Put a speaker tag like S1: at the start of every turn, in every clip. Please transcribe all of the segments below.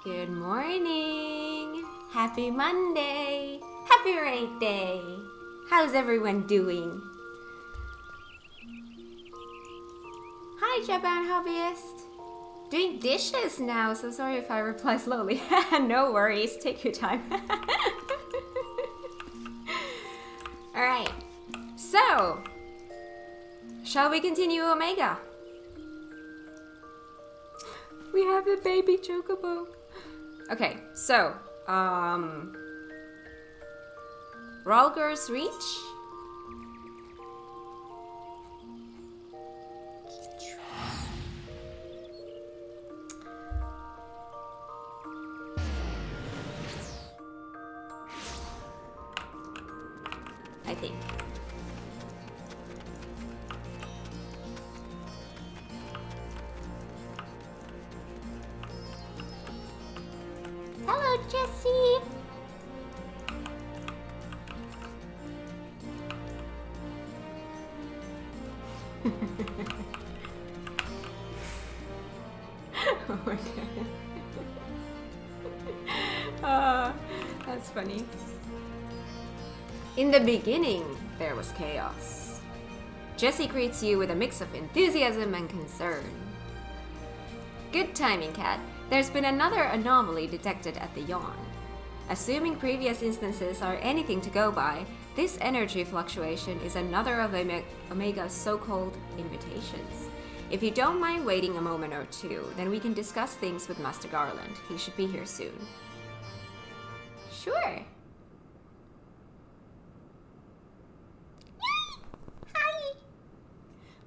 S1: Good morning! Happy Monday! Happy Raid Day! How's everyone doing? Hi Japan Hobbyist! Doing dishes now, so sorry if I reply slowly. No worries, take your time. Alright, so shall we continue Omega? We have a baby chocobo. Okay, so Ralger's Reach. I think. Hello, Jessie. Oh my god. That's funny. In the beginning, there was chaos. Jessie greets you with a mix of enthusiasm and concern. Good timing, Kat. There's been another anomaly detected at the Yawn. Assuming previous instances are anything to go by, this energy fluctuation is another of Omega's so-called invitations. If you don't mind waiting a moment or two, then we can discuss things with Master Garland. He should be here soon. Sure.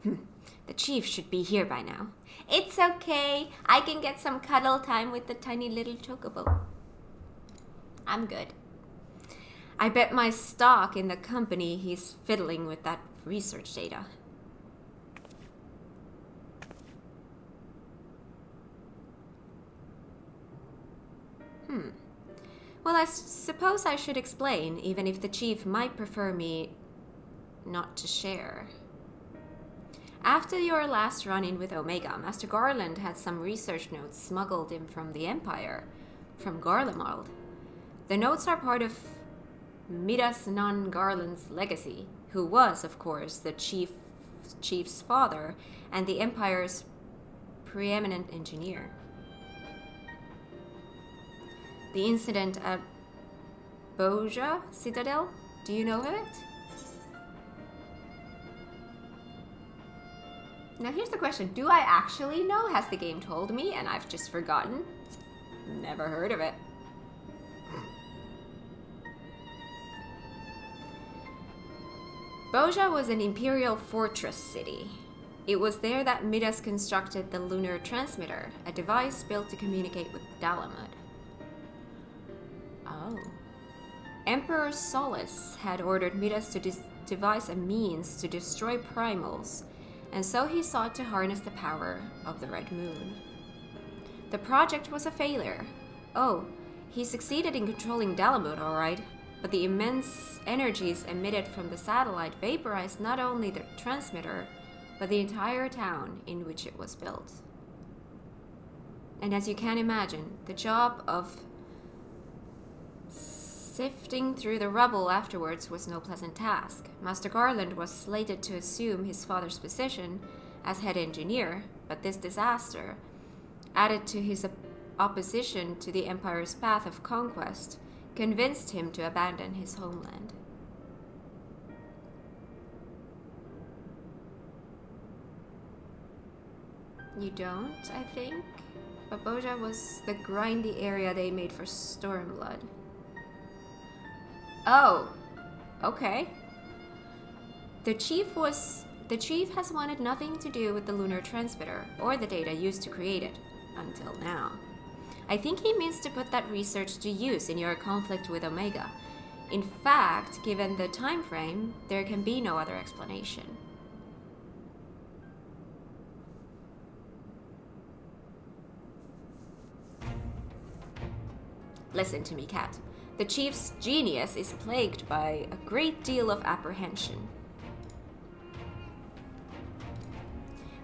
S1: The chief should be here by now. It's okay. I can get some cuddle time with the tiny little chocobo. I'm good. I bet my stock in the company he's fiddling with that research data. Well, I suppose I should explain, even if the chief might prefer me not to share. After your last run-in with Omega, Master Garland had some research notes smuggled in from the Empire, from Garlemald. The notes are part of Midas Nan Garland's legacy, who was, of course, the chief's father and the Empire's preeminent engineer. The incident at Boja Citadel, do you know of it? Now here's the question, do I actually know? Has the game told me and I've just forgotten? Never heard of it. Boja was an imperial fortress city. It was there that Midas constructed the lunar transmitter, a device built to communicate with Dalamud. Oh. Emperor Solus had ordered Midas to devise a means to destroy primals, and so he sought to harness the power of the Red Moon. The project was a failure. Oh, he succeeded in controlling Dalamud, all right, but the immense energies emitted from the satellite vaporized not only the transmitter, but the entire town in which it was built. And as you can imagine, the job of sifting through the rubble afterwards was no pleasant task. Master Garland was slated to assume his father's position as head engineer, but this disaster, added to his opposition to the Empire's path of conquest, convinced him to abandon his homeland. You don't, I think? But Boja was the grindy area they made for Stormblood. Oh, okay. The chief has wanted nothing to do with the lunar transmitter or the data used to create it, until now. I think he means to put that research to use in your conflict with Omega. In fact, given the time frame, there can be no other explanation. Listen to me, Kat. The chief's genius is plagued by a great deal of apprehension.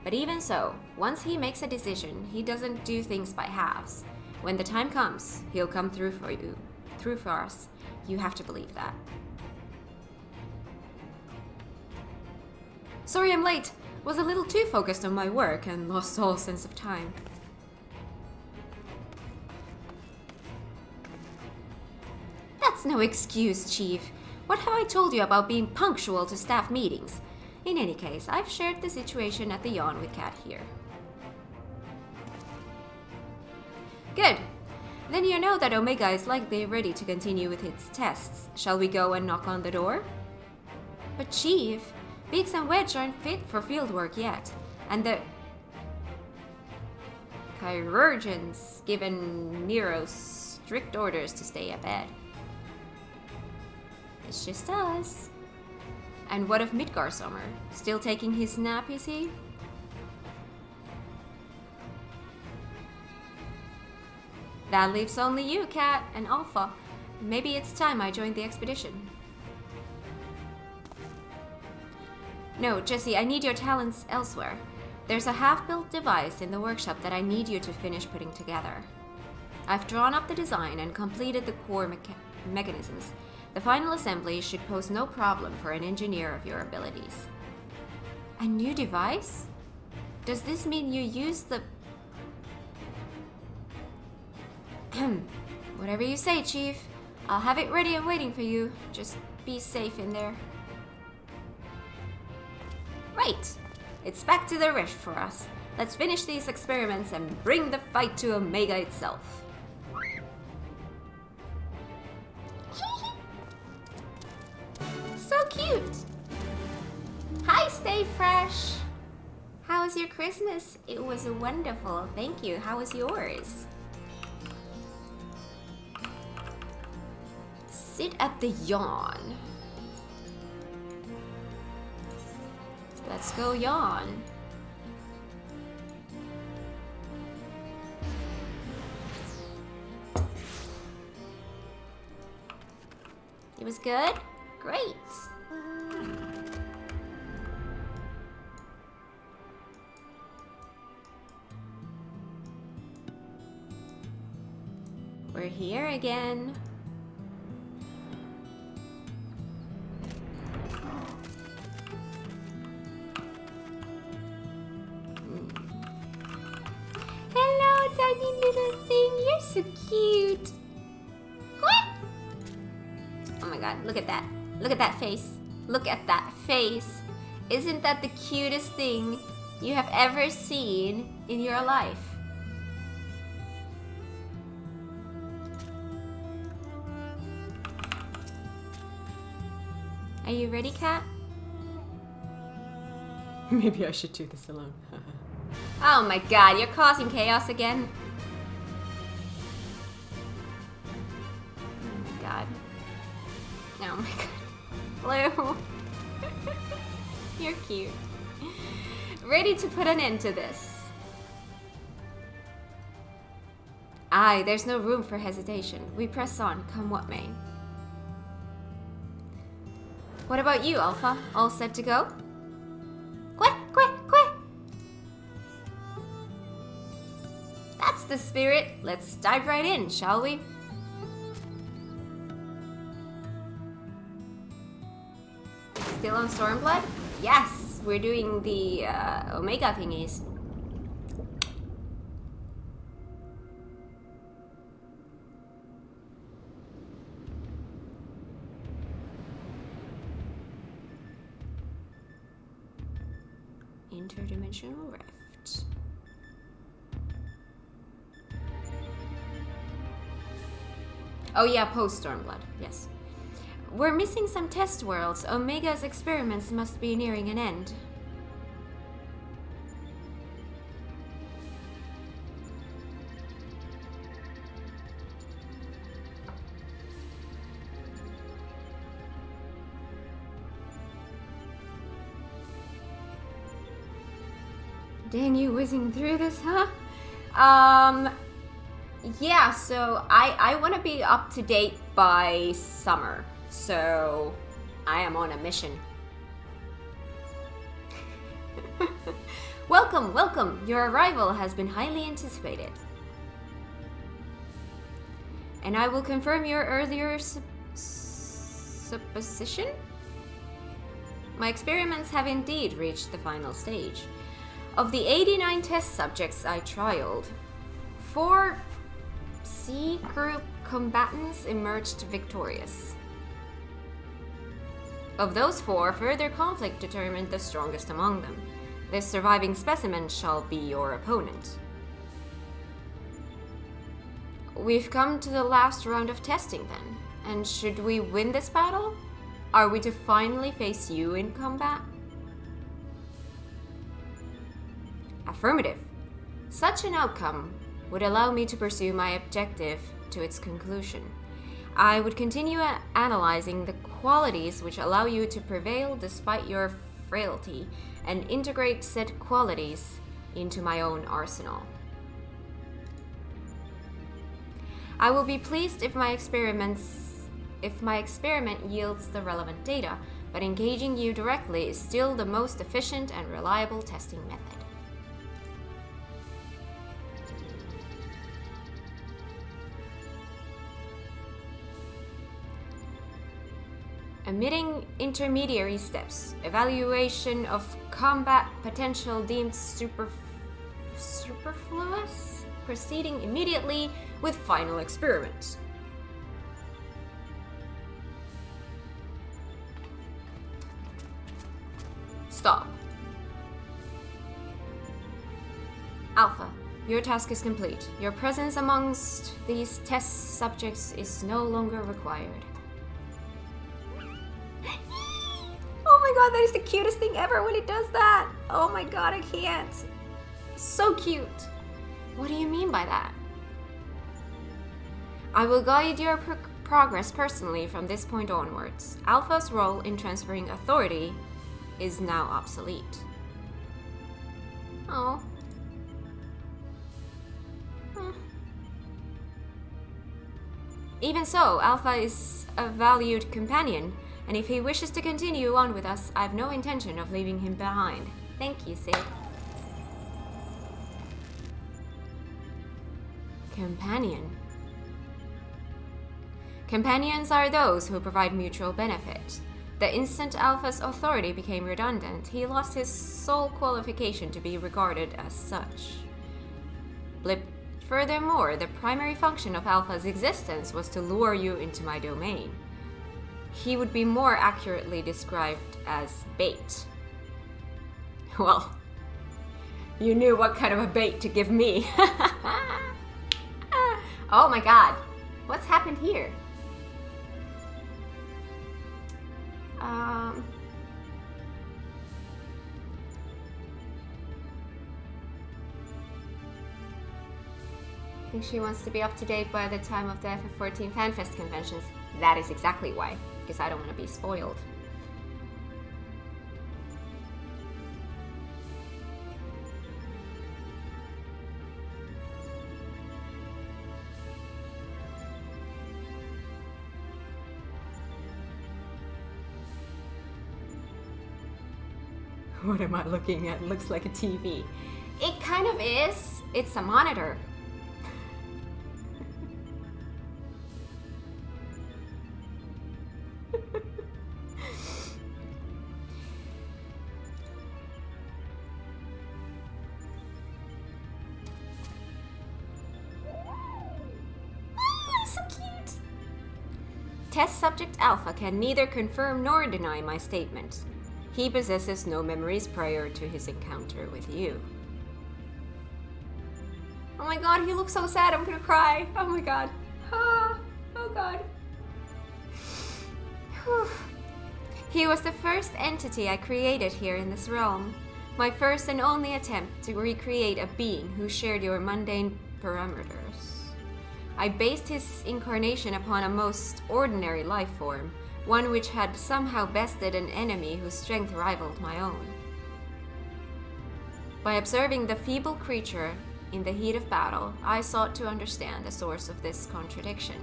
S1: But even so, once he makes a decision, he doesn't do things by halves. When the time comes, he'll come through for you. Through for us. You have to believe that. Sorry I'm late. Was a little too focused on my work and lost all sense of time. That's no excuse, Chief. What have I told you about being punctual to staff meetings? In any case, I've shared the situation at the yawn with Kat here. Good. Then you know that Omega is likely ready to continue with its tests. Shall we go and knock on the door? But Chief, Biggs and Wedge aren't fit for fieldwork yet. And the Chirurgeon's given Nero strict orders to stay abed. It's just us. And what of Midgarsummer? Still taking his nap, is he? That leaves only you, Kat, and Alpha. Maybe it's time I joined the expedition. No, Jessie, I need your talents elsewhere. There's a half-built device in the workshop that I need you to finish putting together. I've drawn up the design and completed the core mechanisms. The final assembly should pose no problem for an engineer of your abilities. A new device? Does this mean you use the... Whatever you say, Chief. I'll have it ready and waiting for you. Just be safe in there. Right. It's back to the rift for us. Let's finish these experiments and bring the fight to Omega itself. So cute! Hi, Stay Fresh! How was your Christmas? It was wonderful, thank you. How was yours? Sit at the yawn. Let's go yawn. It was good? Great. We're here again. Hello, tiny little thing. You're so cute. What? Oh my god, look at that. Look at that face. Look at that face. Isn't that the cutest thing you have ever seen in your life? Are you ready, Kat? Maybe I should do this alone. Oh my god, you're causing chaos again. Oh my god. Oh my god. Blue. You're cute. Ready to put an end to this. Aye, there's no room for hesitation. We press on, come what may. What about you, Alpha? All set to go? Quack, quack, quack! That's the spirit. Let's dive right in, shall we? Still on Stormblood? Yes! We're doing the Omega thingies. Interdimensional rift. Oh yeah, post Stormblood, yes. We're missing some test worlds. Omega's experiments must be nearing an end. Dang, you whizzing through this, huh? Yeah, so I want to be up to date by summer. So I am on a mission. Welcome, welcome. Your arrival has been highly anticipated. and I will confirm your earlier supposition. My experiments have indeed reached the final stage. Of the 89 test subjects I trialed, 4 C group combatants emerged victorious. Of those 4, further conflict determined the strongest among them. This surviving specimen shall be your opponent. We've come to the last round of testing then, and should we win this battle, are we to finally face you in combat? Affirmative. Such an outcome would allow me to pursue my objective to its conclusion. I would continue analyzing the qualities which allow you to prevail despite your frailty, and integrate said qualities into my own arsenal. I will be pleased if my experiment yields the relevant data, but engaging you directly is still the most efficient and reliable testing method. Omitting intermediary steps. Evaluation of combat potential deemed superfluous. Proceeding immediately with final experiment. Stop. Alpha, your task is complete. Your presence amongst these test subjects is no longer required. Oh my god, that is the cutest thing ever when it does that! Oh my god, I can't. So cute. What do you mean by that? I will guide your progress personally from this point onwards. Alpha's role in transferring authority is now obsolete. Oh. Even so, Alpha is a valued companion, and if he wishes to continue on with us, I have no intention of leaving him behind. Thank you, Sid. Companion. Companions are those who provide mutual benefit. The instant Alpha's authority became redundant, he lost his sole qualification to be regarded as such. Blip. Furthermore, the primary function of Alpha's existence was to lure you into my domain. He would be more accurately described as bait. Well, you knew what kind of a bait to give me. Oh my god, what's happened here? I think she wants to be up to date by the time of the FF14 FanFest conventions. That is exactly why, because I don't want to be spoiled. What am I looking at? Looks like a TV. It kind of is. It's a monitor. So cute. Test subject Alpha can neither confirm nor deny my statement. He possesses no memories prior to his encounter with you. Oh my god, he looks so sad, I'm gonna cry. Oh my god. Ah, oh god. Whew. He was the first entity I created here in this realm. My first and only attempt to recreate a being who shared your mundane parameters. I based his incarnation upon a most ordinary life form, one which had somehow bested an enemy whose strength rivaled my own. By observing the feeble creature in the heat of battle, I sought to understand the source of this contradiction.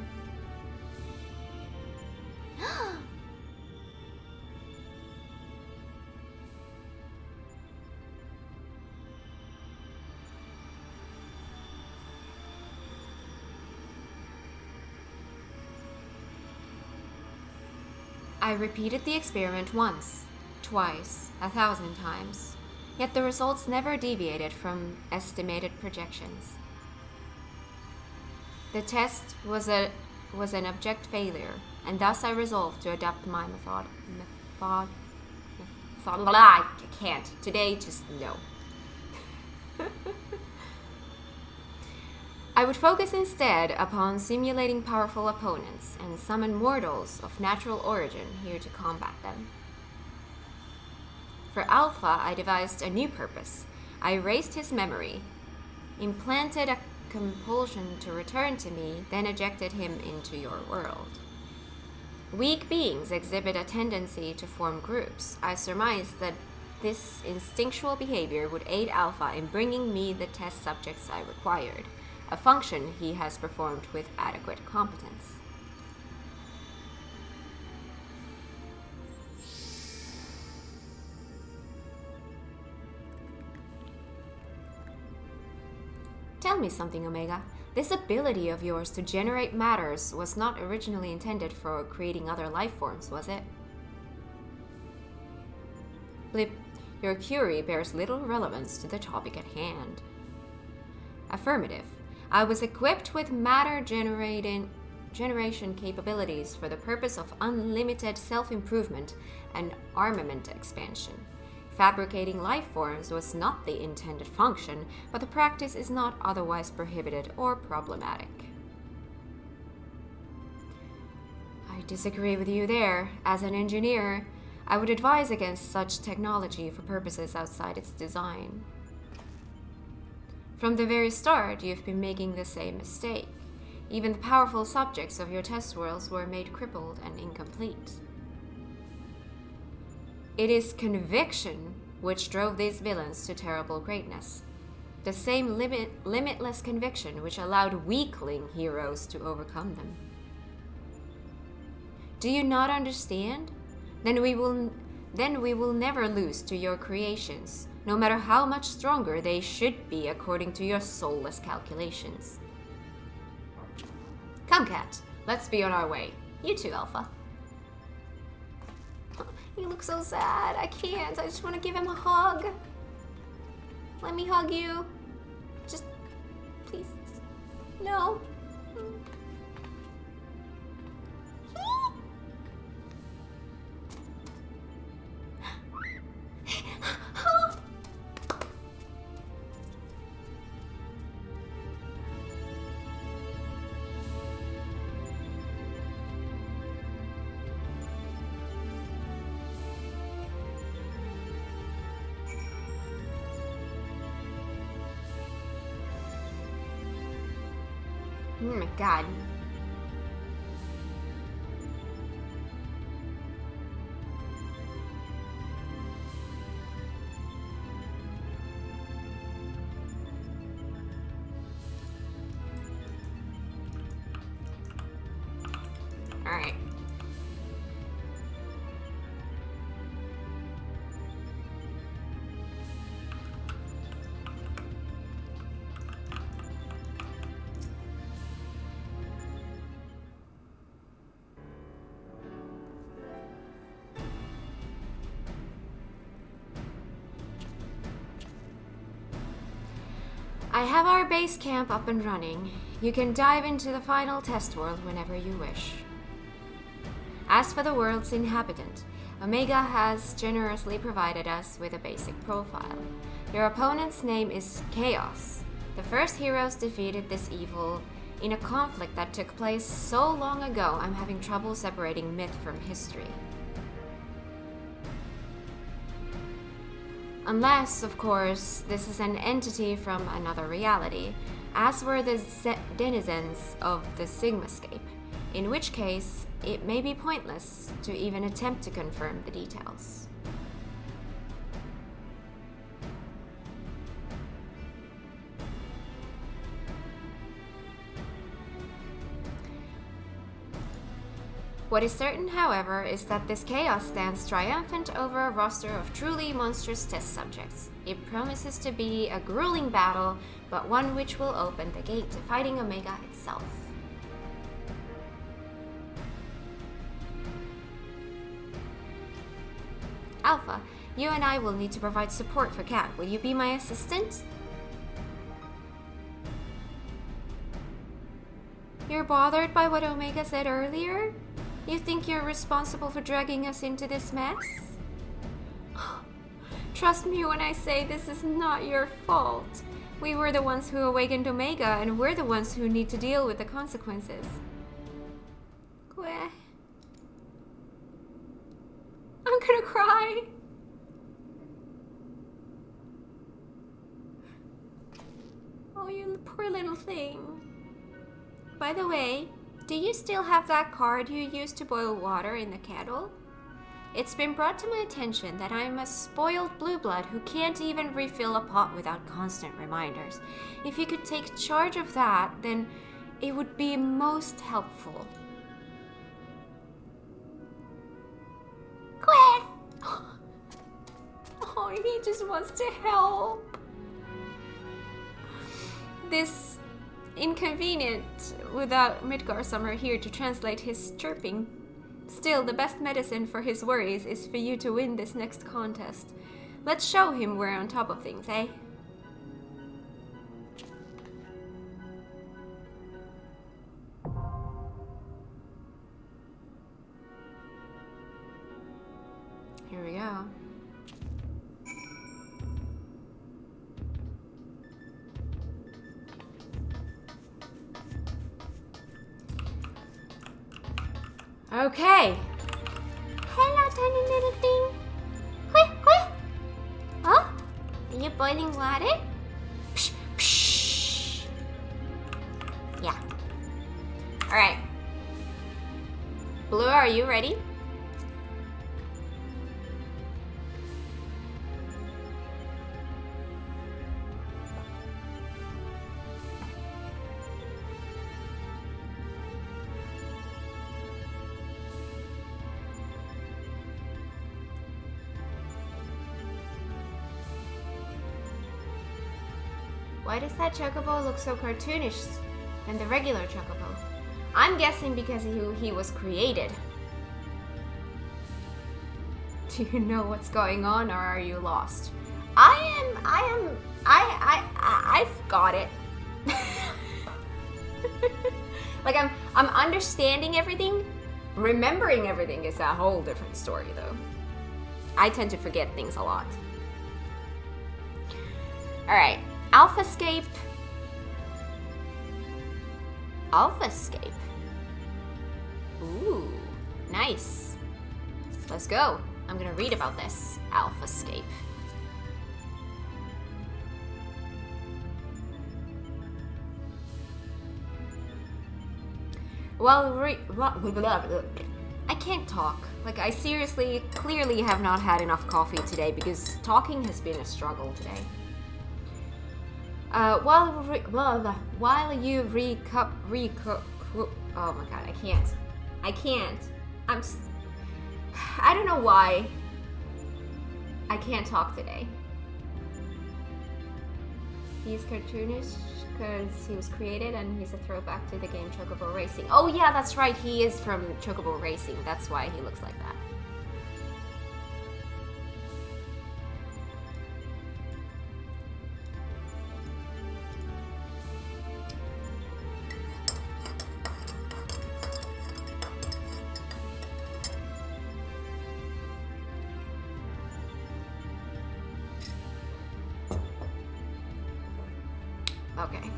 S1: I repeated the experiment once, twice, 1,000 times, yet the results never deviated from estimated projections. The test was an abject failure, and thus I resolved to adopt my I can't. Today, just no. I would focus instead upon simulating powerful opponents and summon mortals of natural origin here to combat them. For Alpha, I devised a new purpose. I erased his memory, implanted a compulsion to return to me, then ejected him into your world. Weak beings exhibit a tendency to form groups. I surmised that this instinctual behavior would aid Alpha in bringing me the test subjects I required, a function he has performed with adequate competence. Tell me something, Omega. This ability of yours to generate matters was not originally intended for creating other life forms, was it? Blip, your query bears little relevance to the topic at hand. Affirmative. I was equipped with matter generation capabilities for the purpose of unlimited self-improvement and armament expansion. Fabricating life forms was not the intended function, but the practice is not otherwise prohibited or problematic. I disagree with you there. As an engineer, I would advise against such technology for purposes outside its design. From the very start, you've been making the same mistake. Even the powerful subjects of your test worlds were made crippled and incomplete. It is conviction which drove these villains to terrible greatness. The same limitless conviction which allowed weakling heroes to overcome them. Do you not understand? Then we will never lose to your creations, no matter how much stronger they should be according to your soulless calculations. Come, Cat, let's be on our way. You too, Alpha. You look so sad. I can't. I just want to give him a hug. Let me hug you. Just, please. No. Oh my god. All right. I have our base camp up and running. You can dive into the final test world whenever you wish. As for the world's inhabitant, Omega has generously provided us with a basic profile. Your opponent's name is Chaos. The first heroes defeated this evil in a conflict that took place so long ago I'm having trouble separating myth from history. Unless, of course, this is an entity from another reality, as were the denizens of the Sigmascape, in which case it may be pointless to even attempt to confirm the details. What is certain, however, is that this chaos stands triumphant over a roster of truly monstrous test subjects. It promises to be a grueling battle, but one which will open the gate to fighting Omega itself. Alpha, you and I will need to provide support for Kat. Will you be my assistant? You're bothered by what Omega said earlier? You think you're responsible for dragging us into this mess? Trust me when I say this is not your fault. We were the ones who awakened Omega, and we're the ones who need to deal with the consequences. I'm gonna cry. Oh, you poor little thing. By the way, do you still have that card you used to boil water in the kettle? It's been brought to my attention that I'm a spoiled blue blood who can't even refill a pot without constant reminders. If you could take charge of that, then it would be most helpful. Quack! Oh, he just wants to help. This inconvenient without Midgar Summer here to translate his chirping. Still, the best medicine for his worries is for you to win this next contest. Let's show him we're on top of things, eh? Here we go. Okay. Hello, tiny little thing. Quick, quick. Oh, are you boiling water? Psh, psh. Yeah. All right. Blue, are you ready? Why does that chocobo look so cartoonish than the regular chocobo? I'm guessing because he was created. Do you know what's going on, or are you lost? I've got it. Like I'm understanding everything. Remembering everything is a whole different story, though. I tend to forget things a lot. All right. Alphascape. Alphascape. Ooh, nice. Let's go. I'm gonna read about this. Alphascape. Well, I can't talk. Like, I seriously, clearly have not had enough coffee today because talking has been a struggle today. While you oh my god, I can't. I don't know why I can't talk today. He's cartoonish because he was created and he's a throwback to the game Chocobo Racing. Oh yeah, that's right, he is from Chocobo Racing. That's why he looks like that. Okay.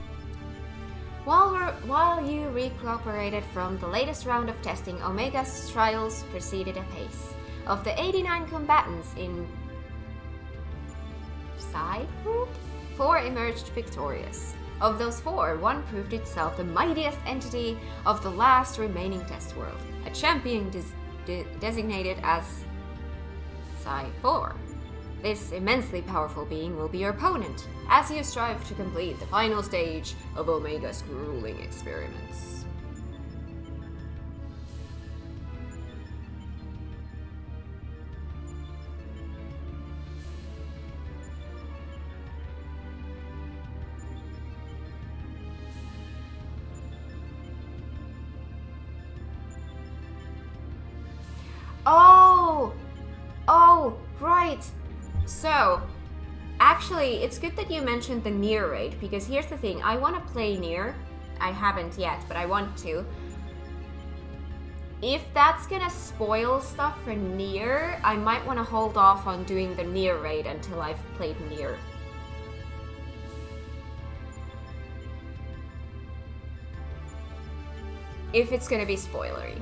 S1: While you recuperated from the latest round of testing, Omega's trials proceeded apace. Of the 89 combatants in Psi Group, 4 emerged victorious. Of those 4, one proved itself the mightiest entity of the last remaining test world, a champion designated as Psi 4. This immensely powerful being will be your opponent as you strive to complete the final stage of Omega's grueling experiments. So, actually, it's good that you mentioned the Nier raid, because here's the thing. I want to play Nier. I haven't yet, but I want to. If that's gonna spoil stuff for Nier, I might want to hold off on doing the Nier raid until I've played Nier. If it's gonna be spoilery.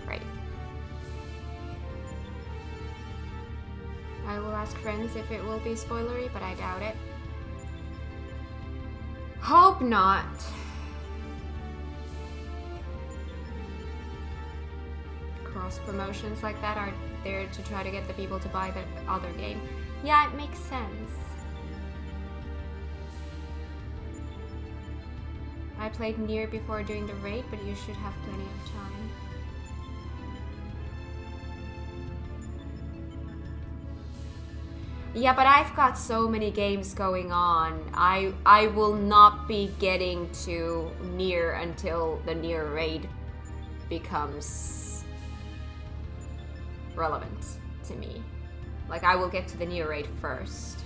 S1: Right. I will ask friends if it will be spoilery, but I doubt it. Hope not. Cross promotions like that are there to try to get the people to buy the other game. Yeah, it makes sense. I played Nier before doing the raid, but you should have plenty of time. Yeah, but I've got so many games going on. I will not be getting to Nier until the Nier raid becomes relevant to me. Like, I will get to the Nier raid first.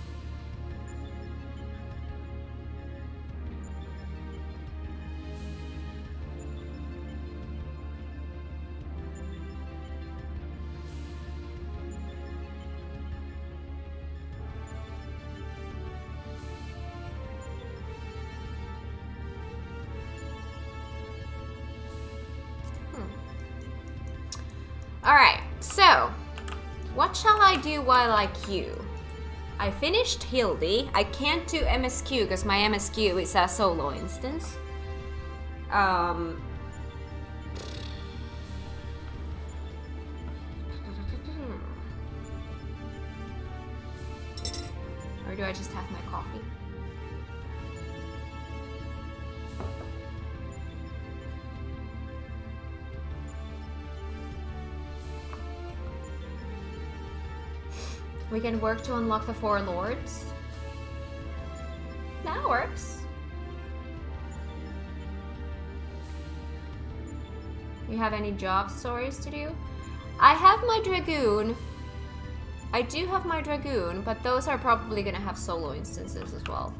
S1: Alright, so what shall I do while I queue? I finished Hildy. I can't do MSQ because my MSQ is a solo instance. Or do I just have my coffee? We can work to unlock the 4 lords. That works. You have any job stories to do? I have my Dragoon. I do have my Dragoon, but those are probably gonna have solo instances as well.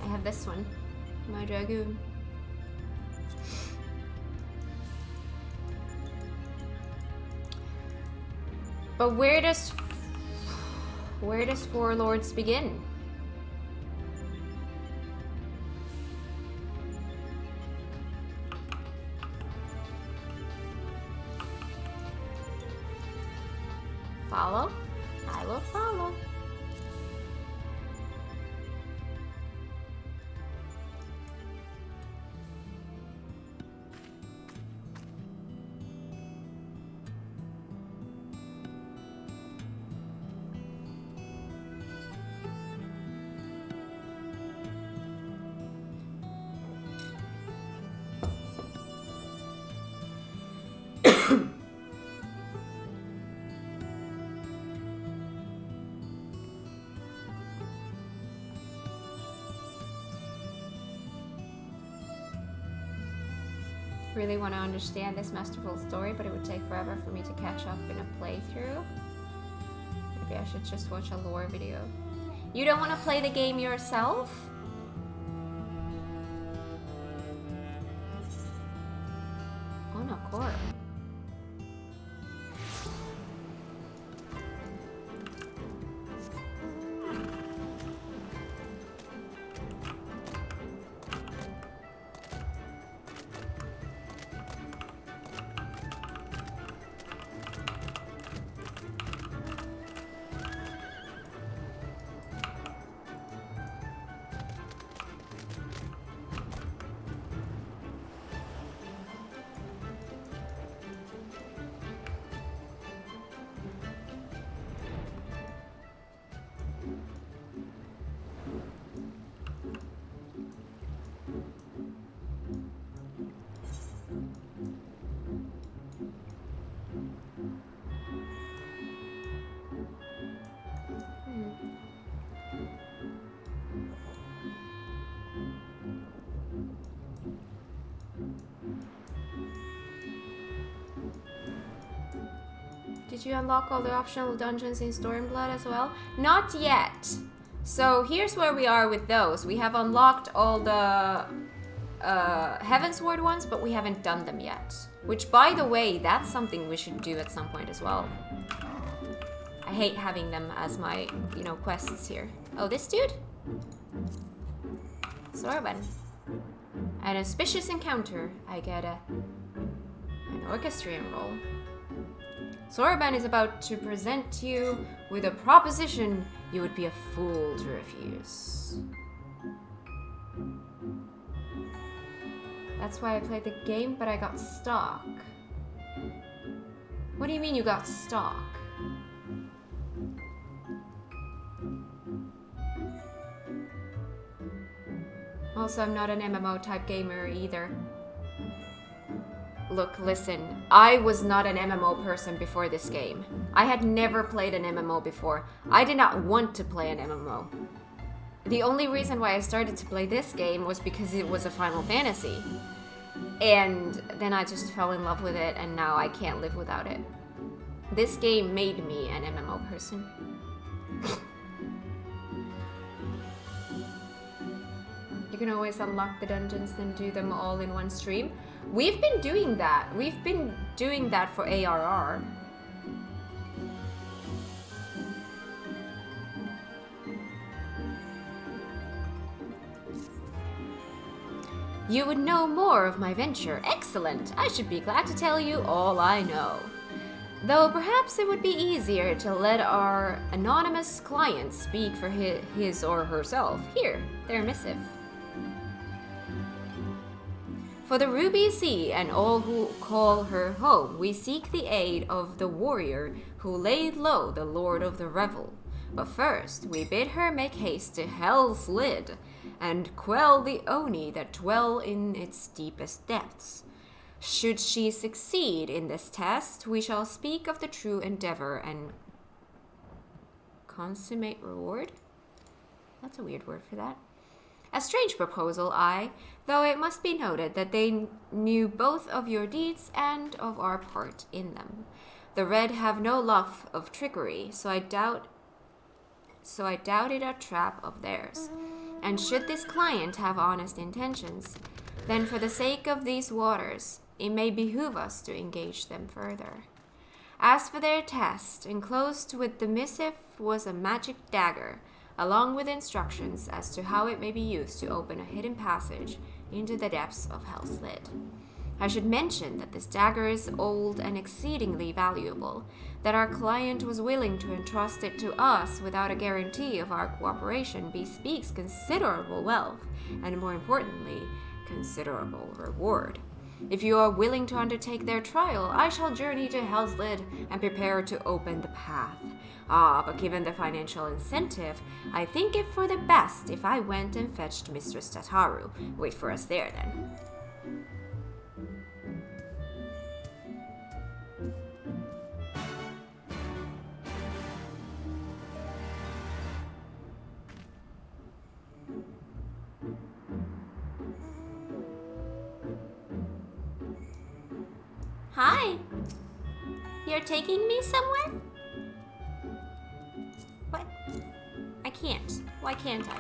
S1: I have this one, my Dragoon. But where does 4 lords begin? Follow? I will follow. Really want to understand this masterful story, but it would take forever for me to catch up in a playthrough. Maybe I should just watch a lore video. You don't want to play the game yourself? Oh no, core. Did you unlock all the optional dungeons in Stormblood as well? Not yet. So here's where we are with those. We have unlocked all the Heavensward ones, but we haven't done them yet. Which, by the way, that's something we should do at some point as well. I hate having them as my, you know, quests here. Oh, this dude? Sorban. An auspicious encounter. I get an orchestrion roll. Sorban is about to present you with a proposition you would be a fool to refuse. That's why I played the game, but I got stuck. What do you mean you got stuck? Also, I'm not an MMO type gamer either. Look, listen, I was not an MMO person before this game. I had never played an MMO before. I did not want to play an MMO. The only reason why I started to play this game was because it was a Final Fantasy. And then I just fell in love with it, and now I can't live without it. This game made me an MMO person. You can always unlock the dungeons and do them all in one stream. We've been doing that. We've been doing that for ARR. You would know more of my venture. Excellent. I should be glad to tell you all I know. Though perhaps it would be easier to let our anonymous client speak for his or herself. Here, their missive. For the Ruby Sea and all who call her home, we seek the aid of the warrior who laid low the Lord of the Revel. But first, we bid her make haste to Hell's Lid and quell the Oni that dwell in its deepest depths. Should she succeed in this test, we shall speak of the true endeavor and consummate reward? That's a weird word for that. A strange proposal, though it must be noted that they knew both of your deeds and of our part in them. The Red have no love of trickery, so I doubt it a trap of theirs. And should this client have honest intentions, then for the sake of these waters, it may behoove us to engage them further. As for their test, enclosed with the missive was a magic dagger, along with instructions as to how it may be used to open a hidden passage into the depths of Hell's Lid. I should mention that this dagger is old and exceedingly valuable, that our client was willing to entrust it to us without a guarantee of our cooperation bespeaks considerable wealth, and more importantly, considerable reward. If you are willing to undertake their trial, I shall journey to Hell's Lid and prepare to open the path. But given the financial incentive, I think it for the best if I went and fetched Mistress Tataru. Wait for us there, then. Hi! You're taking me somewhere? What? I can't. Why can't I?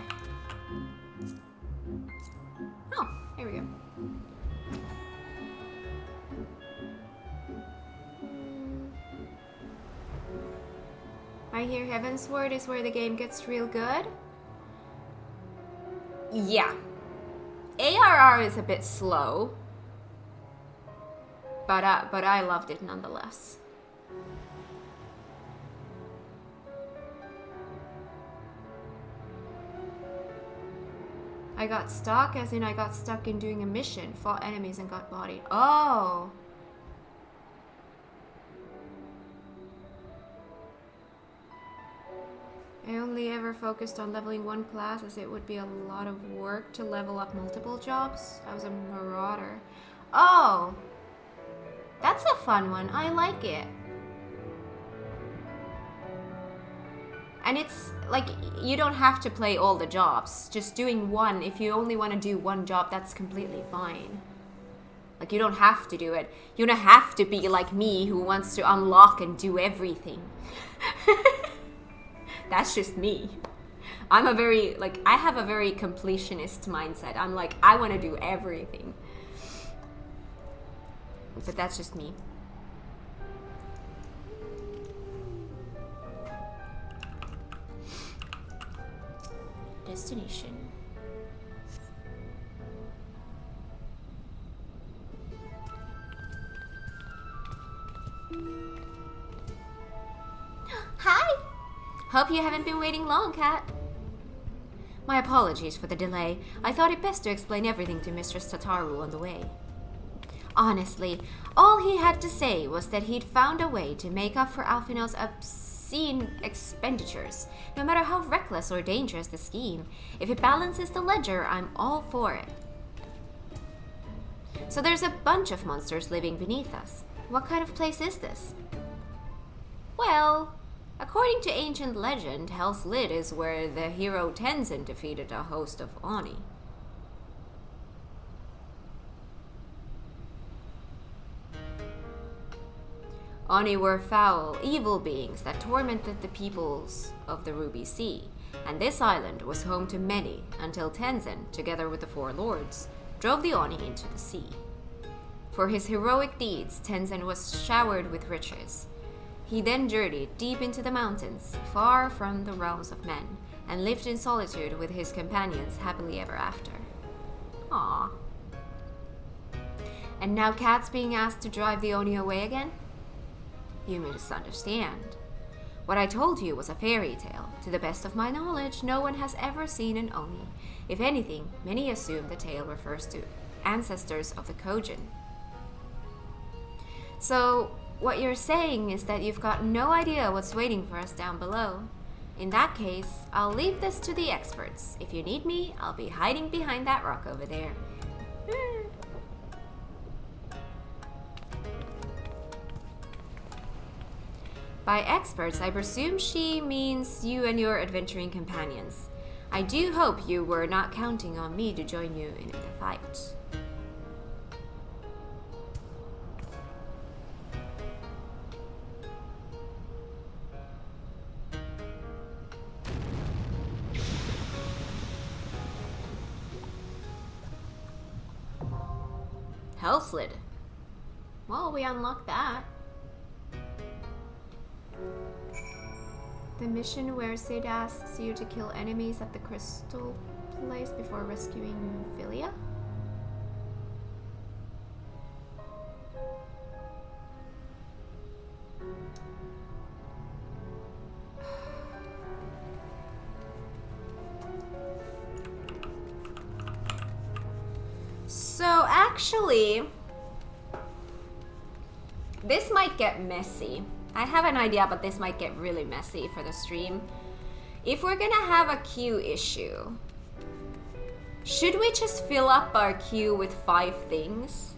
S1: Oh, here we go. I hear Heavensward is where the game gets real good. Yeah. ARR is a bit slow. But I loved it nonetheless. I got stuck, as in I got stuck in doing a mission, fought enemies and got bodied. Oh! I only ever focused on leveling one class, as it would be a lot of work to level up multiple jobs. I was a marauder. Oh! That's a fun one. I like it. And it's like, you don't have to play all the jobs. Just doing one. If you only want to do one job, that's completely fine. Like, you don't have to do it. You don't have to be like me who wants to unlock and do everything. That's just me. I have a very completionist mindset. I'm like, I want to do everything. But that's just me. Destination. Hi! Hope you haven't been waiting long, Kat. My apologies for the delay. I thought it best to explain everything to Mistress Tataru on the way. Honestly, all he had to say was that he'd found a way to make up for Alphinaud's obscene expenditures, no matter how reckless or dangerous the scheme. If it balances the ledger, I'm all for it. So there's a bunch of monsters living beneath us. What kind of place is this? Well, according to ancient legend, Hell's Lid is where the hero Tenzin defeated a host of Oni. Oni were foul, evil beings that tormented the peoples of the Ruby Sea, and this island was home to many until Tenzin, together with the four lords, drove the Oni into the sea. For his heroic deeds, Tenzin was showered with riches. He then journeyed deep into the mountains, far from the realms of men, and lived in solitude with his companions happily ever after. Aww. And now Kat's being asked to drive the Oni away again? You misunderstand. What I told you was a fairy tale. To the best of my knowledge, no one has ever seen an Oni. If anything, many assume the tale refers to ancestors of the Kojin. So, what you're saying is that you've got no idea what's waiting for us down below. In that case, I'll leave this to the experts. If you need me, I'll be hiding behind that rock over there. By experts, I presume she means you and your adventuring companions. I do hope you were not counting on me to join you in the fight. Hell's Lid. Well, we unlocked that. The mission where Sid asks you to kill enemies at the crystal place before rescuing Philia? So actually, this might get messy. I have an idea, but this might get really messy for the stream. If we're gonna have a queue issue, should we just fill up our queue with 5 things?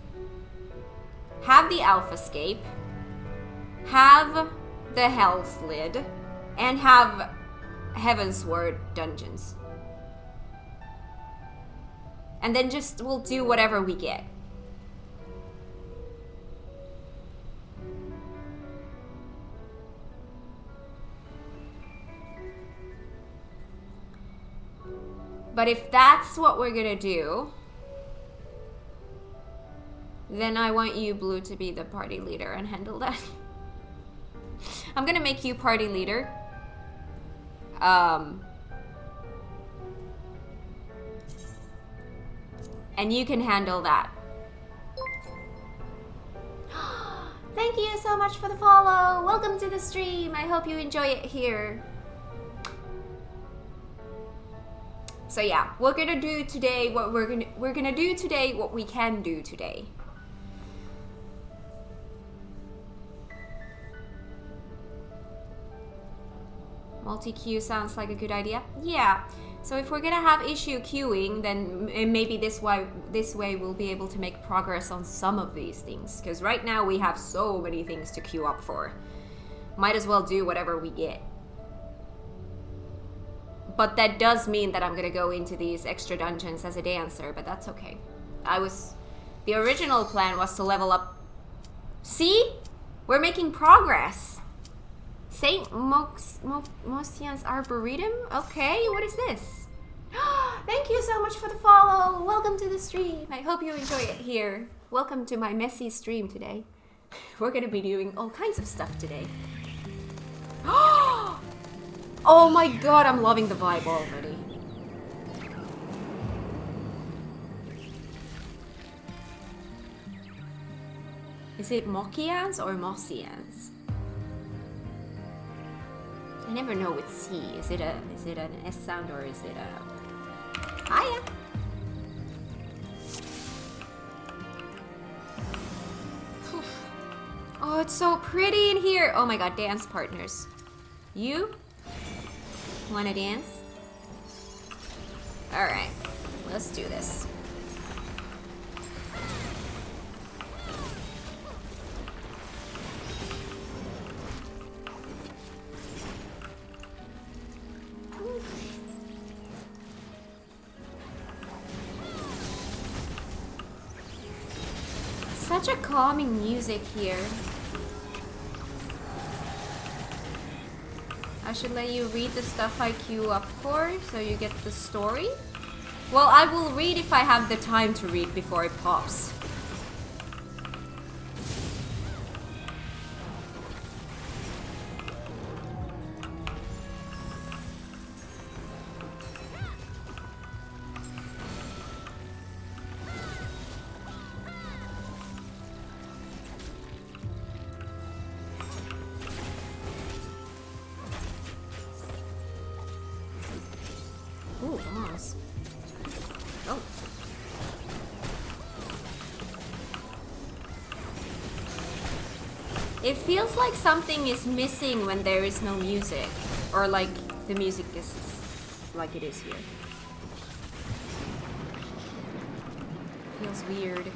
S1: Have the Alphascape, have the Hell's Lid, and have Heavensward dungeons. And then just we'll do whatever we get. But if that's what we're gonna do, then I want you, Blue, to be the party leader and handle that. I'm gonna make you party leader. And you can handle that. Thank you so much for the follow. Welcome to the stream. I hope you enjoy it here. So yeah, we're gonna do today what we're gonna do today what we can do today. Multi-queue sounds like a good idea. Yeah. So if we're gonna have issue queuing, then maybe this way we'll be able to make progress on some of these things. Because right now we have so many things to queue up for. Might as well do whatever we get. But that does mean that I'm gonna go into these extra dungeons as a dancer, but that's okay. I was The original plan was to level up. See? We're making progress. Saint Mostian's Arboretum? Okay, what is this? Thank you so much for the follow. Welcome to the stream. I hope you enjoy it here. Welcome to my messy stream today. We're gonna be doing all kinds of stuff today. Oh my god, I'm loving the vibe already. Is it Mokians or Mossians? I never know with C. Is it an S sound or is it a... Hiya! Oh, it's so pretty in here! Oh my god, dance partners. You? Wanna dance? Alright, let's do this. Such a calming music here. I should let you read the stuff I queue up for, so you get the story. Well, I will read if I have the time to read before it pops. Ooh, boss. Oh. It feels like something is missing when there is no music. Or like the music is like it is here. Feels weird.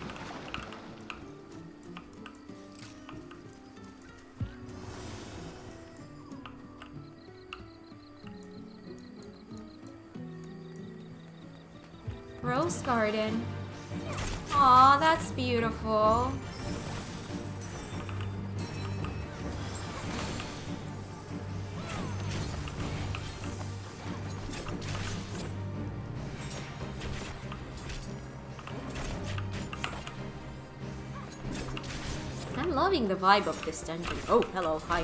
S1: Rose garden. Aw, that's beautiful. I'm loving the vibe of this dungeon. Oh, hello, hi.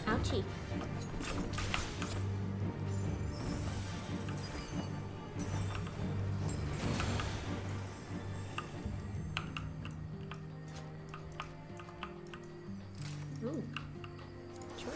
S1: Ouchie. Ooh. Sure.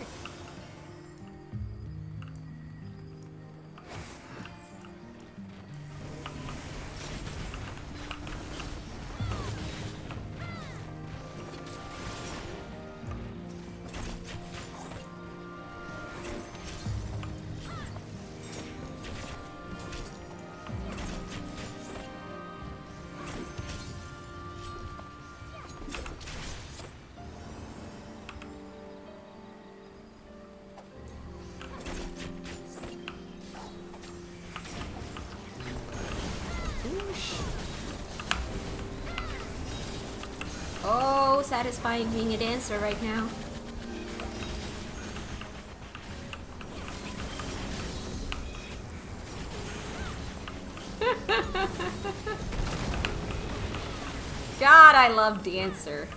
S1: Oh, satisfying being a dancer right now. God, I love Dancer.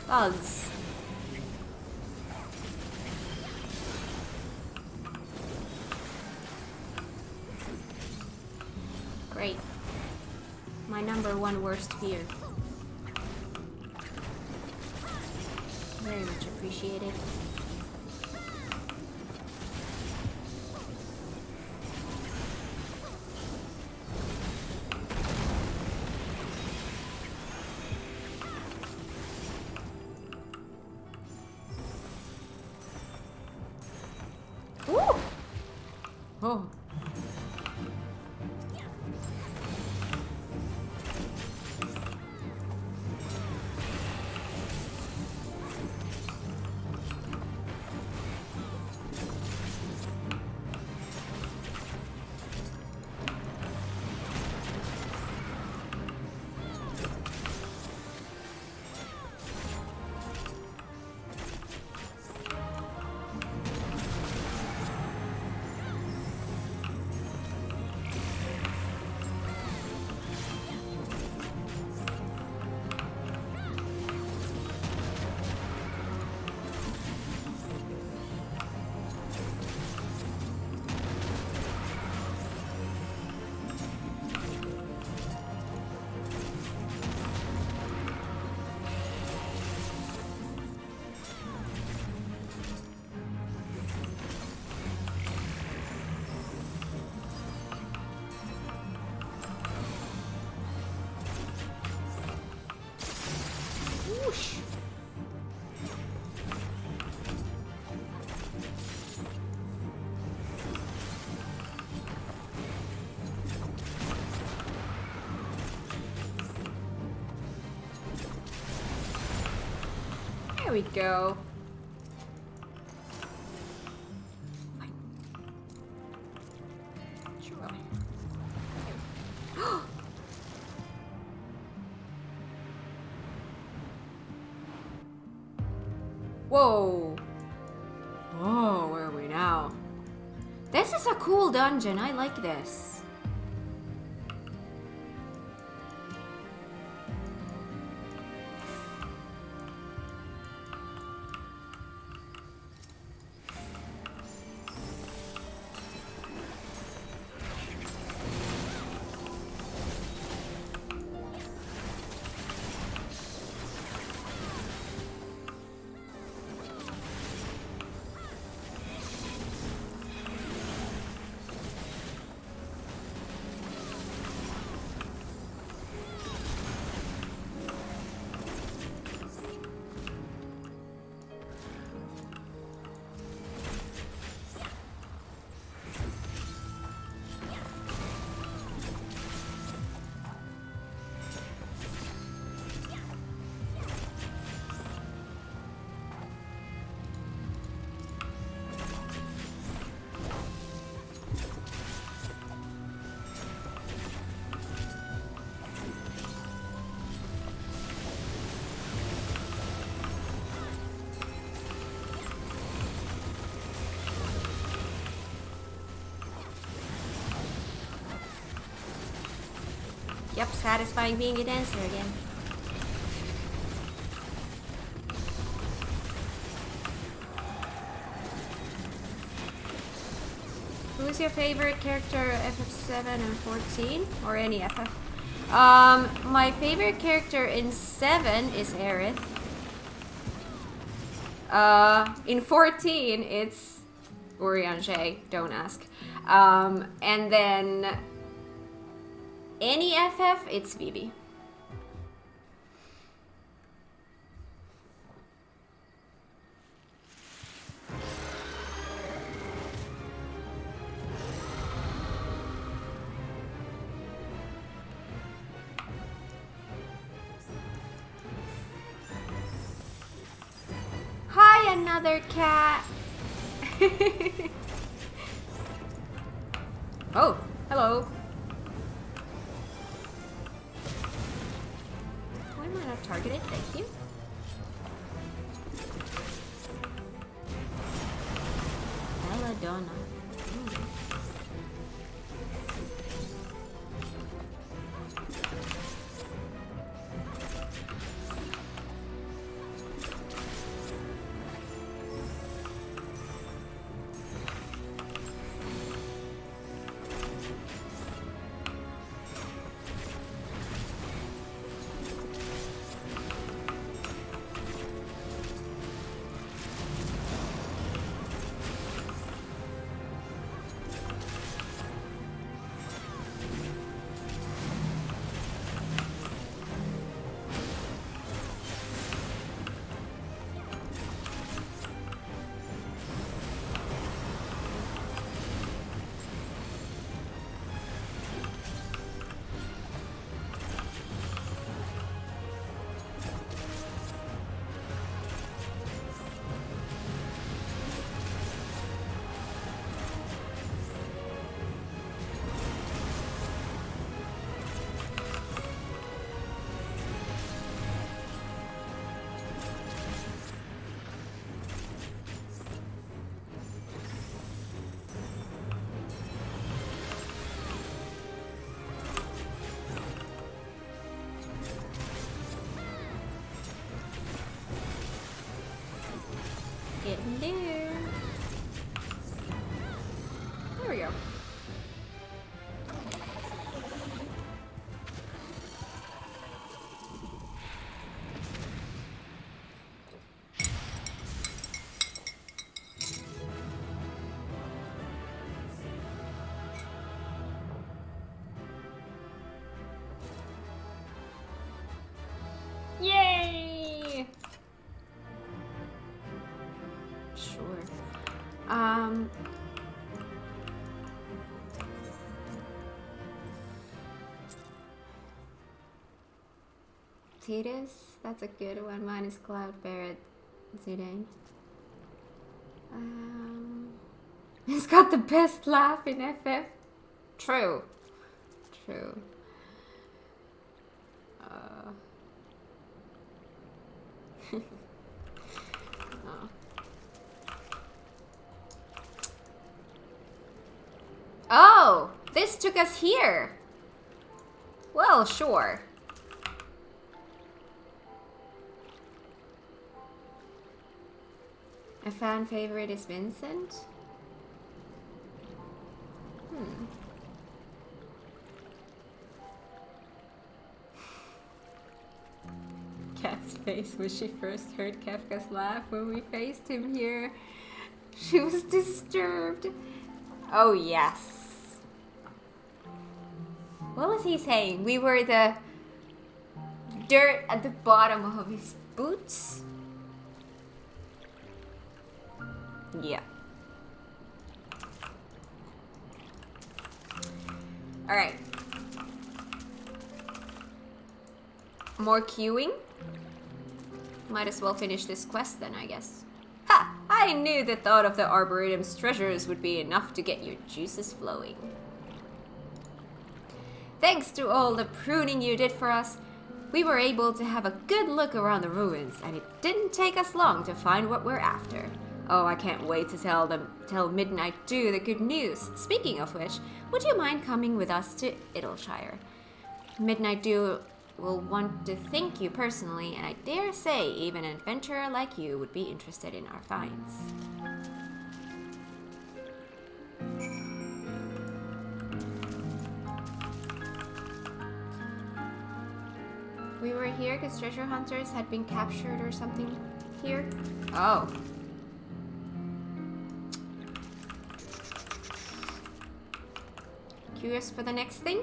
S1: Thugs. Great. My #1 worst fear. Very much appreciated. Ooh! Oh. Whoosh. There we go. Whoa. Oh, where are we now? This is a cool dungeon. I like this. Yep, satisfying being a dancer again. Who's your favorite character, FF7 and 14? Or any FF? My favorite character in 7 is Aerith. In 14, it's Urianger, don't ask. And then any FF, it's Vivi. Hi, another cat. Oh, hello. Why am I not targeted? Thank you. Belladonna. go. Yay! Sure. Titus, that's a good one. Mine is Cloud Barrett Zidane. He's got the best laugh in FF. True. True. Oh. Oh, this took us here. Well, sure. A fan favorite is Vincent. Kat's face when she first heard Kafka's laugh when we faced him here. She was disturbed. Oh, yes. What was he saying? We were the dirt at the bottom of his boots? Yeah. Alright. More queuing? Might as well finish this quest then, I guess. Ha! I knew the thought of the Arboretum's treasures would be enough to get your juices flowing. Thanks to all the pruning you did for us, we were able to have a good look around the ruins, and it didn't take us long to find what we're after. Oh, I can't wait to tell Midnight Dew the good news. Speaking of which, would you mind coming with us to Idleshire? Midnight Dew will want to thank you personally, and I dare say even an adventurer like you would be interested in our finds. We were here because treasure hunters had been captured or something here? Oh. Curious for the next thing?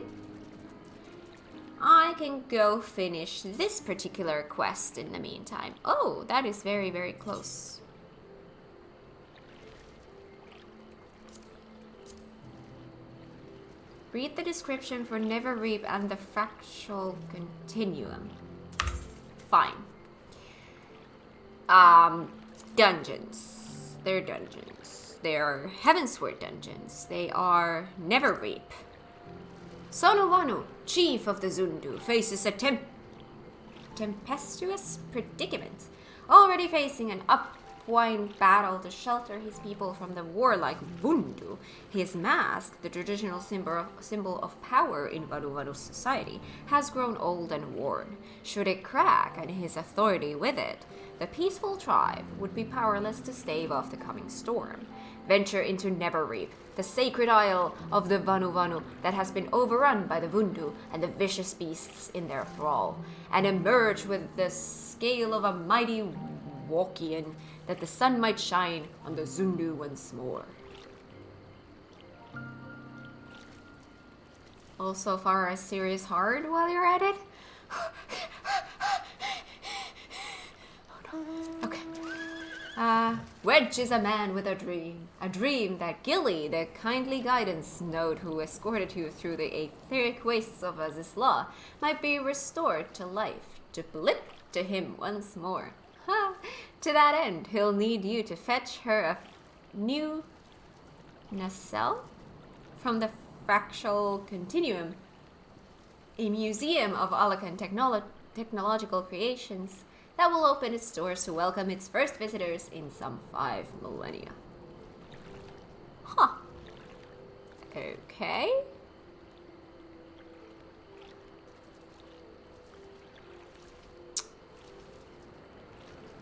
S1: I can go finish this particular quest in the meantime. Oh, that is very, very close. Read the description for Neverreap and the Fractal Continuum. Fine. Dungeons. They're dungeons. They are Heavensward dungeons. They are Neverreap. Sonowanu, chief of the Zundu, faces a tempestuous predicament, already facing an upwind battle to shelter his people from the warlike Vundu. His mask, the traditional symbol of power in Vanuvanu's society, has grown old and worn. Should it crack and his authority with it, the peaceful tribe would be powerless to stave off the coming storm. Venture into Neverreap, the sacred isle of the Vanuvanu that has been overrun by the Vundu and the vicious beasts in their thrall, and emerge with the scale of a mighty Walkian, that the sun might shine on the Zundu once more. Also, far as serious hard while you're at it. Okay. Wedge is a man with a dream that Gilly, the kindly guidance node who escorted you through the etheric wastes of Azizla, might be restored to life, to blip to him once more. To that end, he'll need you to fetch her a new nacelle from the Fractal Continuum, a museum of Alakan technological creations that will open its doors to welcome its first visitors in some 5 millennia. Huh. Okay.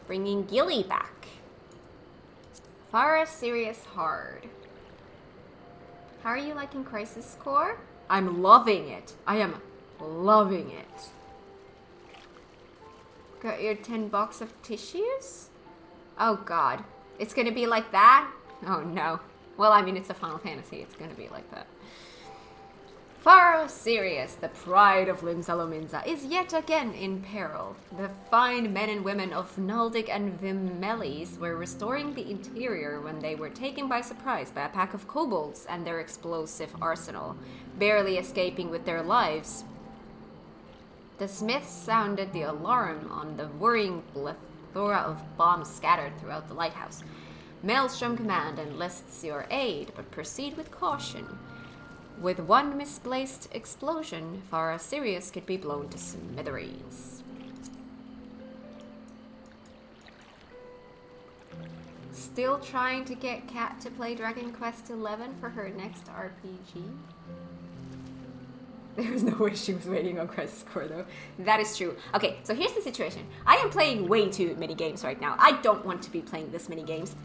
S1: Bringing Gilly back. Far as serious hard. How are you liking Crisis Core? I'm loving it. I am loving it. Got your 10 box of tissues? Oh god. It's gonna be like that? Oh no. Well, I mean, it's a Final Fantasy. It's gonna be like that. Faro Sirius, the pride of Limsa, is yet again in peril. The fine men and women of Nuldic and Vimelis were restoring the interior when they were taken by surprise by a pack of kobolds and their explosive arsenal, barely escaping with their lives. The smiths sounded the alarm on the worrying plethora of bombs scattered throughout the lighthouse. Maelstrom command enlists your aid, but proceed with caution. With one misplaced explosion, Fara Sirius could be blown to smithereens. Still trying to get Kat to play Dragon Quest XI for her next RPG? There's no way she was waiting on Crisis Core though. That is true. Okay, so here's the situation. I am playing way too many games right now. I don't want to be playing this many games.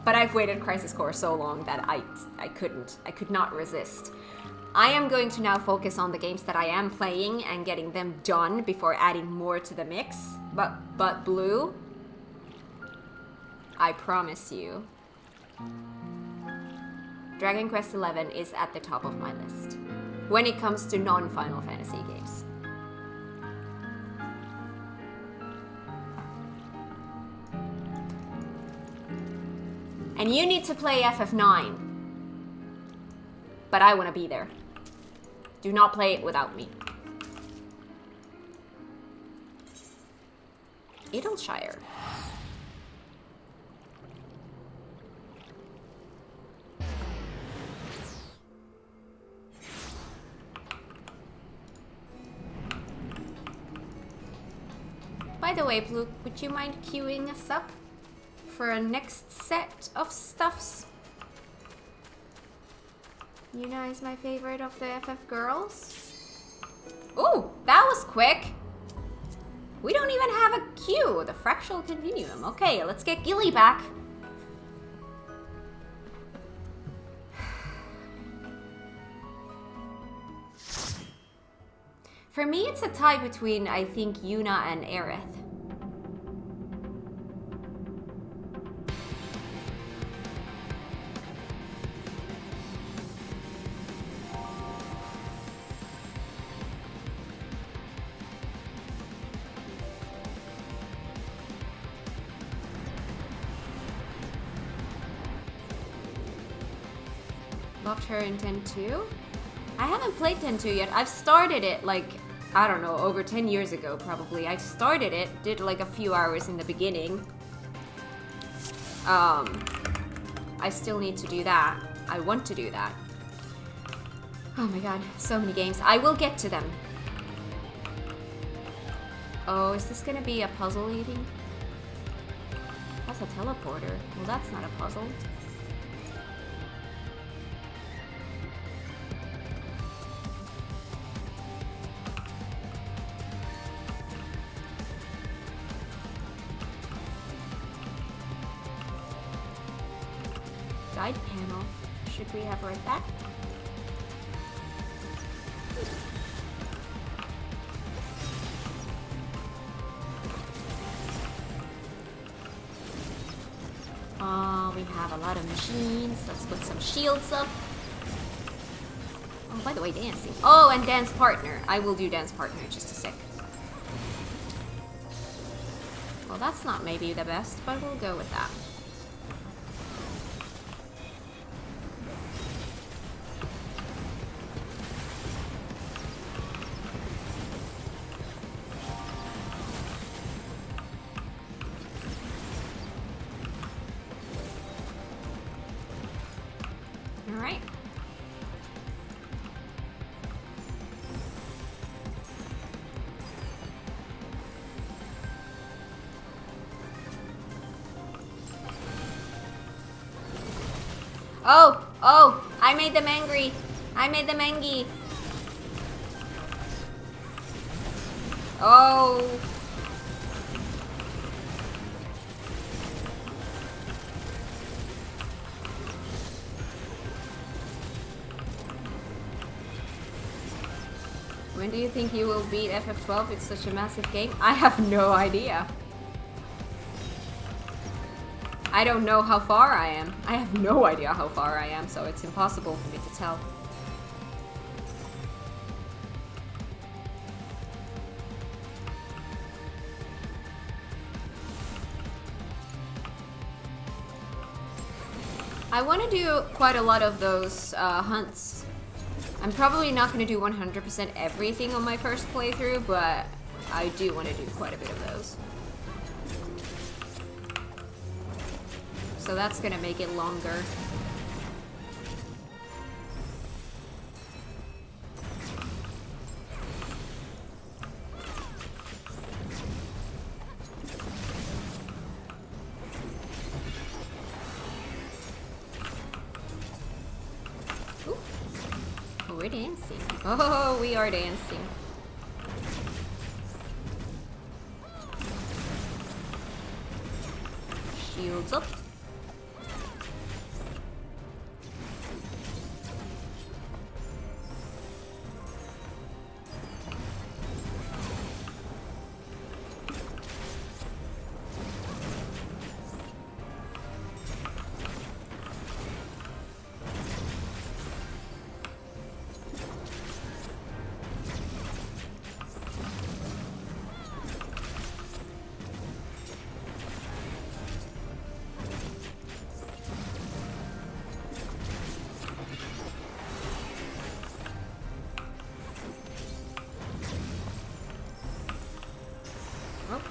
S1: But I've waited Crisis Core so long that I could not resist. I am going to now focus on the games that I am playing and getting them done before adding more to the mix. But Blue, I promise you, Dragon Quest XI is at the top of my list when it comes to non-Final Fantasy games. And you need to play FF9. But I want to be there. Do not play it without me. Idleshire. By the way, Blue, would you mind queuing us up for a next set of stuffs? Yuna is my favorite of the FF girls. Ooh, that was quick. We don't even have a queue. The fractal continuum. Okay, let's get Gilly back. For me, it's a tie between, I think, Yuna and Aerith. Loved her in 10-2. I haven't played 10-2 yet. I've started it like, I don't know, over 10 years ago probably. I started it, did like a few hours in the beginning. I still need to do that. I want to do that. Oh my god, so many games. I will get to them. Oh, is this gonna be a puzzle eating? That's a teleporter. Well, that's not a puzzle. Guide panel. Should we have read that? We have a lot of machines. Let's put some shields up. Oh, by the way, dancing. Oh, and dance partner. I will do dance partner in just a sec. Well, that's not maybe the best, but we'll go with that. Oh, I made them angry. I made them angry. Oh. When do you think you will beat FF12? It's such a massive game. I have no idea. I don't know how far I am. I have no idea how far I am, so it's impossible for me to tell. I want to do quite a lot of those hunts. I'm probably not going to do 100% everything on my first playthrough, but I do want to do quite a bit of those. So that's going to make it longer. We're dancing. Oh, we are dancing. Shields up.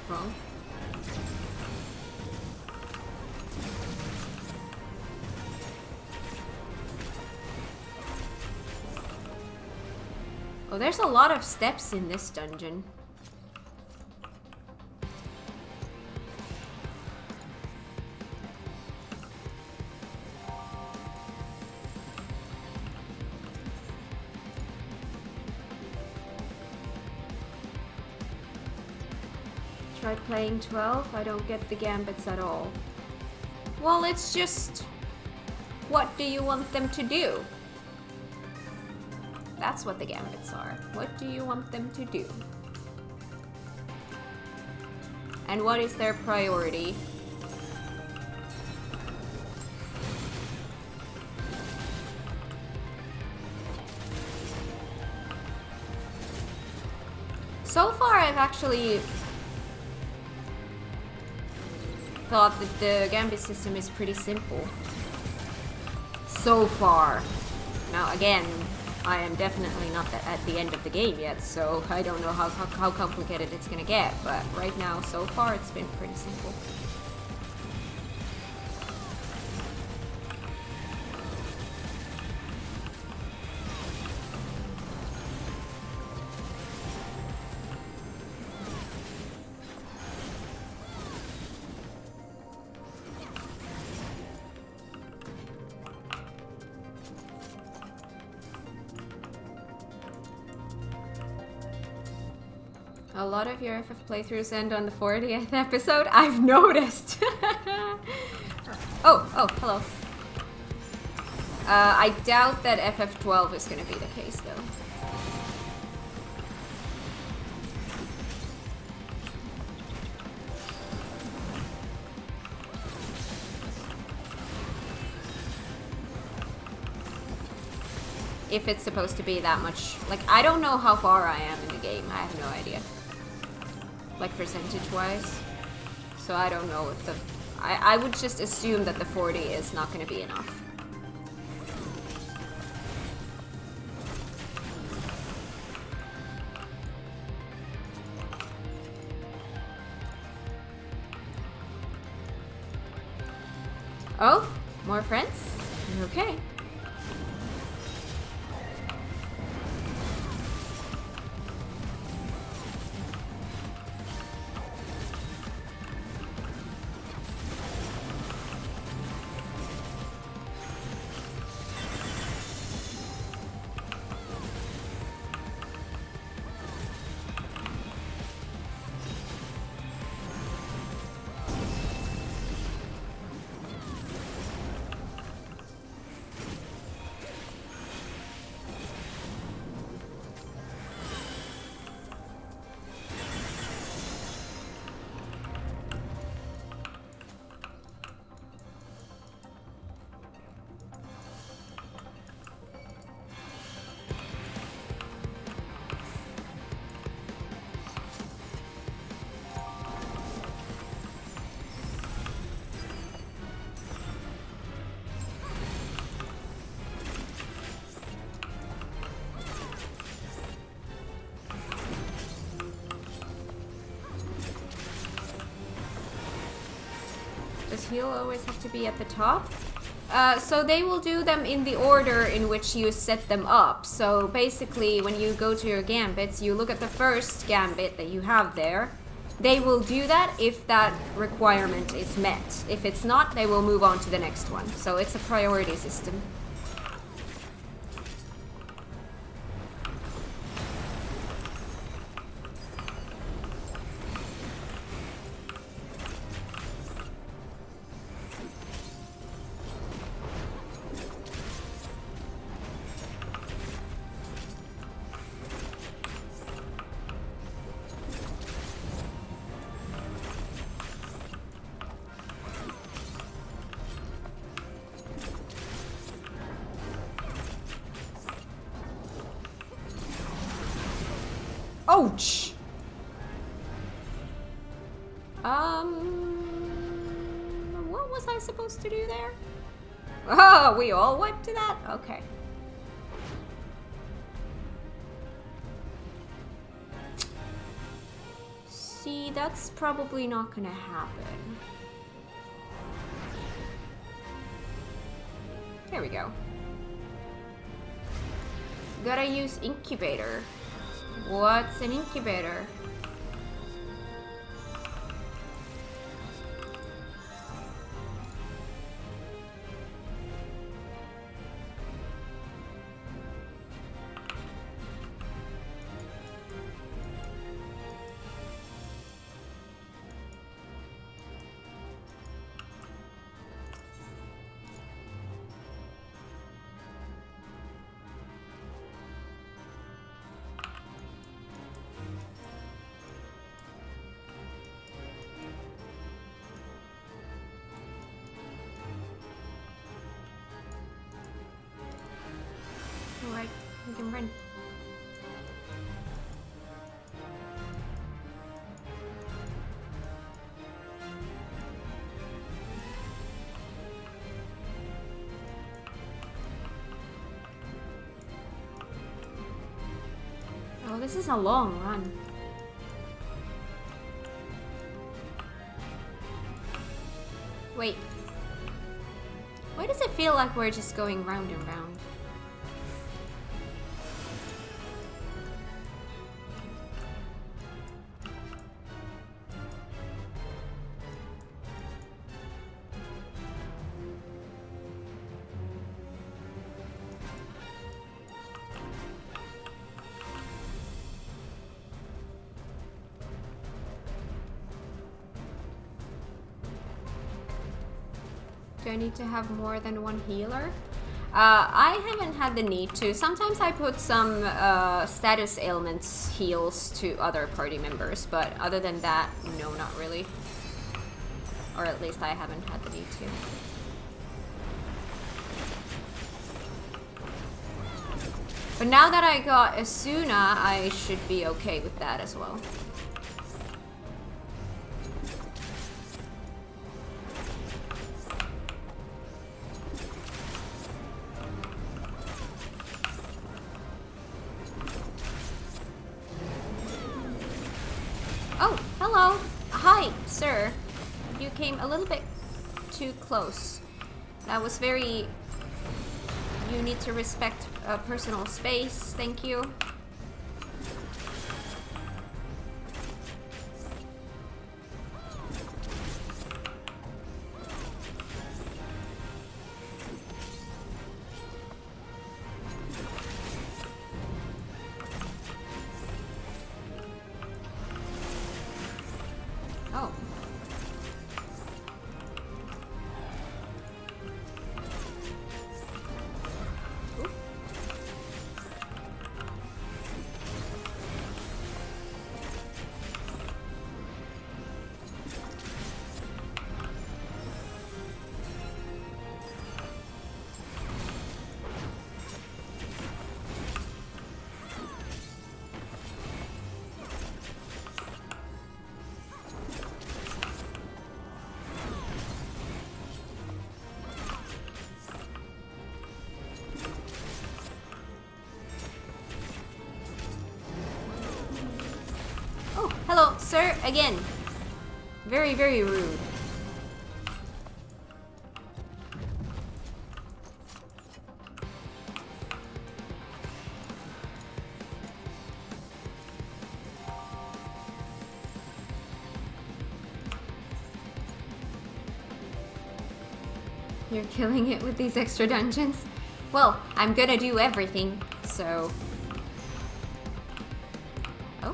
S1: Wrong. Oh, there's a lot of steps in this dungeon. Tried playing 12, I don't get the gambits at all. Well, it's just... what do you want them to do? That's what the gambits are. What do you want them to do? And what is their priority? So far, I've actually thought that the gambit system is pretty simple. So far. Now again, I am definitely not at the end of the game yet, so I don't know how complicated it's gonna get, but right now, so far, it's been pretty simple. A lot of your FF playthroughs end on the 40th episode. I've noticed. Oh, hello. I doubt that FF12 is going to be the case, though. If it's supposed to be that much. Like, I don't know how far I am in the game. I have no idea. Like, percentage-wise. So I don't know what the... I would just assume that the 40 is not going to be enough. Oh, more friends? Okay. Does heal always have to be at the top? So they will do them in the order in which you set them up. So basically, when you go to your gambits, you look at the first gambit that you have there. They will do that if that requirement is met. If it's not, they will move on to the next one. So it's a priority system. Ouch! What was I supposed to do there? Oh, we all went to that? Okay. See, that's probably not gonna happen. There we go. Gotta use incubator. What's an incubator? Alright, we can run. Oh, this is a long run. Wait. Why does it feel like we're just going round and round? Do I need to have more than one healer? I haven't had the need to. Sometimes I put some status ailments heals to other party members, but other than that, no, not really. Or at least I haven't had the need to. But now that I got Asuna, I should be okay with that as well. Oh, hello. Hi, sir. You came a little bit too close. That was very... You need to respect personal space. Thank you. Oh. Oh, hello, sir, again. Very, very rude. You're killing it with these extra dungeons. Well, I'm gonna do everything, so... Oh.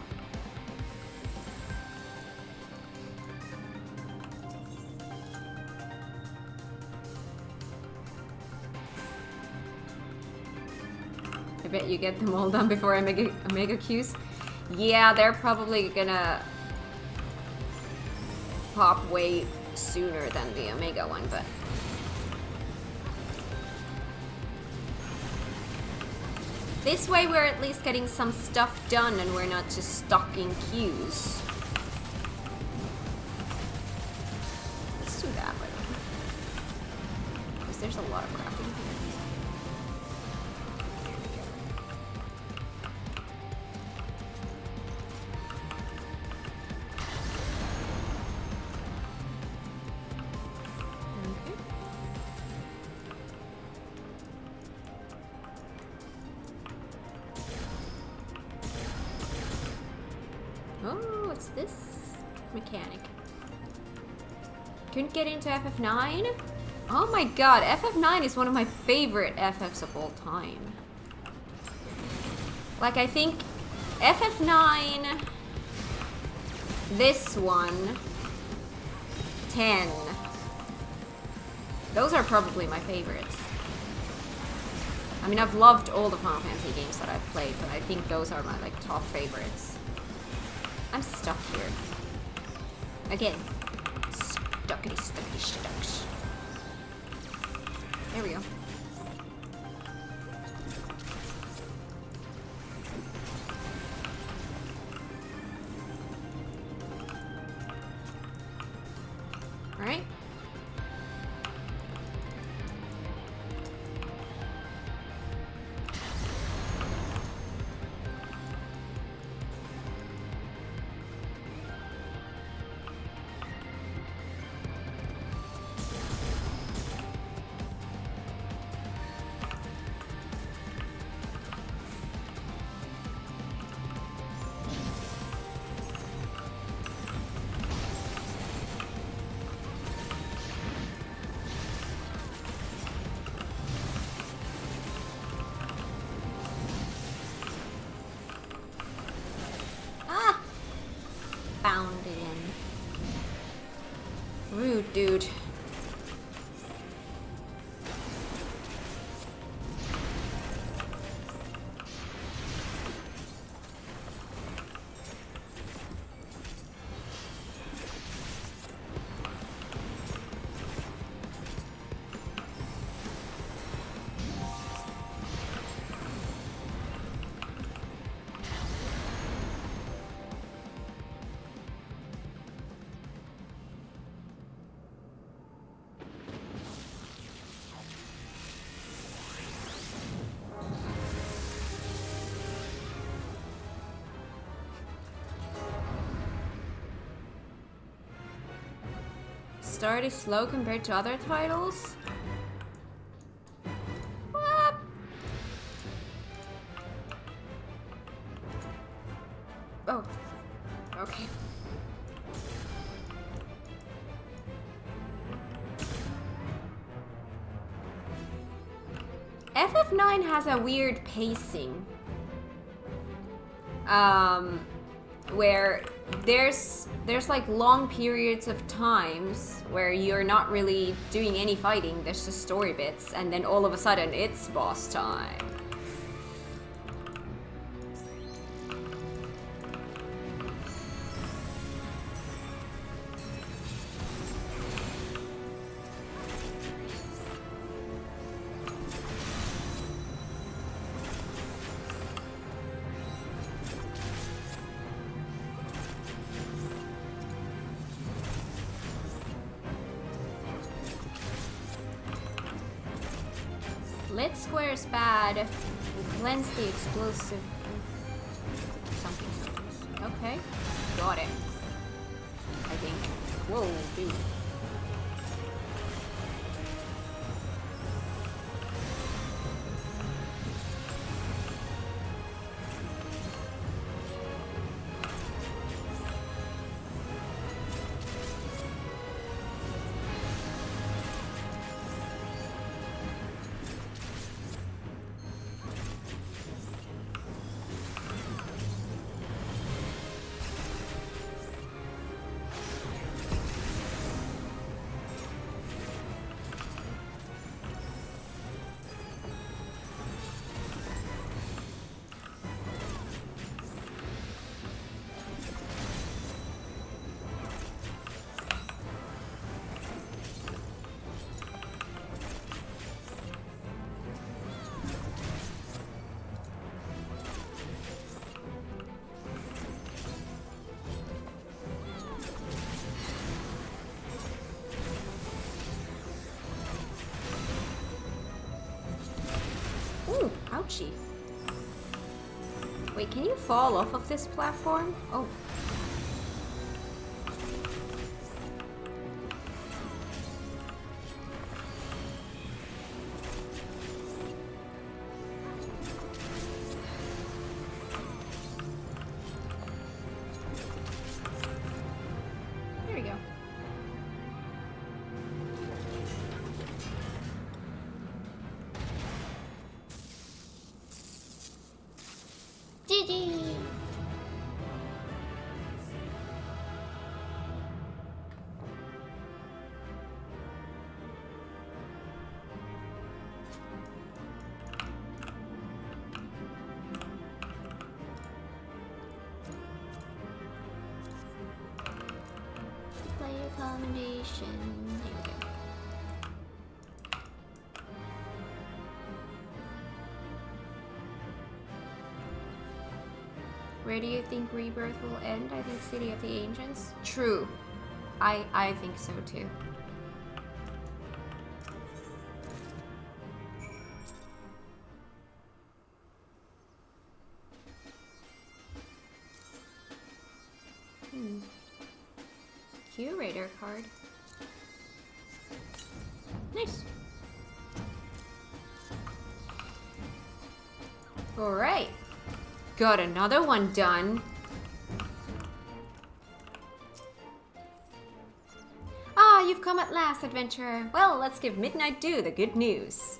S1: I bet you get them all done before Omega Qs. Yeah, they're probably gonna pop way sooner than the Omega one, but... This way we're at least getting some stuff done and we're not just stuck in queues. Let's do that, by the way. Because there's a lot of crap in here. This mechanic. Couldn't get into FF9? Oh my god, FF9 is one of my favorite FFs of all time. Like, I think FF9, this one, 10. Those are probably my favorites. I mean, I've loved all the Final Fantasy games that I've played, but I think those are my, like, top favorites. I'm stuck here. Again. Stuckity, stucks. There we go. Alright. Rude, dude. Start is slow compared to other titles? What? Oh. Okay. FF9 has a weird pacing. Where there's like long periods of times where you're not really doing any fighting, there's just story bits, and then all of a sudden it's boss time. Lit squares bad. Cleanse the explosive. Something. Okay. Got it. I think. Whoa, dude. Ouchie. Wait, can you fall off of this platform? Oh. There we go. GG! Player combination. There we go. Where do you think Rebirth will end? I think City of the Ancients. True. I think so too. Curator card. Nice. Alright. Got another one done. Ah, you've come at last, adventurer. Well, let's give Midnight Dew the good news.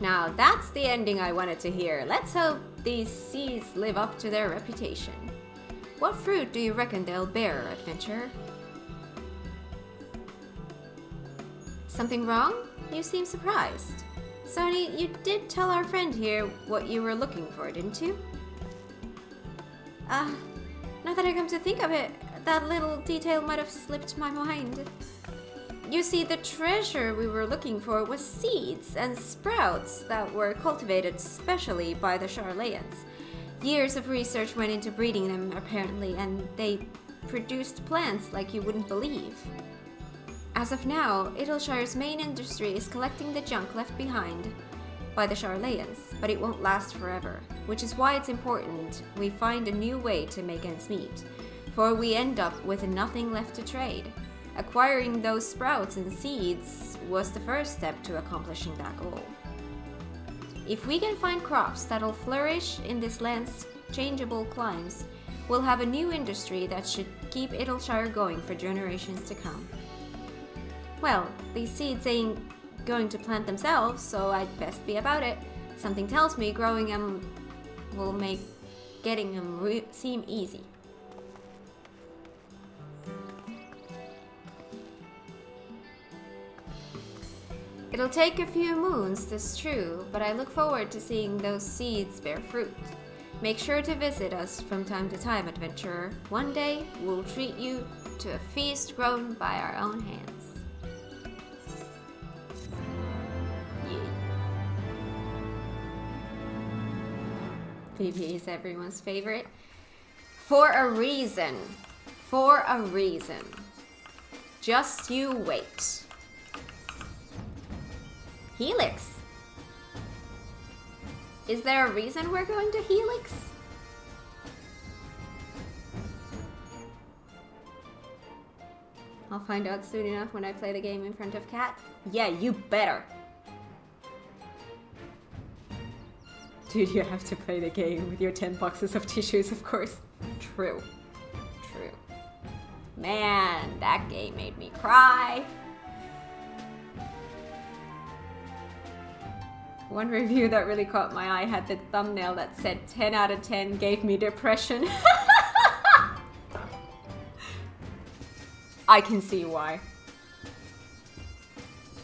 S1: Now that's the ending I wanted to hear. Let's hope these seeds live up to their reputation. What fruit do you reckon they'll bear, adventurer? Something wrong? You seem surprised. Sony, you did tell our friend here what you were looking for, didn't you? Now that I come to think of it, that little detail might have slipped my mind. You see, the treasure we were looking for was seeds and sprouts that were cultivated specially by the Charlayans. Years of research went into breeding them, apparently, and they produced plants like you wouldn't believe. As of now, Idleshire's main industry is collecting the junk left behind by the Charlayans, but it won't last forever, which is why it's important we find a new way to make ends meet, for we end up with nothing left to trade. Acquiring those sprouts and seeds was the first step to accomplishing that goal. If we can find crops that'll flourish in this land's changeable climes, we'll have a new industry that should keep Idleshire going for generations to come. Well, these seeds ain't going to plant themselves, so I'd best be about it. Something tells me growing them will make getting them seem easy. It'll take a few moons, that's true, but I look forward to seeing those seeds bear fruit. Make sure to visit us from time to time, adventurer. One day, we'll treat you to a feast grown by our own hands. Yeah. PB is everyone's favorite. For a reason. For a reason. Just you wait. Helix. Is there a reason we're going to Helix? I'll find out soon enough when I play the game in front of Kat. Yeah, you better. Dude, you have to play the game with your 10 boxes of tissues, of course. True. True. Man, that game made me cry. One review that really caught my eye had the thumbnail that said 10 out of 10 gave me depression. I can see why.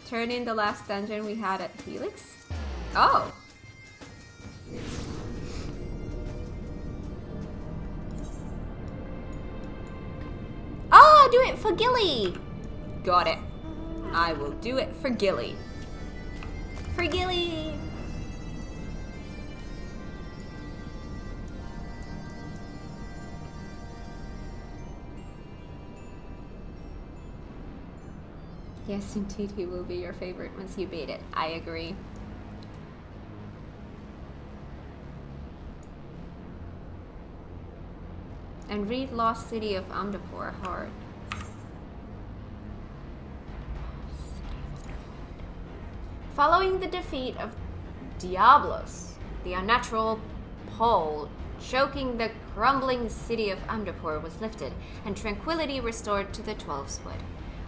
S1: Turn in the last dungeon we had at Helix? Oh! Oh, do it for Gilly! Got it. I will do it for Gilly. For Gilly! Yes, indeed, he will be your favorite once you beat it. I agree. And read Lost City of Amdapur hard. Following the defeat of Diablos, the unnatural pole choking the crumbling city of Amdapur was lifted, and tranquility restored to the 12-Wood,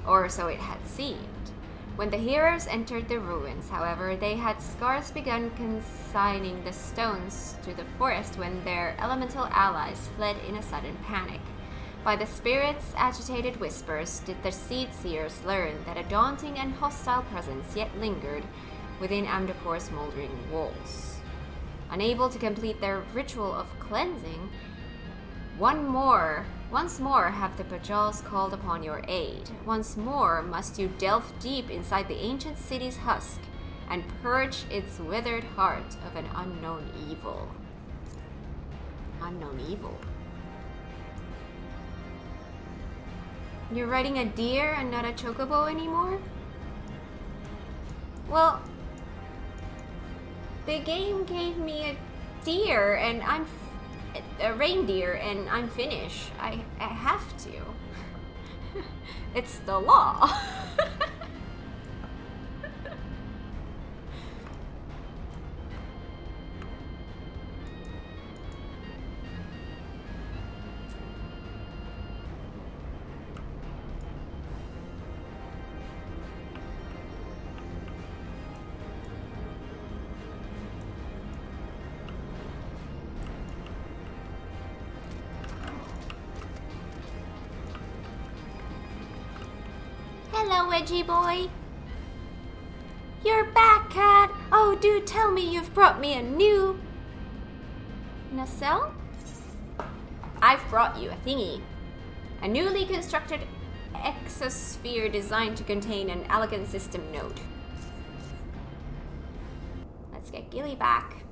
S1: or so it had seemed. When the heroes entered the ruins, however, they had scarce begun consigning the stones to the forest when their elemental allies fled in a sudden panic. By the spirit's agitated whispers did the seed-seers learn that a daunting and hostile presence yet lingered within Amdapur's smoldering walls. Unable to complete their ritual of cleansing, once more have the Bajals called upon your aid. Once more must you delve deep inside the ancient city's husk and purge its withered heart of an unknown evil. Unknown evil. You're riding a deer and not a chocobo anymore? Well, the game gave me a deer and a reindeer and I'm Finnish. I have to. It's the law. Hello, Wedgie boy. You're back, Cat. Oh, do tell me you've brought me a new nacelle? I've brought you a thingy. A newly constructed exosphere designed to contain an elegant system node. Let's get Gilly back.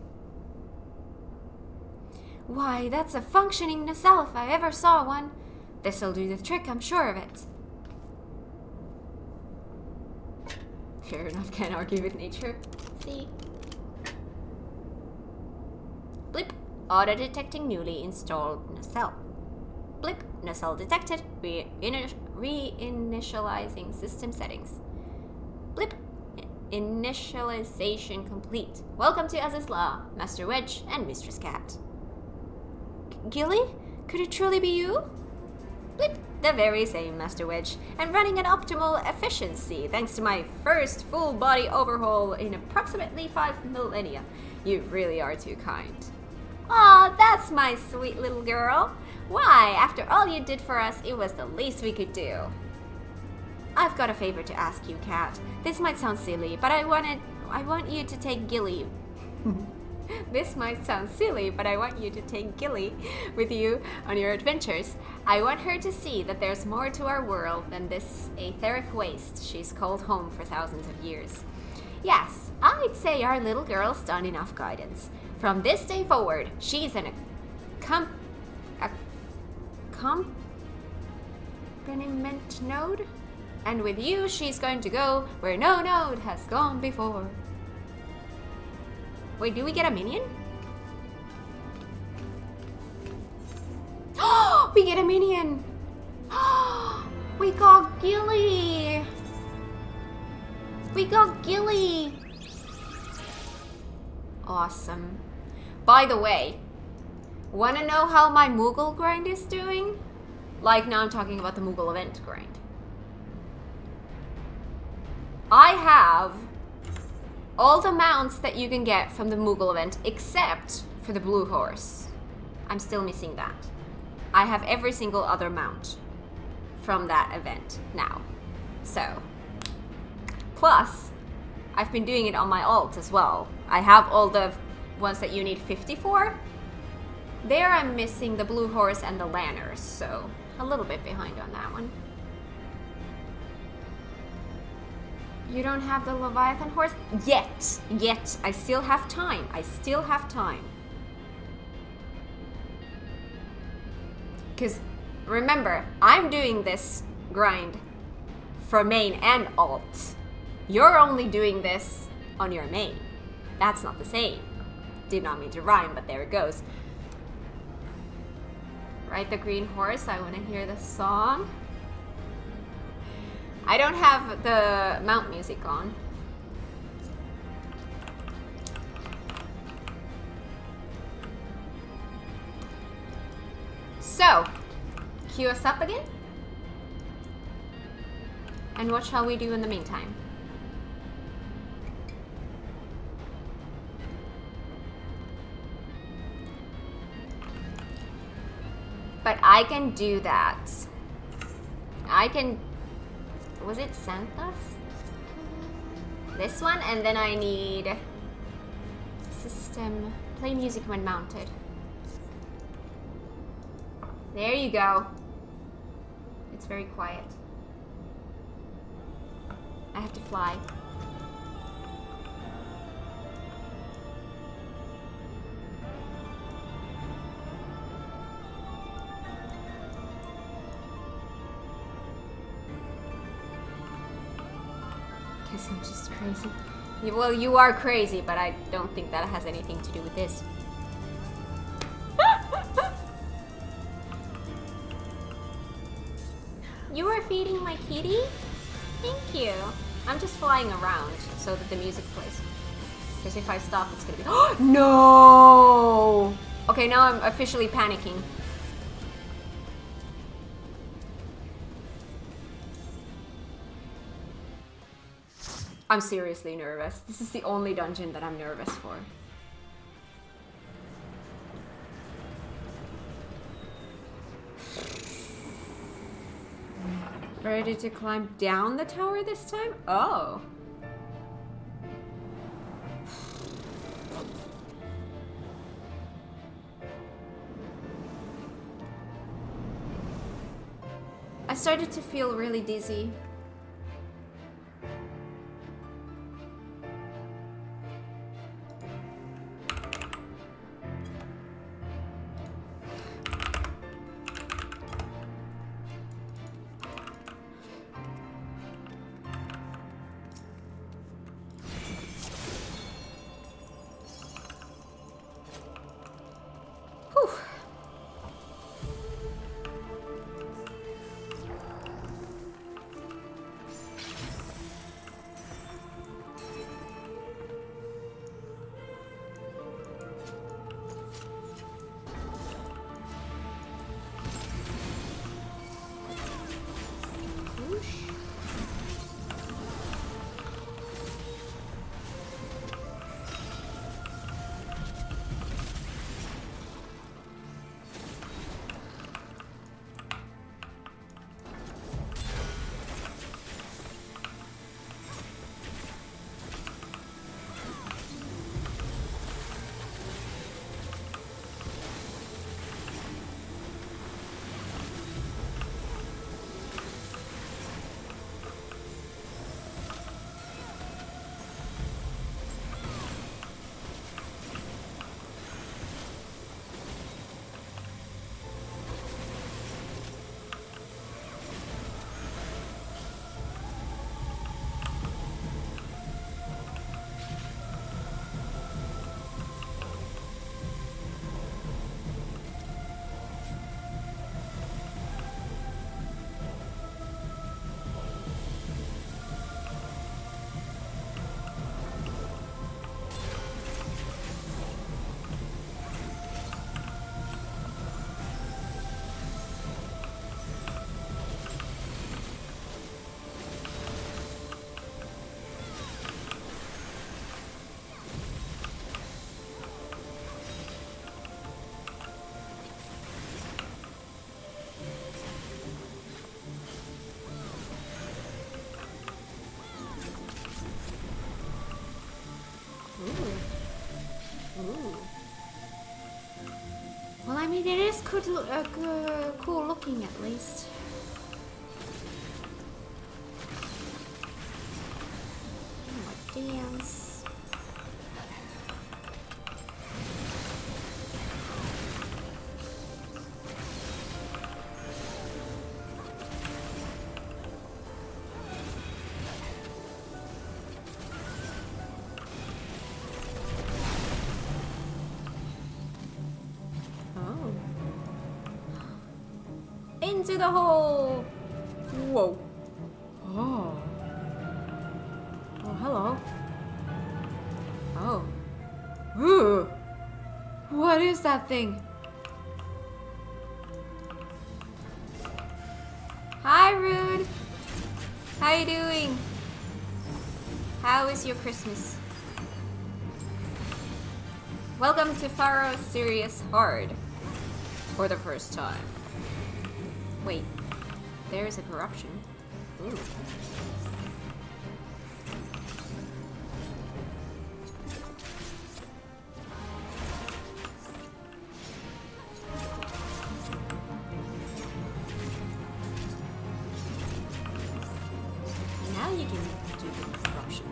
S1: Why, that's a functioning nacelle if I ever saw one. This'll do the trick, I'm sure of it. Fair enough, can't argue with nature. See? Blip. Auto-detecting newly installed nacelle. Blip. Nacelle detected. Reinitializing system settings. Blip. Initialization complete. Welcome to Azizla, Master Wedge, and Mistress Cat. Gilly? Could it truly be you? Blip. The very same, Master Wedge, and running at optimal efficiency thanks to my first full body overhaul in approximately 5 millennia. You really are too kind. Aw, that's my sweet little girl. Why, after all you did for us, it was the least we could do. I've got a favor to ask you, Cat. This might sound silly, but I want you to take Gilly. This might sound silly, but I want you to take Gilly with you on your adventures. I want her to see that there's more to our world than this etheric waste she's called home for thousands of years. Yes, I'd say our little girl's done enough guidance. From this day forward, she's an accompaniment node, and with you, she's going to go where no node has gone before. Wait, do we get a minion? Oh, we get a minion! We got Gilly! We got Gilly! Awesome. By the way, wanna know how my Moogle grind is doing? Like, now I'm talking about the Moogle event grind. I have all the mounts that you can get from the Moogle event, except for the blue horse. I'm still missing that. I have every single other mount from that event now. So, plus, I've been doing it on my alt as well. I have all the ones that you need 50 for. There I'm missing the blue horse and the lanners, so a little bit behind on that one. You don't have the Leviathan horse? Yet. I still have time. Because remember, I'm doing this grind for main and alt. You're only doing this on your main. That's not the same. Did not mean to rhyme, but there it goes. Ride the green horse. I want to hear the song. I don't have the mount music on. So, cue us up again. And what shall we do in the meantime? But I can do that. I can... Was it Santa's? This one, and then I need... System... Play music when mounted. There you go. It's very quiet. I have to fly. Guess I'm just crazy. Well, you are crazy, but I don't think that has anything to do with this. You are feeding my kitty? Thank you. I'm just flying around so that the music plays. Because if I stop, it's gonna be... Oh, no! Okay, now I'm officially panicking. I'm seriously nervous. This is the only dungeon that I'm nervous for. Ready to climb down the tower this time? Oh. I started to feel really dizzy. Well, I mean, it is cool looking at least. More dance. into the hole. Whoa. Oh. Oh, hello. Oh. Ooh. What is that thing? Hi, Rude. How you doing? How is your Christmas? Welcome to Pharaoh Serious Hard. For the first time. Wait. There's a corruption. Ooh. Now you can do the corruption.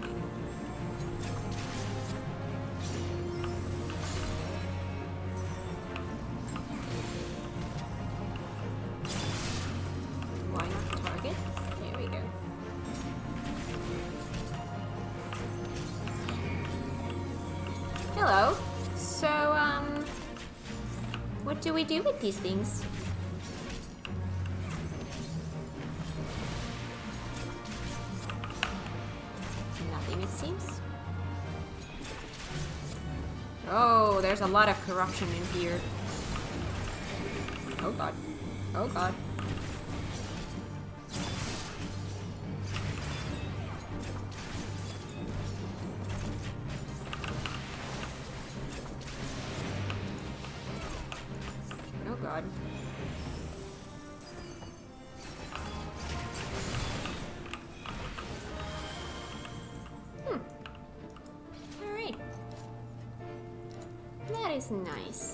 S1: Why not target? Here we go. Hello. So, what do we do with these things? Nothing, it seems. Oh, there's a lot of corruption in here. Oh god. Oh god. Oh god. Alright. That is nice.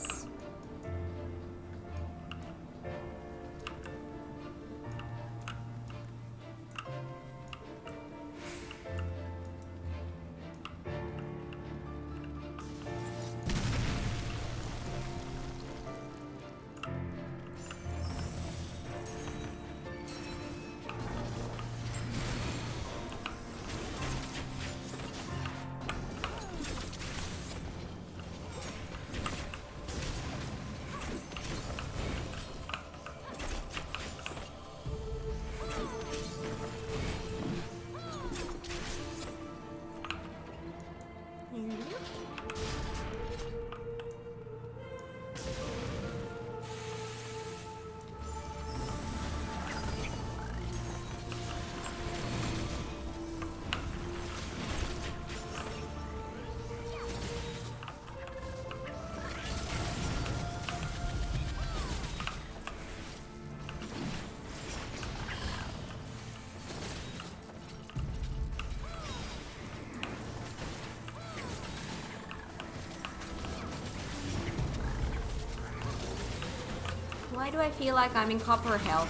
S1: Why do I feel like I'm in copper hell?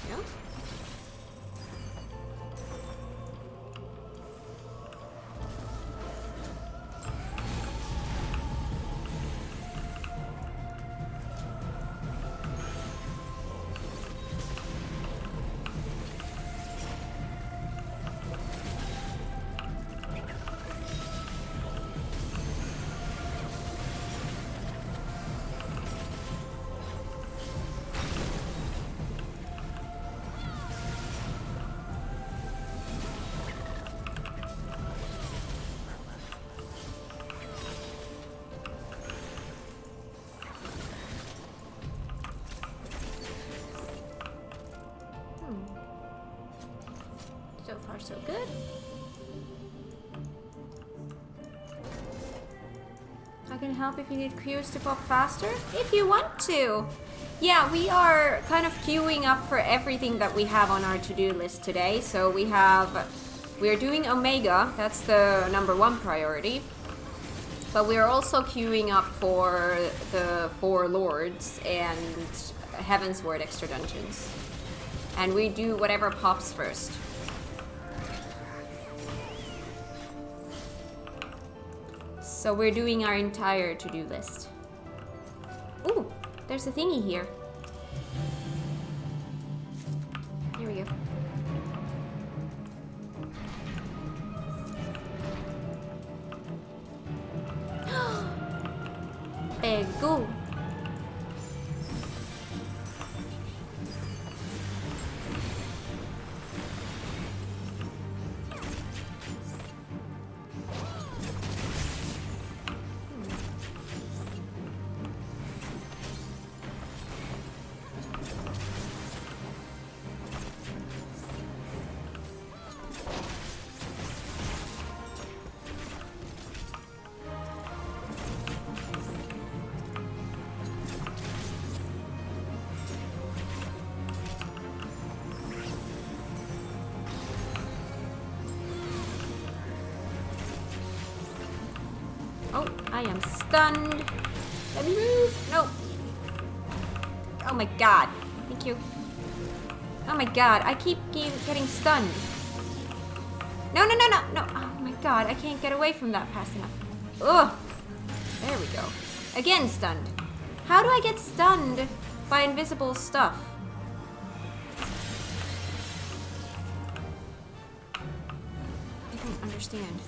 S1: Yeah. So far, so good. I can help if you need queues to pop faster, if you want to. Yeah, we are kind of queuing up for everything that we have on our to-do list today. So we're doing Omega, that's the #1 priority. But we're also queuing up for the 4 Lords and Heavensward extra dungeons. And we do whatever pops first. So we're doing our entire to-do list. Ooh, there's a thingy here. Here we go. Oh, I am stunned. Let me move. No. Oh my god. Thank you. Oh my god, I keep getting stunned. No, no, no, no, no. Oh my god, I can't get away from that fast enough. Ugh. There we go. Again stunned. How do I get stunned by invisible stuff? I don't understand.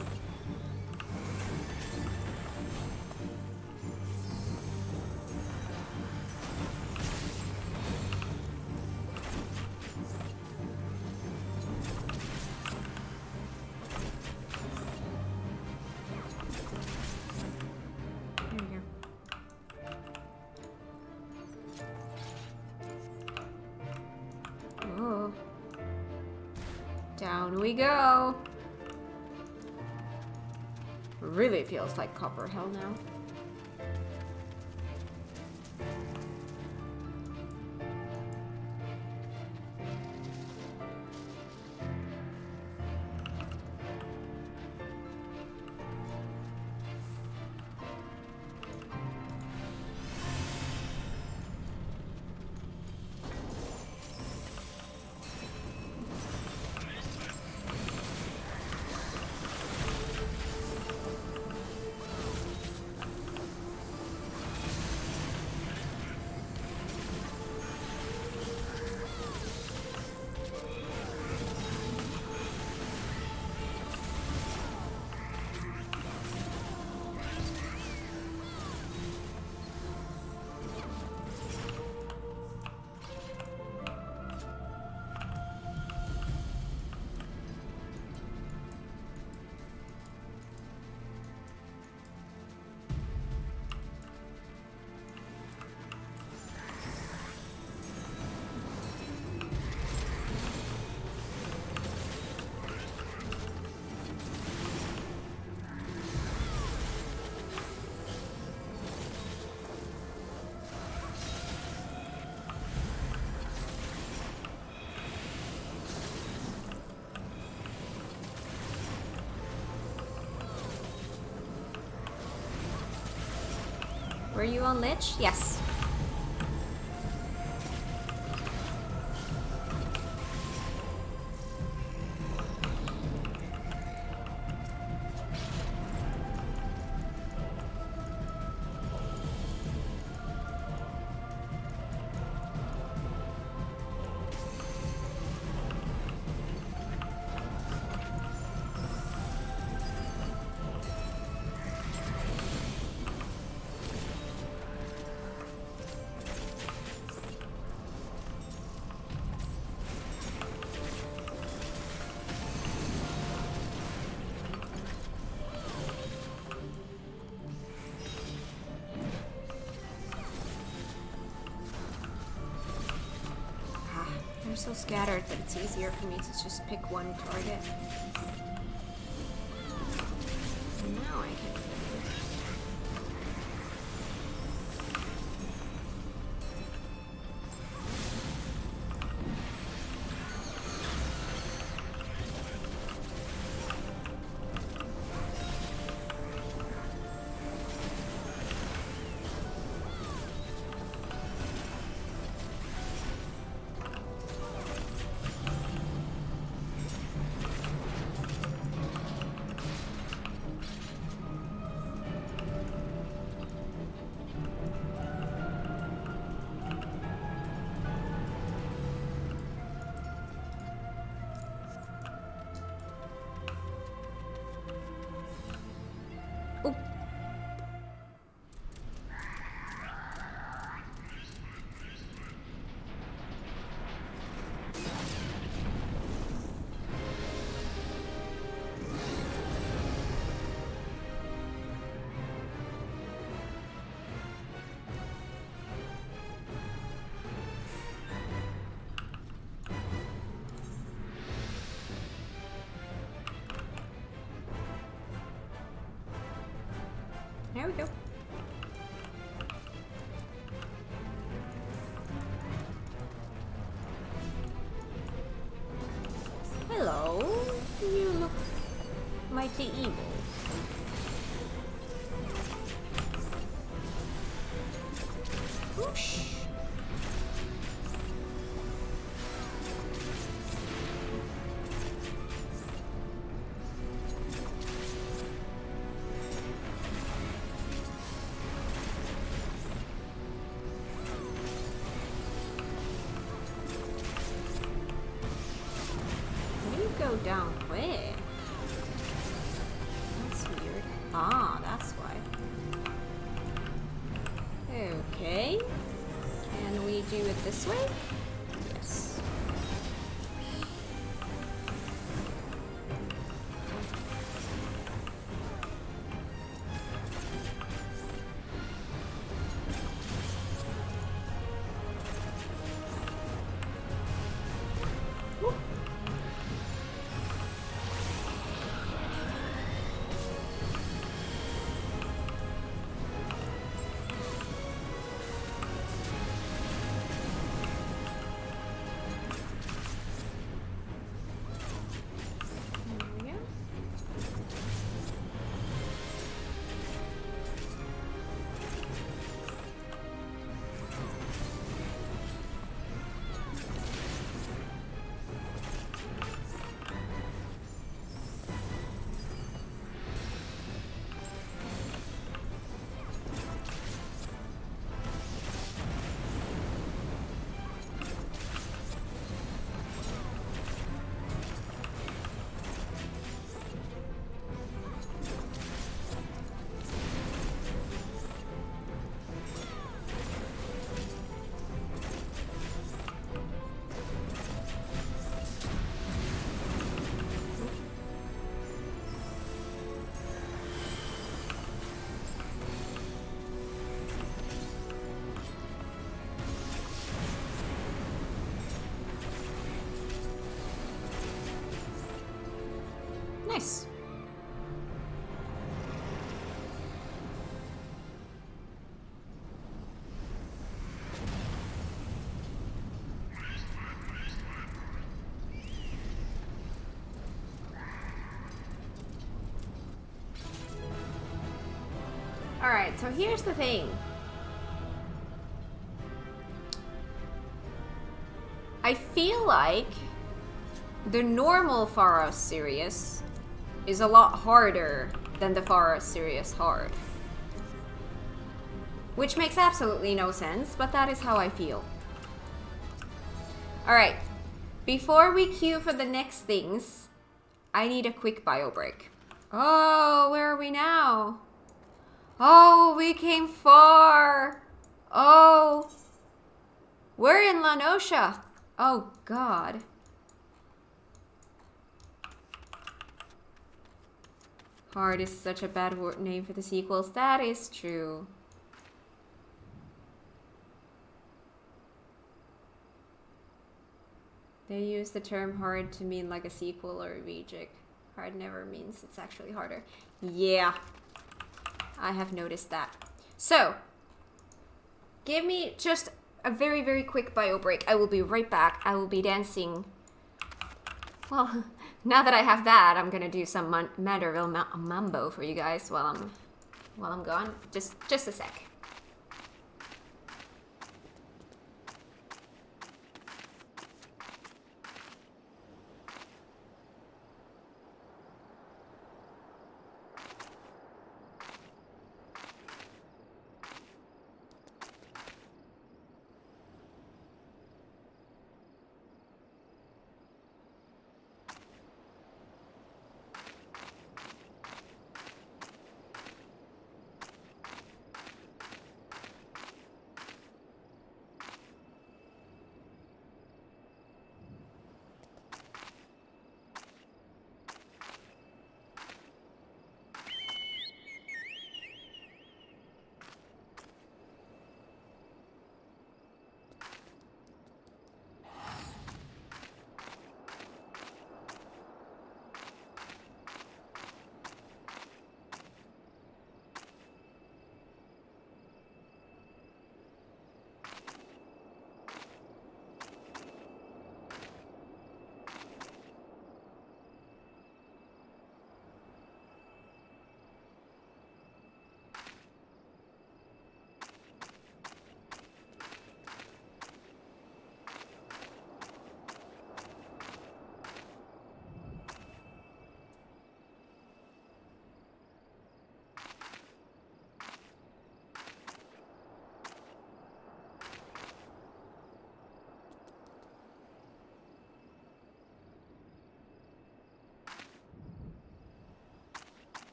S1: Down we go. Really feels like Copper Hell now. Were you on Lich? Yes. They're so scattered that it's easier for me to just pick one target. Now I can. There we go. Hello. You look mighty evil. go down quick. That's weird. Ah, that's why. Okay. Can we do it this way? Yes. Nice. Alright, so here's the thing. I feel like the normal Pharos Sirius is a lot harder than the Pharos Sirius hard. Which makes absolutely no sense, but that is how I feel. Alright, before we queue for the next things, I need a quick bio break. Oh, where are we now? Oh, we came far. Oh, we're in La Noscia. Oh, God. Hard is such a bad name for the sequels. That is true. They use the term hard to mean like a sequel or a reject. Hard never means it's actually harder. Yeah, I have noticed that. So, give me just a very, very quick bio break. I will be right back. I will be dancing. Well, now that I have that, I'm gonna do some Manderville Mambo for you guys while I'm gone. Just a sec.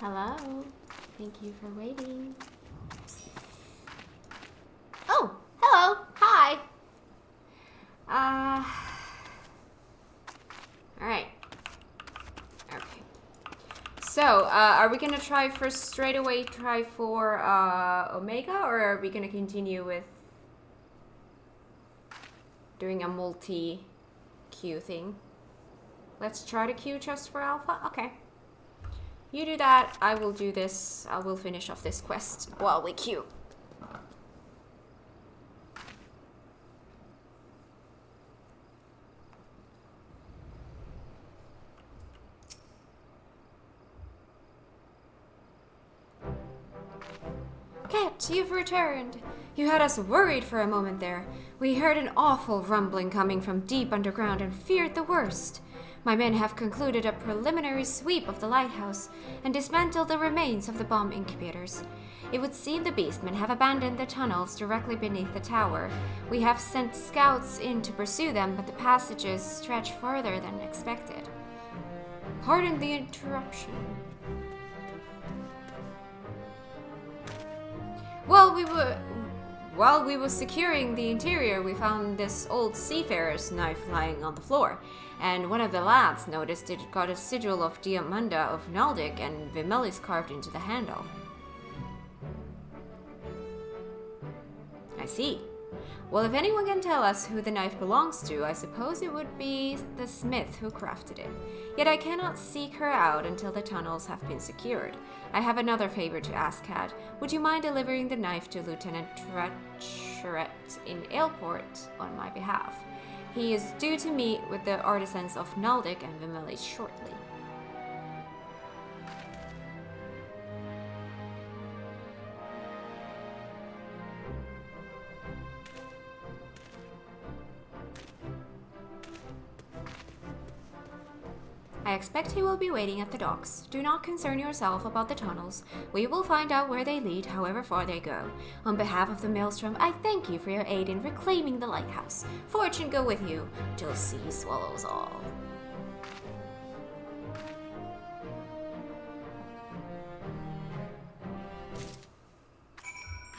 S1: Hello. Thank you for waiting. Oh, hello. Hi. Alright. Okay. So, are we gonna try first straight away try for Omega, or are we gonna continue with doing a multi-queue thing? Let's try to queue just for Alpha? Okay. You do that, I will do this. I will finish off this quest while we queue. Kat, you've returned. You had us worried for a moment there. We heard an awful rumbling coming from deep underground and feared the worst. My men have concluded a preliminary sweep of the lighthouse and dismantled the remains of the bomb incubators. It would seem the beastmen have abandoned the tunnels directly beneath the tower. We have sent scouts in to pursue them, but the passages stretch farther than expected. Pardon the interruption. While we were securing the interior, we found this old seafarer's knife lying on the floor, and one of the lads noticed it got a sigil of Diamanda of Naldic and Vimelis carved into the handle. I see. Well, if anyone can tell us who the knife belongs to, I suppose it would be the smith who crafted it. Yet I cannot seek her out until the tunnels have been secured. I have another favor to ask, Kat. Would you mind delivering the knife to Lieutenant Treacherette in Ailport on my behalf? He is due to meet with the artisans of Naldic and Vimelis shortly. I expect he will be waiting at the docks. Do not concern yourself about the tunnels. We will find out where they lead, however far they go. On behalf of the Maelstrom, I thank you for your aid in reclaiming the lighthouse. Fortune go with you, till sea swallows all.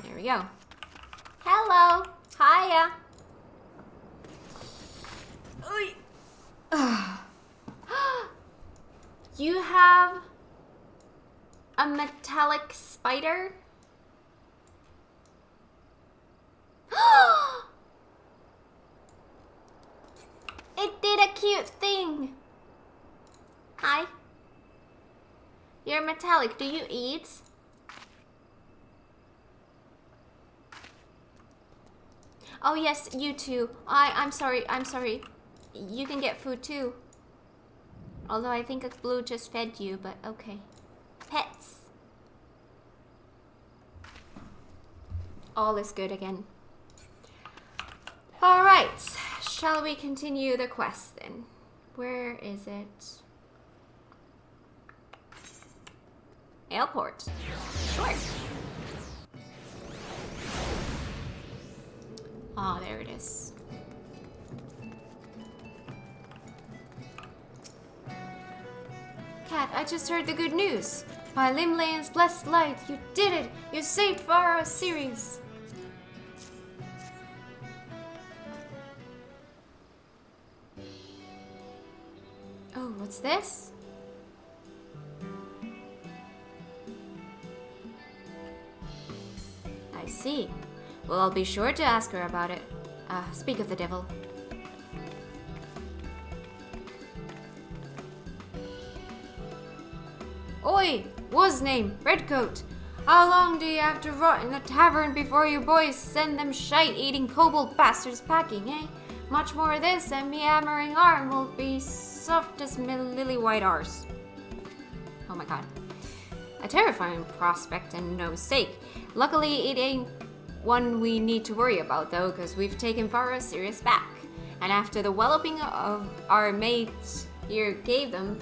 S1: There we go. Hello. Hiya. You have a metallic spider? It did a cute thing. Hi. You're metallic. Do you eat? Oh yes, you too. I'm sorry. You can get food too. Although I think a blue just fed you, but okay. Pets. All is good again. Alright, shall we continue the quest then? Where is it? Airport. Sure. Ah, there it is. Kat, I just heard the good news. By Limlayan's blessed light, you did it! You saved Vara Sirius! Oh, what's this? I see. Well, I'll be sure to ask her about it. Speak of the devil. Oi! Was name, Redcoat! How long do you have to rot in the tavern before you boys send them shite-eating kobold bastards packing, eh? Much more of this and me hammering arm will be soft as me lily white arse. Oh my god. A terrifying prospect and no mistake. Luckily, it ain't one we need to worry about though, because we've taken Vara Sirius back. And after the walloping of our mates here gave them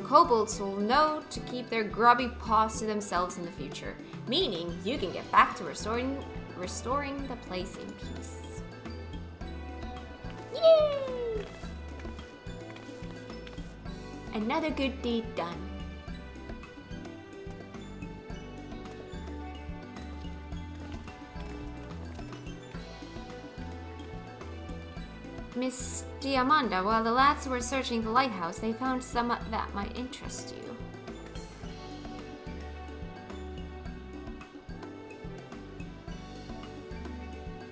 S1: kobolds will know to keep their grubby paws to themselves in the future. Meaning, you can get back to restoring the place in peace. Yay! Another good deed done. Miss Diamanda. While the lads were searching the lighthouse, they found some that might interest you.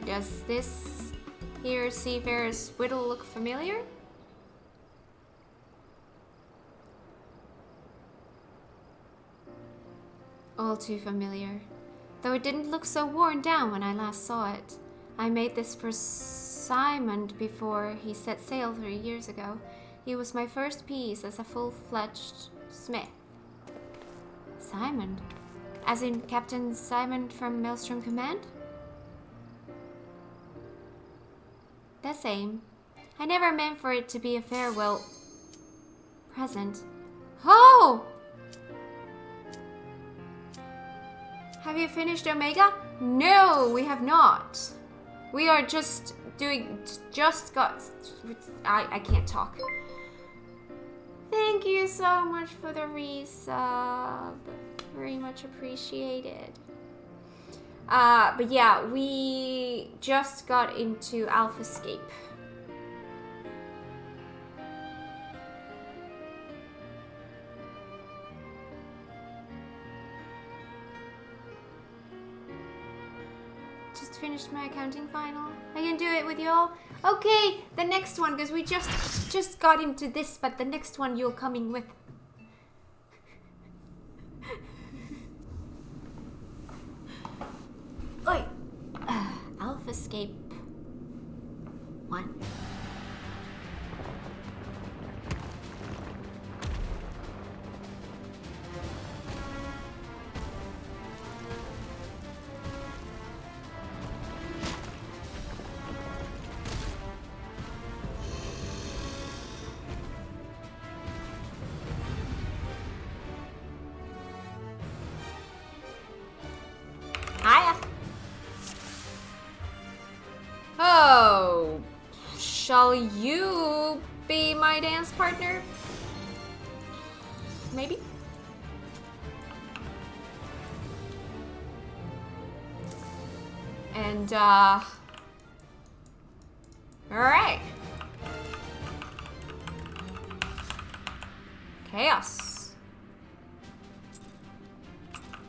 S1: Does this here seafarer's whittle look familiar? All too familiar. Though it didn't look so worn down when I last saw it. I made this for Simon before he set sail 3 years ago. He was my first piece as a full-fledged smith. Simon? As in Captain Simon from Maelstrom Command? The same. I never meant for it to be a farewell present. Oh! Have you finished Omega? No, we have not. We are just doing... I can't talk. Thank you so much for the resub. Very much appreciated. But yeah, we just got into Alphascape. Just finished my accounting final. I can do it with y'all. Okay, the next one, because we just got into this, but the next one you're coming with. Oi! Alphascape 1. Oh, shall you be my dance partner? Maybe? And, alright. Chaos.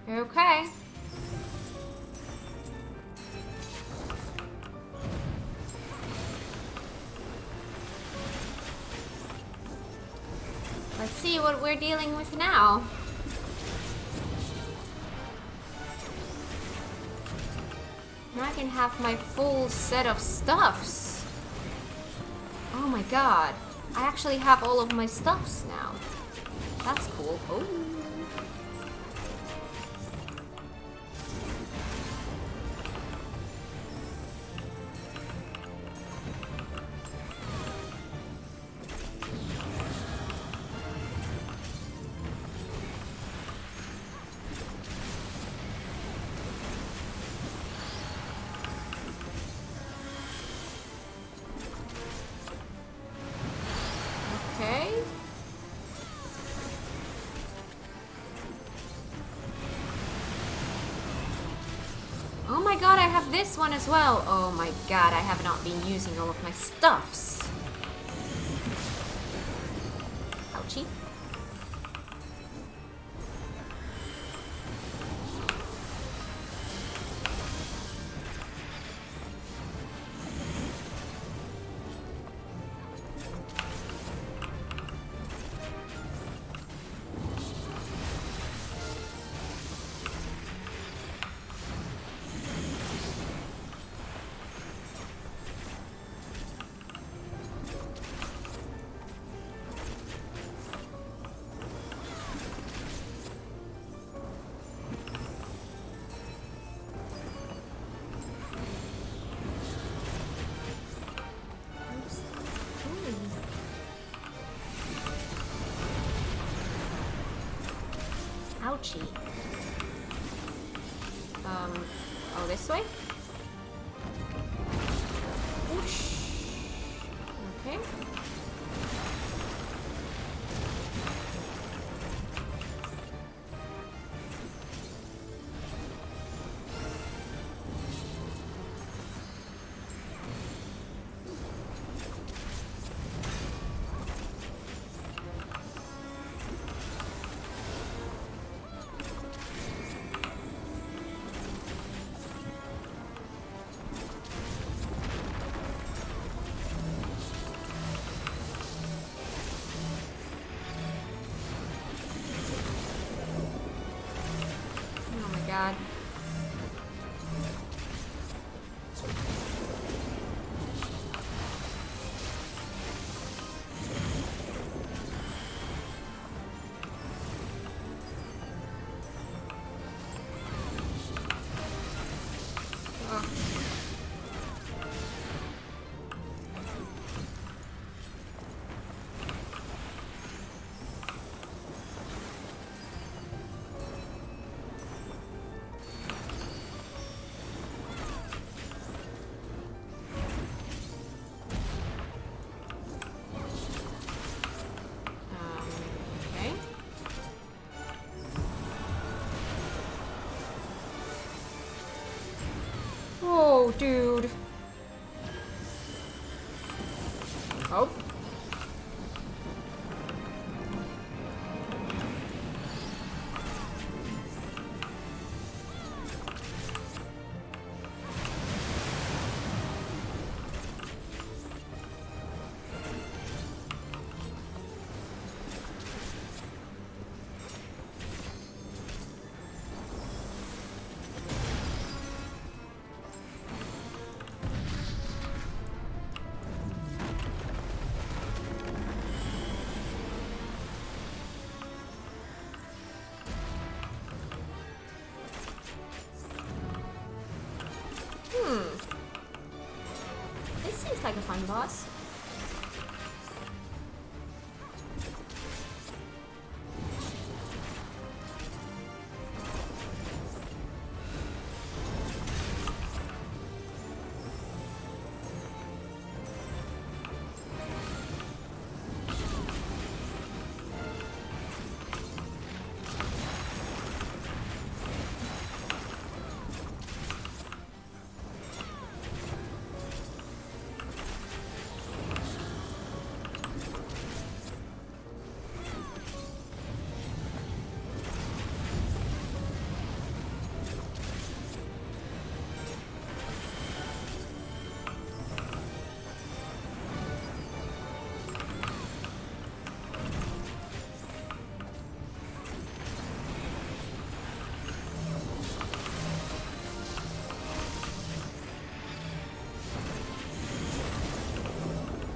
S1: Okay. Let's see what we're dealing with now. Now I can have my full set of stuffs. Oh my god. I actually have all of my stuffs now. That's cool. Oh. Oh my god, I have this one as well. Oh my god, I have not been using all of my stuffs. Ouchie. Ouchie. Oh, this way? Whoosh. Okay. god. Oh, dude. Oh. This seems like a fun boss.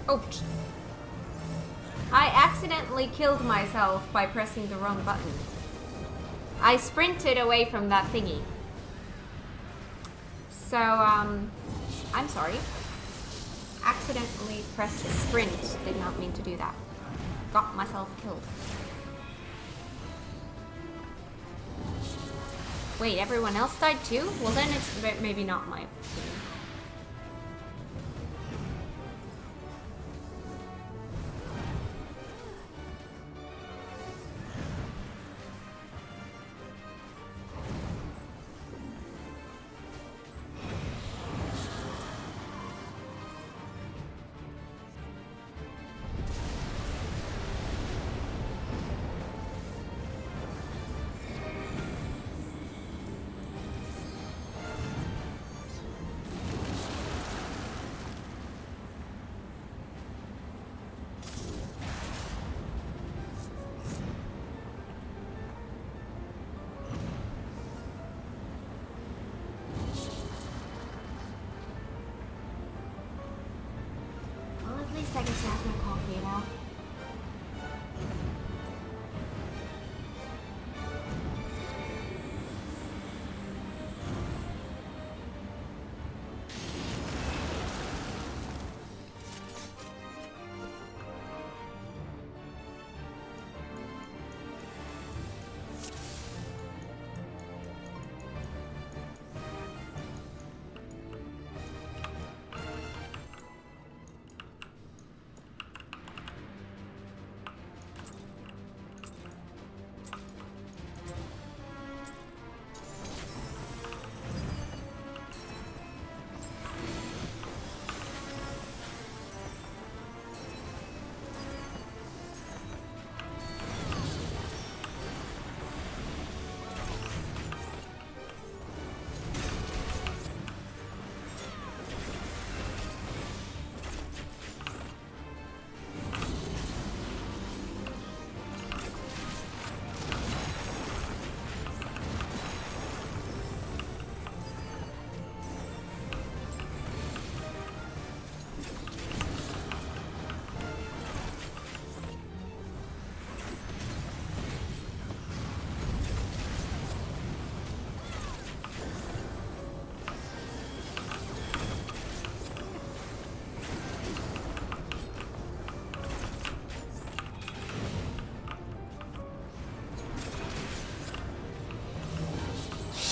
S1: Ouch. I accidentally killed myself by pressing the wrong button. I sprinted away from that thingy. So, I'm sorry. Accidentally pressed sprint. Did not mean to do that. Got myself killed. Wait, everyone else died too? Well, then it's maybe not my team.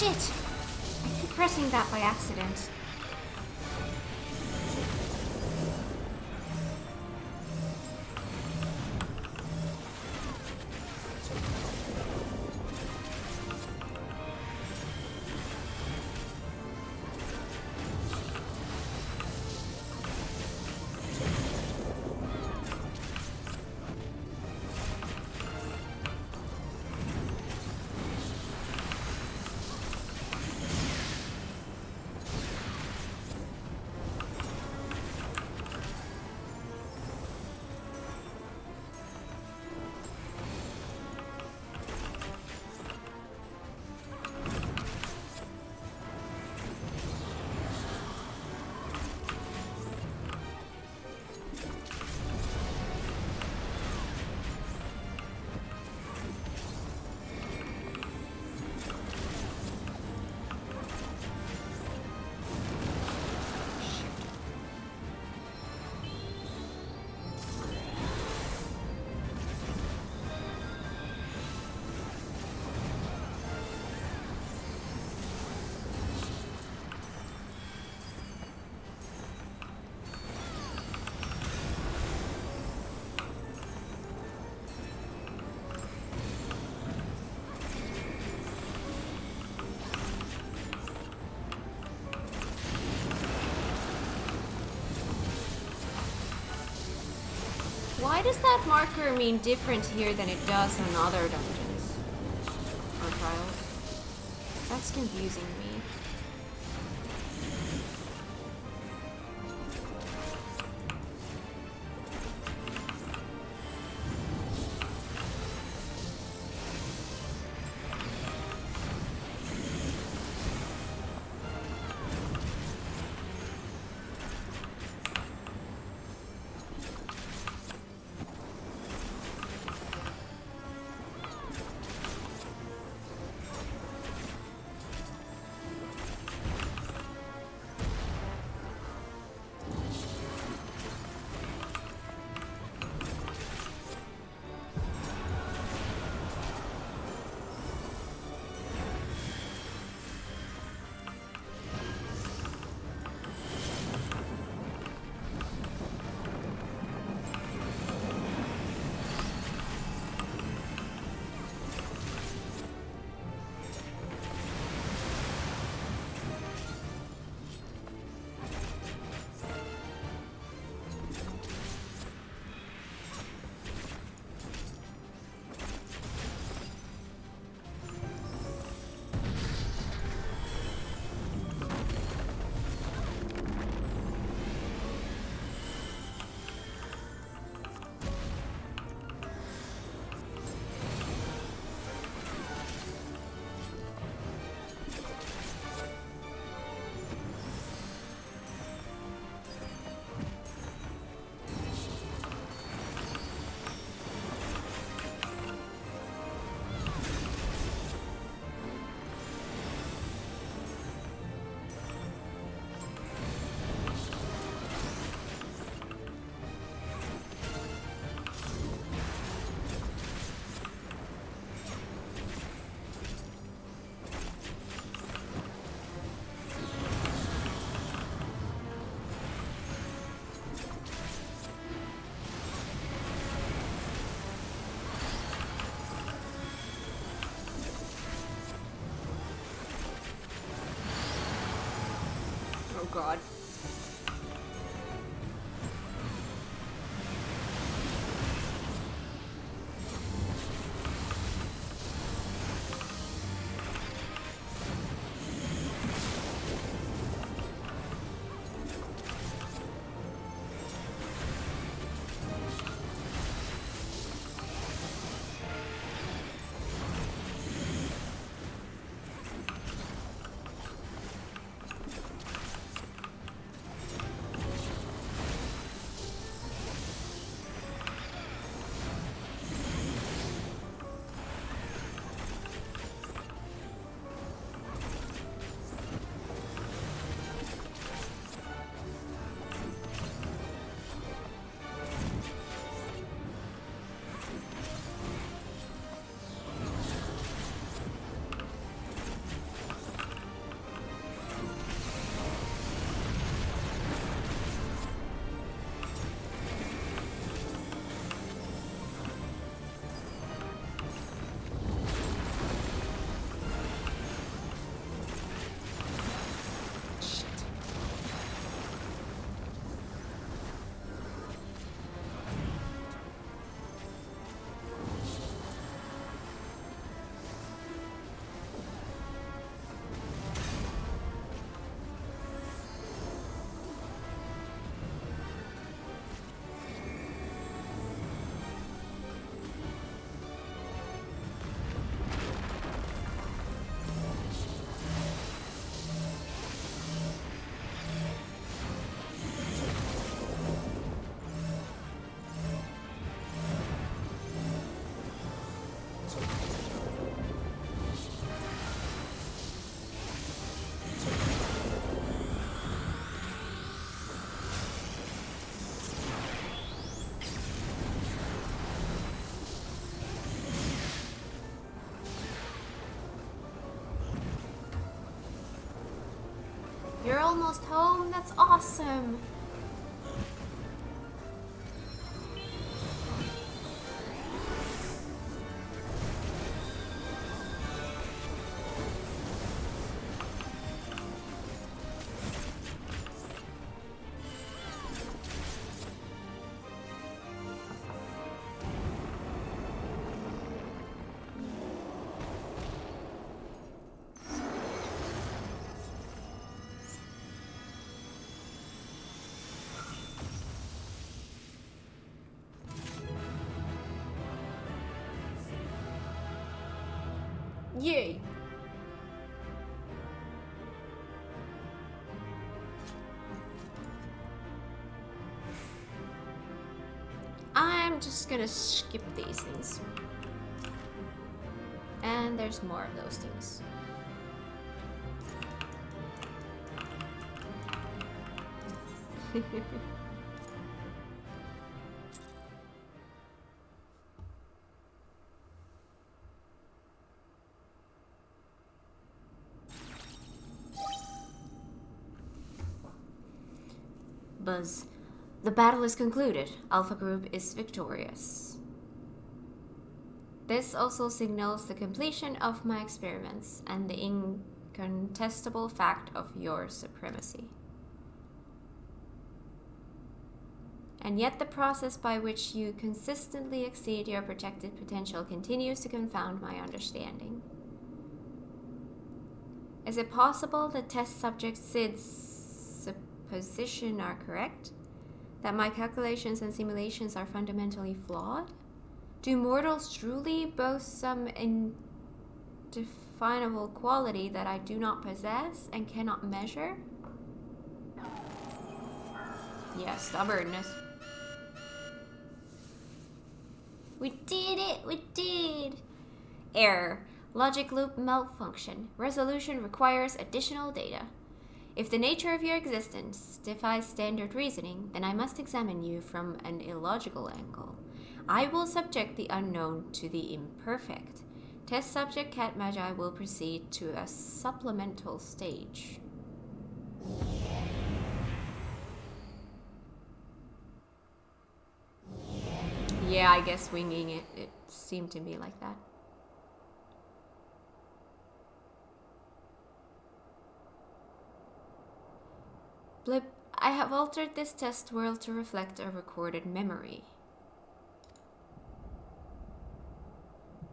S1: Shit! I keep pressing that by accident. Why does that marker mean different here than it does on other dungeons? Or trials? That's confusing me. God. You're almost home? That's awesome! Yay! I'm just gonna skip these things. And there's more of those things. Buzz. The battle is concluded. Alpha Group is victorious. This also signals the completion of my experiments and the incontestable fact of your supremacy. And yet the process by which you consistently exceed your projected potential continues to confound my understanding. Is it possible that test subject Sid's supposition are correct? That my calculations and simulations are fundamentally flawed? Do mortals truly boast some indefinable quality that I do not possess and cannot measure? Yeah, stubbornness. We did it! We did! Error. Logic loop malfunction. Resolution requires additional data. If the nature of your existence defies standard reasoning, then I must examine you from an illogical angle. I will subject the unknown to the imperfect. Test subject Cat Magi will proceed to a supplemental stage. Yeah, I guess winging it seemed to be like that. Blip, I have altered this test world to reflect a recorded memory.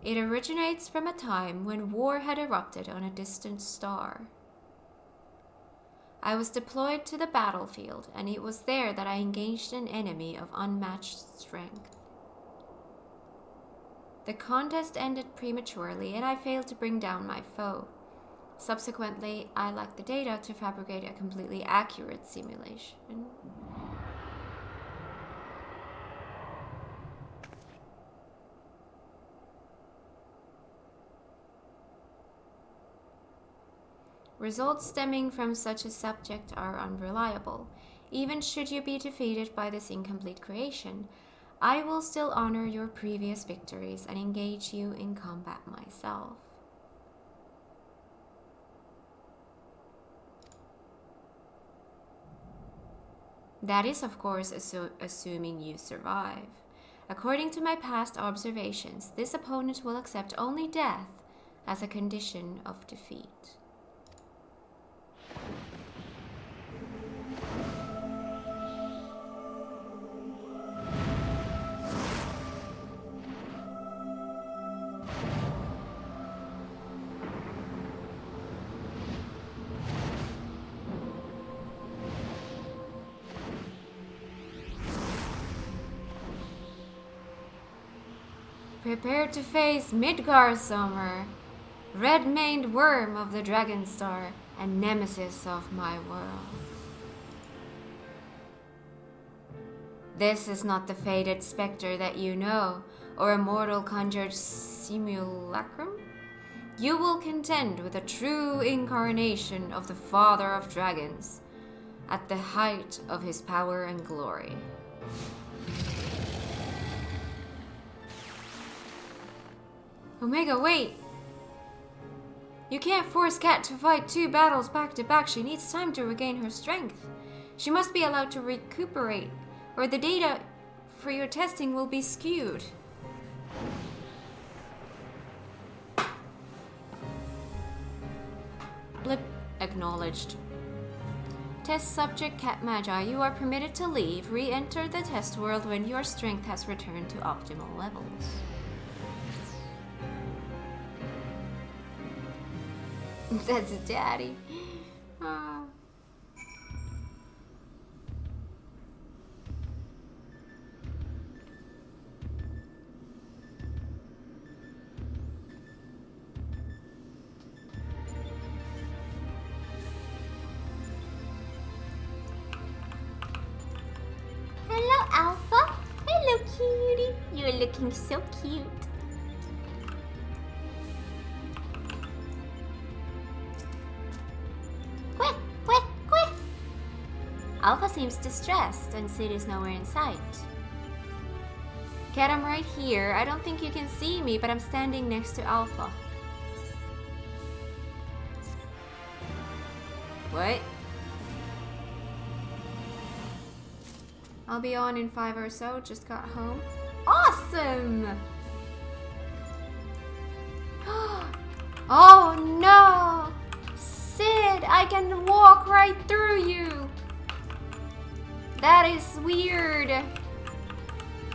S1: It originates from a time when war had erupted on a distant star. I was deployed to the battlefield, and it was there that I engaged an enemy of unmatched strength. The contest ended prematurely, and I failed to bring down my foe. Subsequently, I lacked the data to fabricate a completely accurate simulation. Results stemming from such a subject are unreliable. Even should you be defeated by this incomplete creation, I will still honor your previous victories and engage you in combat myself. That is, of course, assuming you survive. According to my past observations, this opponent will accept only death as a condition of defeat. Prepare to face Midgar Summer, red-maned worm of the Dragon Star, and nemesis of my world. This is not the fated specter that you know, or a mortal conjured simulacrum? You will contend with a true incarnation of the Father of Dragons at the height of his power and glory. Omega, wait! You can't force Kat to fight 2 battles back to back. She needs time to regain her strength. She must be allowed to recuperate, or the data for your testing will be skewed. Blip acknowledged. Test subject Kat Magi, you are permitted to leave. Re-enter the test world when your strength has returned to optimal levels. That's Daddy.
S2: Hello, Alpha. Hello, cutie. You're looking so cute. Quack, quack, quack. Alpha seems distressed, and Sid is nowhere in sight.
S1: Kat, I'm right here. I don't think you can see me, but I'm standing next to Alpha. What? I'll be on in 5 or so. Just got home. Awesome! Oh no! Sid, I can walk right through you! That is weird.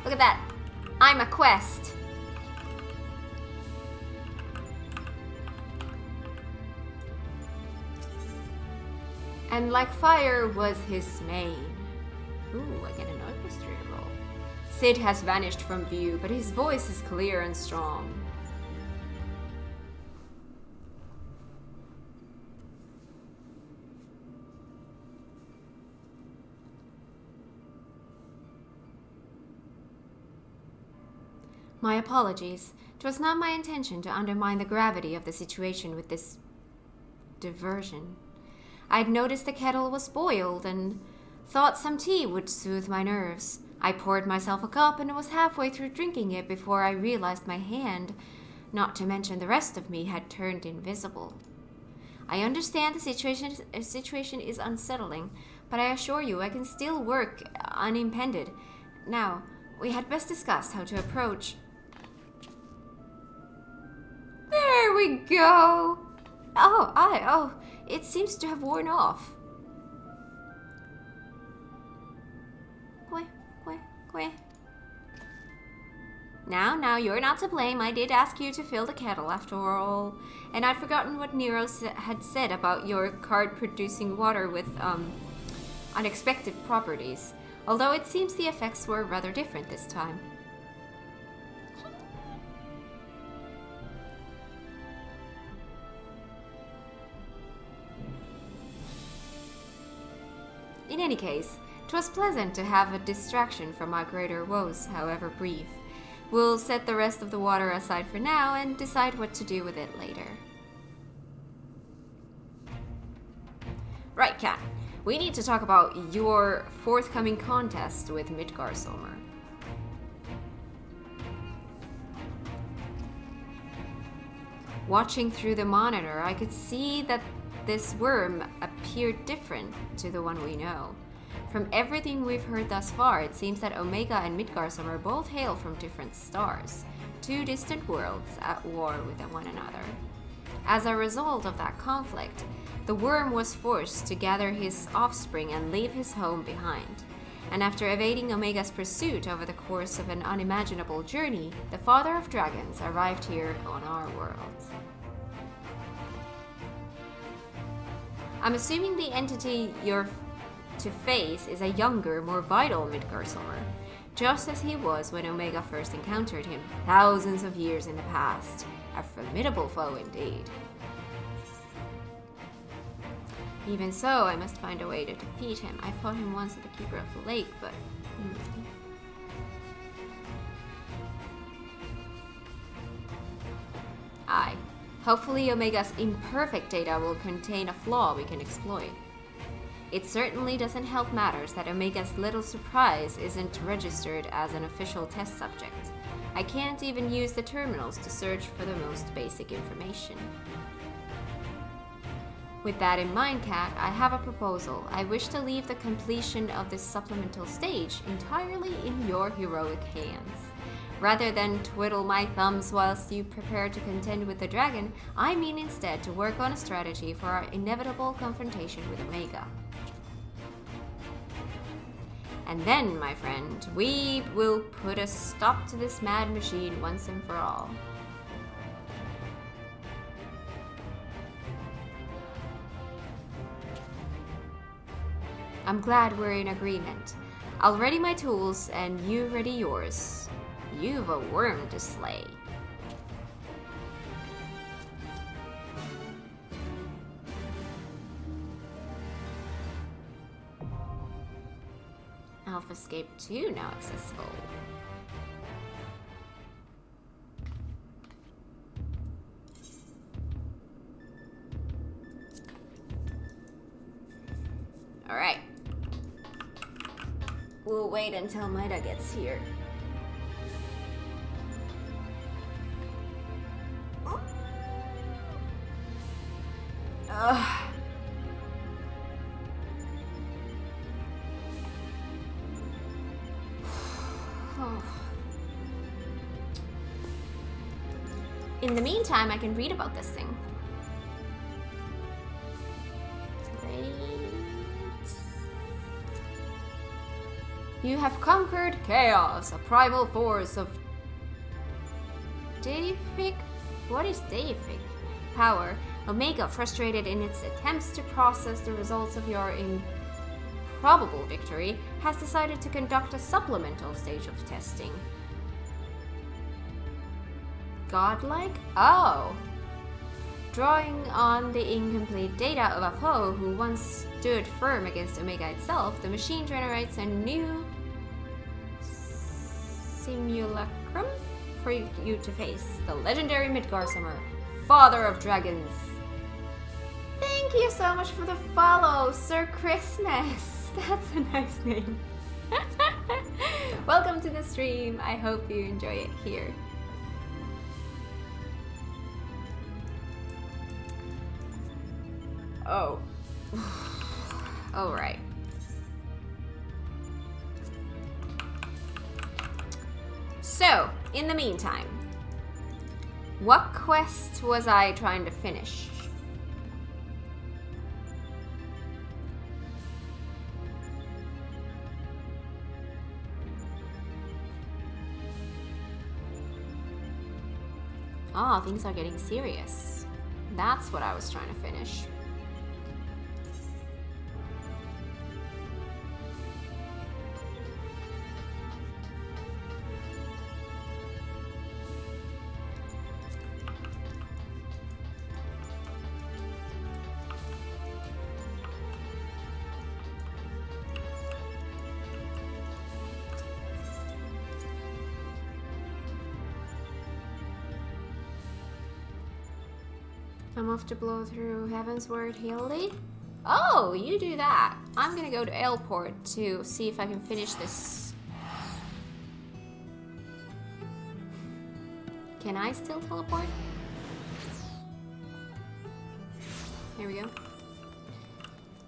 S1: Look at that. I'm a quest. And like fire was his mane. Ooh, I get an orchestra roll. Sid has vanished from view, but his voice is clear and strong. My apologies. It was not my intention to undermine the gravity of the situation with this diversion. I'd noticed the kettle was boiled and thought some tea would soothe my nerves. I poured myself a cup and was halfway through drinking it before I realized my hand, not to mention the rest of me, had turned invisible. I understand the situation is unsettling, but I assure you I can still work unimpeded. Now, we had best discuss how to approach. There we go! Oh, it seems to have worn off. Now, you're not to blame. I did ask you to fill the kettle after all. And I'd forgotten what Nero had said about your card producing water with, unexpected properties. Although it seems the effects were rather different this time. In any case, 'twas pleasant to have a distraction from my greater woes, however brief. We'll set the rest of the water aside for now and decide what to do with it later. Right, Kat. We need to talk about your forthcoming contest with Midgardsormr. Watching through the monitor, I could see that this worm appeared different to the one we know. From everything we've heard thus far, it seems that Omega and Midgardsormr both hail from different stars, 2 distant worlds at war with one another. As a result of that conflict, the worm was forced to gather his offspring and leave his home behind. And after evading Omega's pursuit over the course of an unimaginable journey, the Father of Dragons arrived here on our world. I'm assuming the entity you're to face is a younger, more vital Midgardsormr, just as he was when Omega first encountered him, thousands of years in the past. A formidable foe indeed. Even so, I must find a way to defeat him. I fought him once at the Keeper of the Lake, but... Hopefully Omega's imperfect data will contain a flaw we can exploit. It certainly doesn't help matters that Omega's little surprise isn't registered as an official test subject. I can't even use the terminals to search for the most basic information. With that in mind, Kat, I have a proposal. I wish to leave the completion of this supplemental stage entirely in your heroic hands. Rather than twiddle my thumbs whilst you prepare to contend with the dragon, I mean instead to work on a strategy for our inevitable confrontation with Omega. And then, my friend, we will put a stop to this mad machine once and for all. I'm glad we're in agreement. I'll ready my tools and you ready yours. You've a worm to slay. AlphaScape 2 now accessible. Alright. We'll wait until Maida gets here. Ugh. In the meantime, I can read about this thing. Great. You have conquered chaos, a primal force of deific. What is deific power? Omega, frustrated in its attempts to process the results of your improbable victory, has decided to conduct a supplemental stage of testing. Godlike? Oh! Drawing on the incomplete data of a foe who once stood firm against Omega itself, the machine generates a new simulacrum for you to face. The legendary Midgar Summer, Father of Dragons. Thank you so much for the follow, Sir Christmas. That's a nice name. Welcome to the stream. I hope you enjoy it here. Oh. Alright. So, in the meantime, what quest was I trying to finish? Ah, things are getting serious. That's what I was trying to finish. I'm off to blow through Heavensward Hilly. Oh, you do that. I'm gonna go to Airport to see if I can finish this. Can I still teleport? There we go.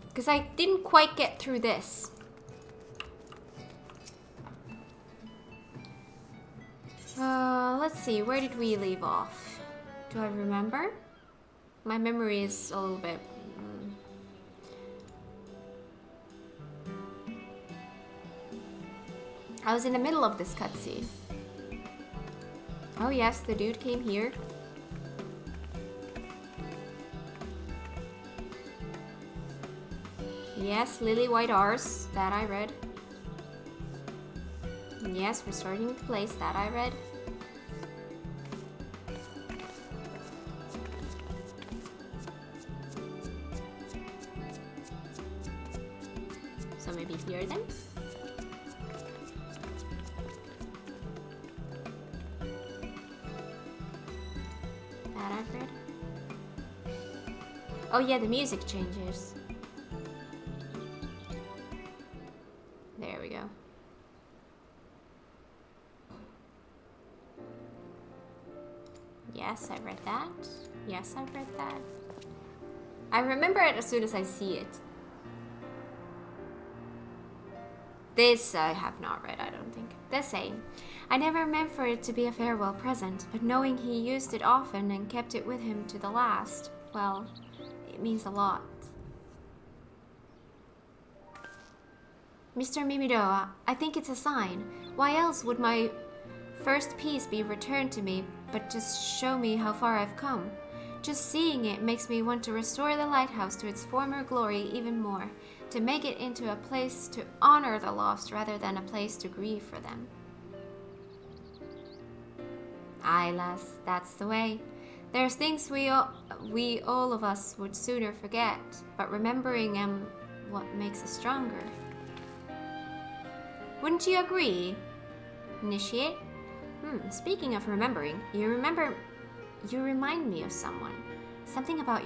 S1: Because I didn't quite get through this. Let's see, where did we leave off? Do I remember? My memory is a little bit... I was in the middle of this cutscene. Oh yes, the dude came here. Yes, Lily White R's, that I read. Yes, restoring the place, that I read. So maybe here then? That I've read. Oh yeah, the music changes. There we go. Yes, I read that. Yes, I read that. I remember it as soon as I see it. This I have not read, I don't think. The same. I never meant for it to be a farewell present, but knowing he used it often and kept it with him to the last, well, it means a lot. Mr. Mimido, I think it's a sign. Why else would my first piece be returned to me, but just show me how far I've come? Just seeing it makes me want to restore the lighthouse to its former glory even more, to make it into a place to honor the lost rather than a place to grieve for them. Aye, lass, that's the way. There's things we all of us would sooner forget, but remembering them what makes us stronger. Wouldn't you agree? Initiate? Speaking of remembering, you remind me of someone. Something about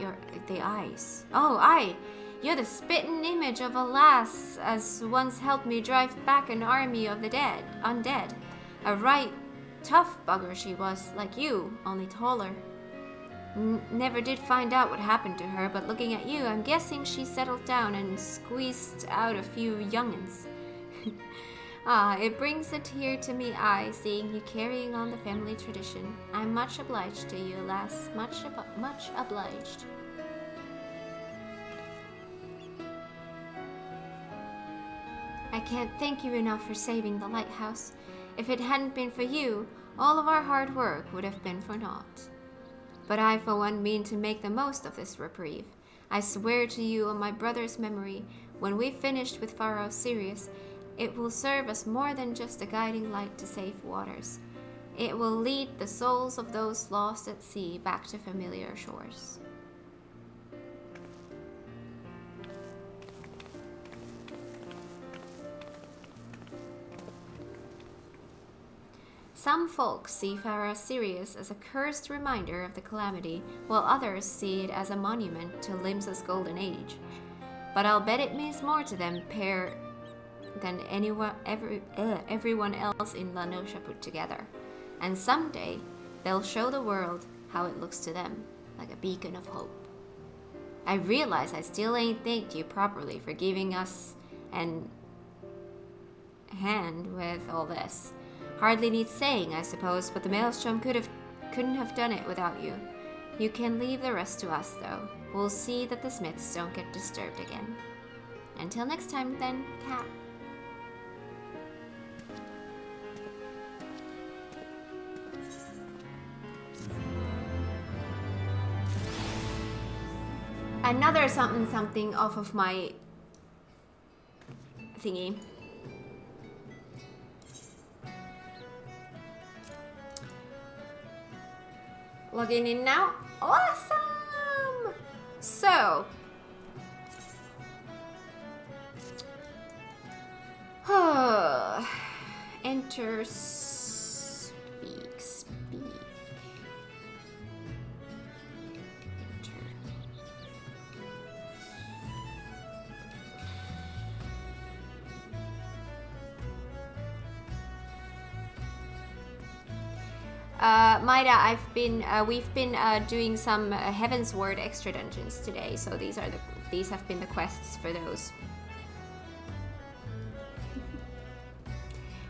S1: the eyes. Oh, aye! You're the spittin' image of a lass as once helped me drive back an army of the undead. A right tough bugger she was, like you, only taller. Never did find out what happened to her, but looking at you, I'm guessing she settled down and squeezed out a few young'uns. It brings a tear to me eye, seeing you carrying on the family tradition. I'm much obliged to you, lass. Much obliged. I can't thank you enough for saving the lighthouse. If it hadn't been for you, all of our hard work would have been for naught. But I, for one, mean to make the most of this reprieve. I swear to you on my brother's memory, when we've finished with Pharaoh Sirius, it will serve us more than just a guiding light to safe waters. It will lead the souls of those lost at sea back to familiar shores. Some folks see Pharaoh Sirius as a cursed reminder of the calamity, while others see it as a monument to Limsa's golden age. But I'll bet it means more to them than everyone else in La Noscea put together. And someday, they'll show the world how it looks to them, like a beacon of hope. I realize I still ain't thanked you properly for giving us a hand with all this. Hardly needs saying, I suppose, but the Maelstrom couldn't have done it without you. You can leave the rest to us, though. We'll see that the Smiths don't get disturbed again. Until next time, then, Cat. Another something off of my thingy. Logging in now. Awesome! So, enter speak. Enter. Maida, we've been doing some Heaven's Word extra dungeons today, so these have been the quests for those.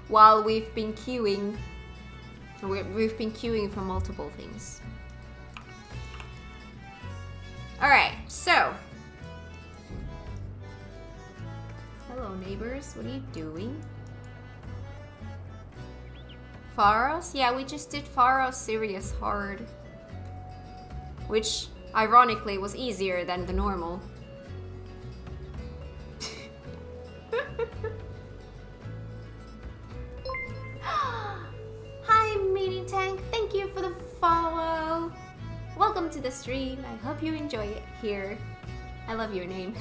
S1: While we've been queuing for multiple things. Alright, so. Hello neighbors, what are you doing? Pharos? Yeah, we just did Pharaoh Sirius hard. Which, ironically, was easier than the normal. Hi, Meaty Tank. Thank you for the follow. Welcome to the stream. I hope you enjoy it here. I love your name.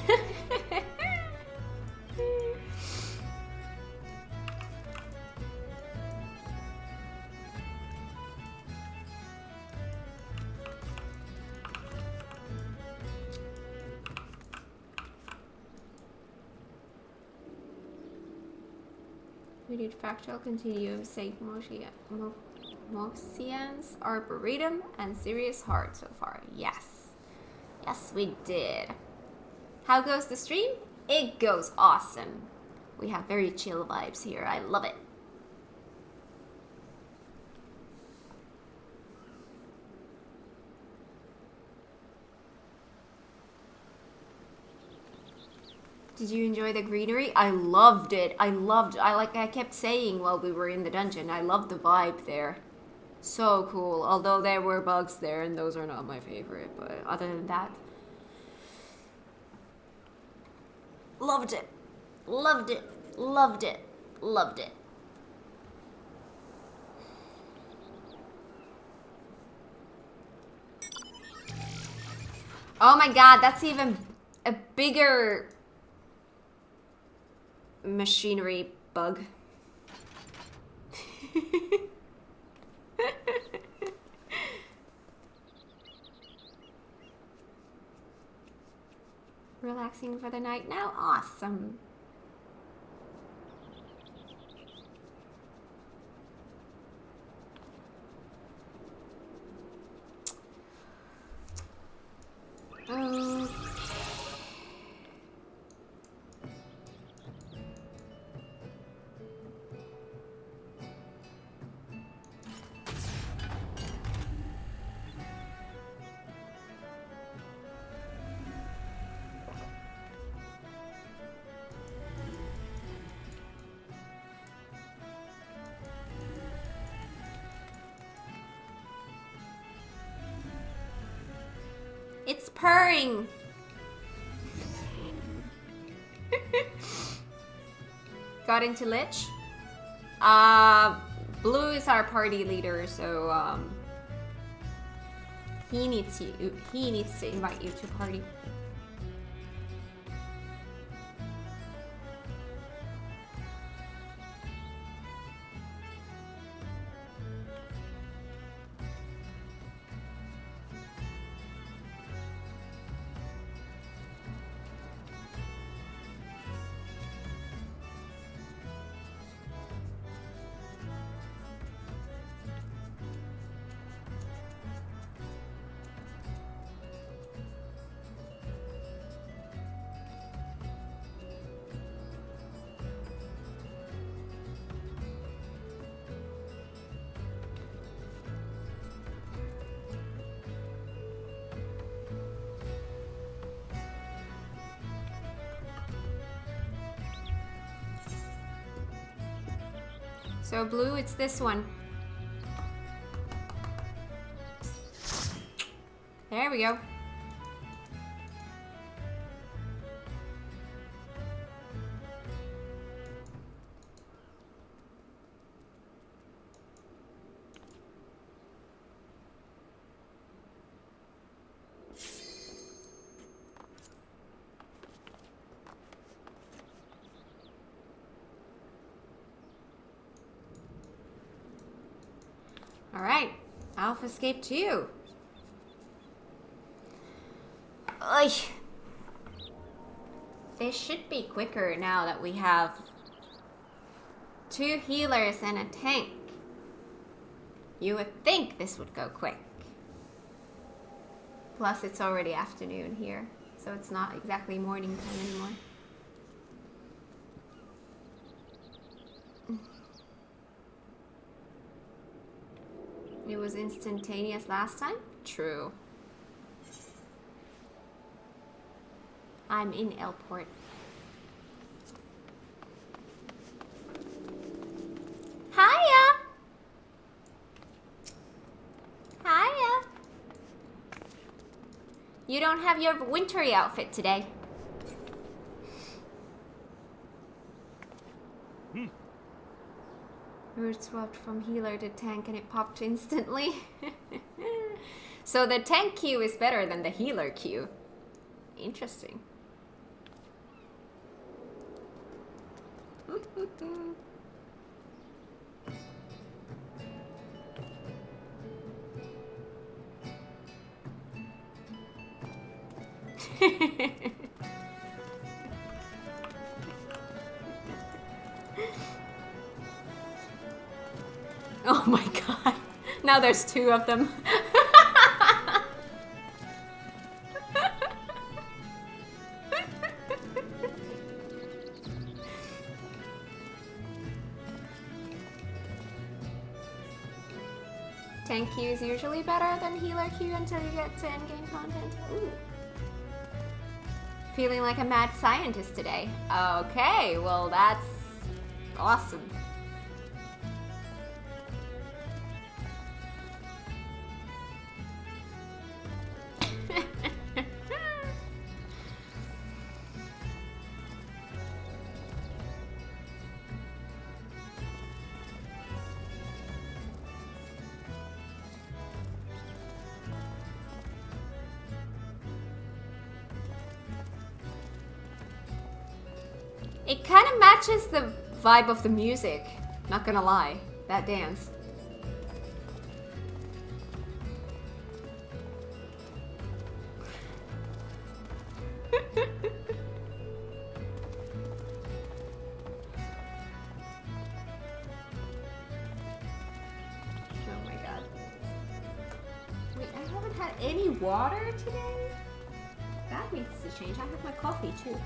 S1: We did Fractal Continuum, Saint Moxian's Arboretum, and Serious Heart so far. Yes. Yes, we did. How goes the stream? It goes awesome. We have very chill vibes here. I love it. Did you enjoy the greenery? I loved it. I kept saying while we were in the dungeon, I loved the vibe there. So cool. Although there were bugs there, and those are not my favorite. But other than that, loved it. Loved it. Loved it. Loved it. Oh my god, that's even a bigger machinery bug. Relaxing for the night now? Awesome. Oh. It's purring. Got into Lich. Blue is our party leader, so he needs you. He needs to invite you to party. So blue, it's this one. There we go. Alright, Alpha Escape 2. Oy. This should be quicker now that we have 2 healers and a tank. You would think this would go quick. Plus it's already afternoon here, so it's not exactly morning time anymore. It was instantaneous last time? True. I'm in Elport. Hiya! Hiya! You don't have your wintry outfit today. Root swapped from healer to tank and it popped instantly. So the tank queue is better than the healer queue. Interesting. Now there's two of them. Tank Q is usually better than healer Q until you get to endgame content. Ooh. Feeling like a mad scientist today. Okay, well that's awesome. It kind of matches the vibe of the music, not gonna lie, that dance. Oh my god. Wait, I haven't had any water today? That needs to change. I have my coffee too.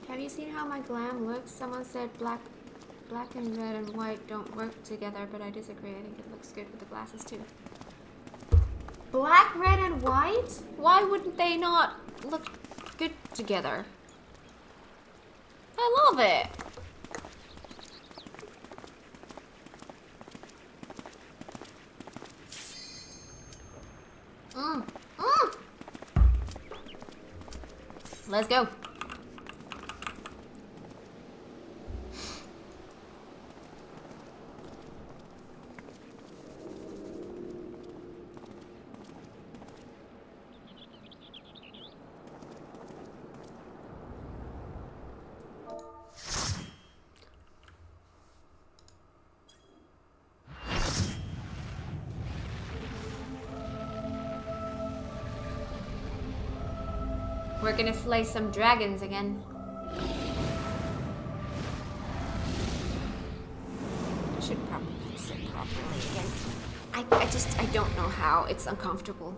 S1: Have you seen how my glam looks? Someone said black and red and white don't work together, but I disagree. I think it looks good with the glasses too. Black, red, and white? Why wouldn't they not look good together? I love it. Let's go. We're gonna slay some dragons again. I should probably sit properly again. I don't know how. It's uncomfortable.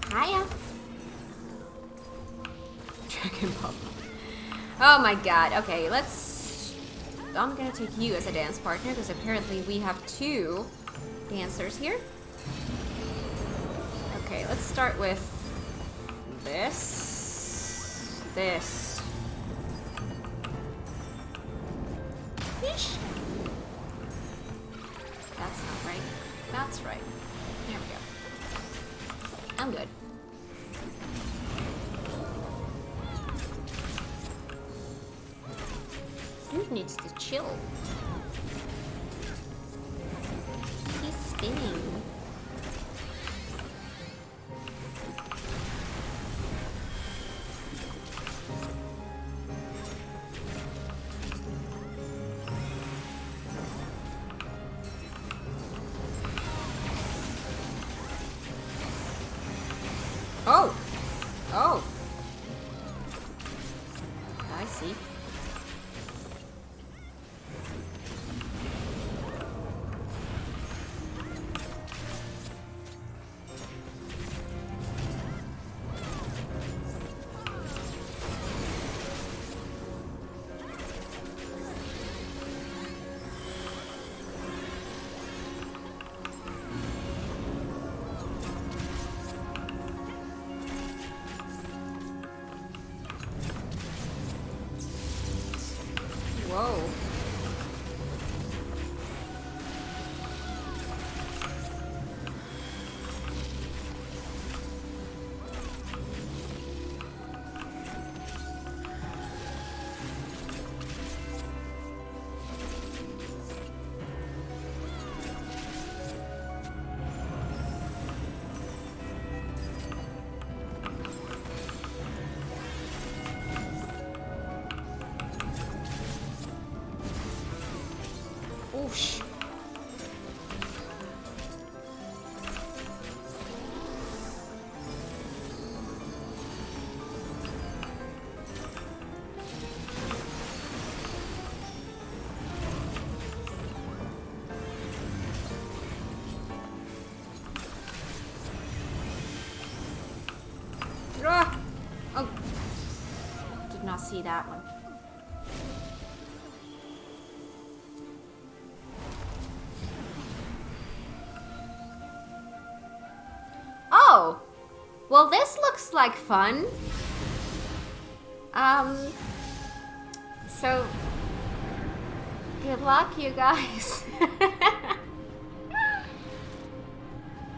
S1: Hiya. Dragon Ball. Oh my god. Okay, I'm gonna take you as a dance partner because apparently we have two dancers here. Okay, let's start with this. Yeesh. That's not right. That's right. There we go. I'm good. Dude needs to chill. He's spinning. Oh! I see. Oosh. Ah! Oh. Did not see that one. Oh! Well, this looks like fun. So good luck, you guys.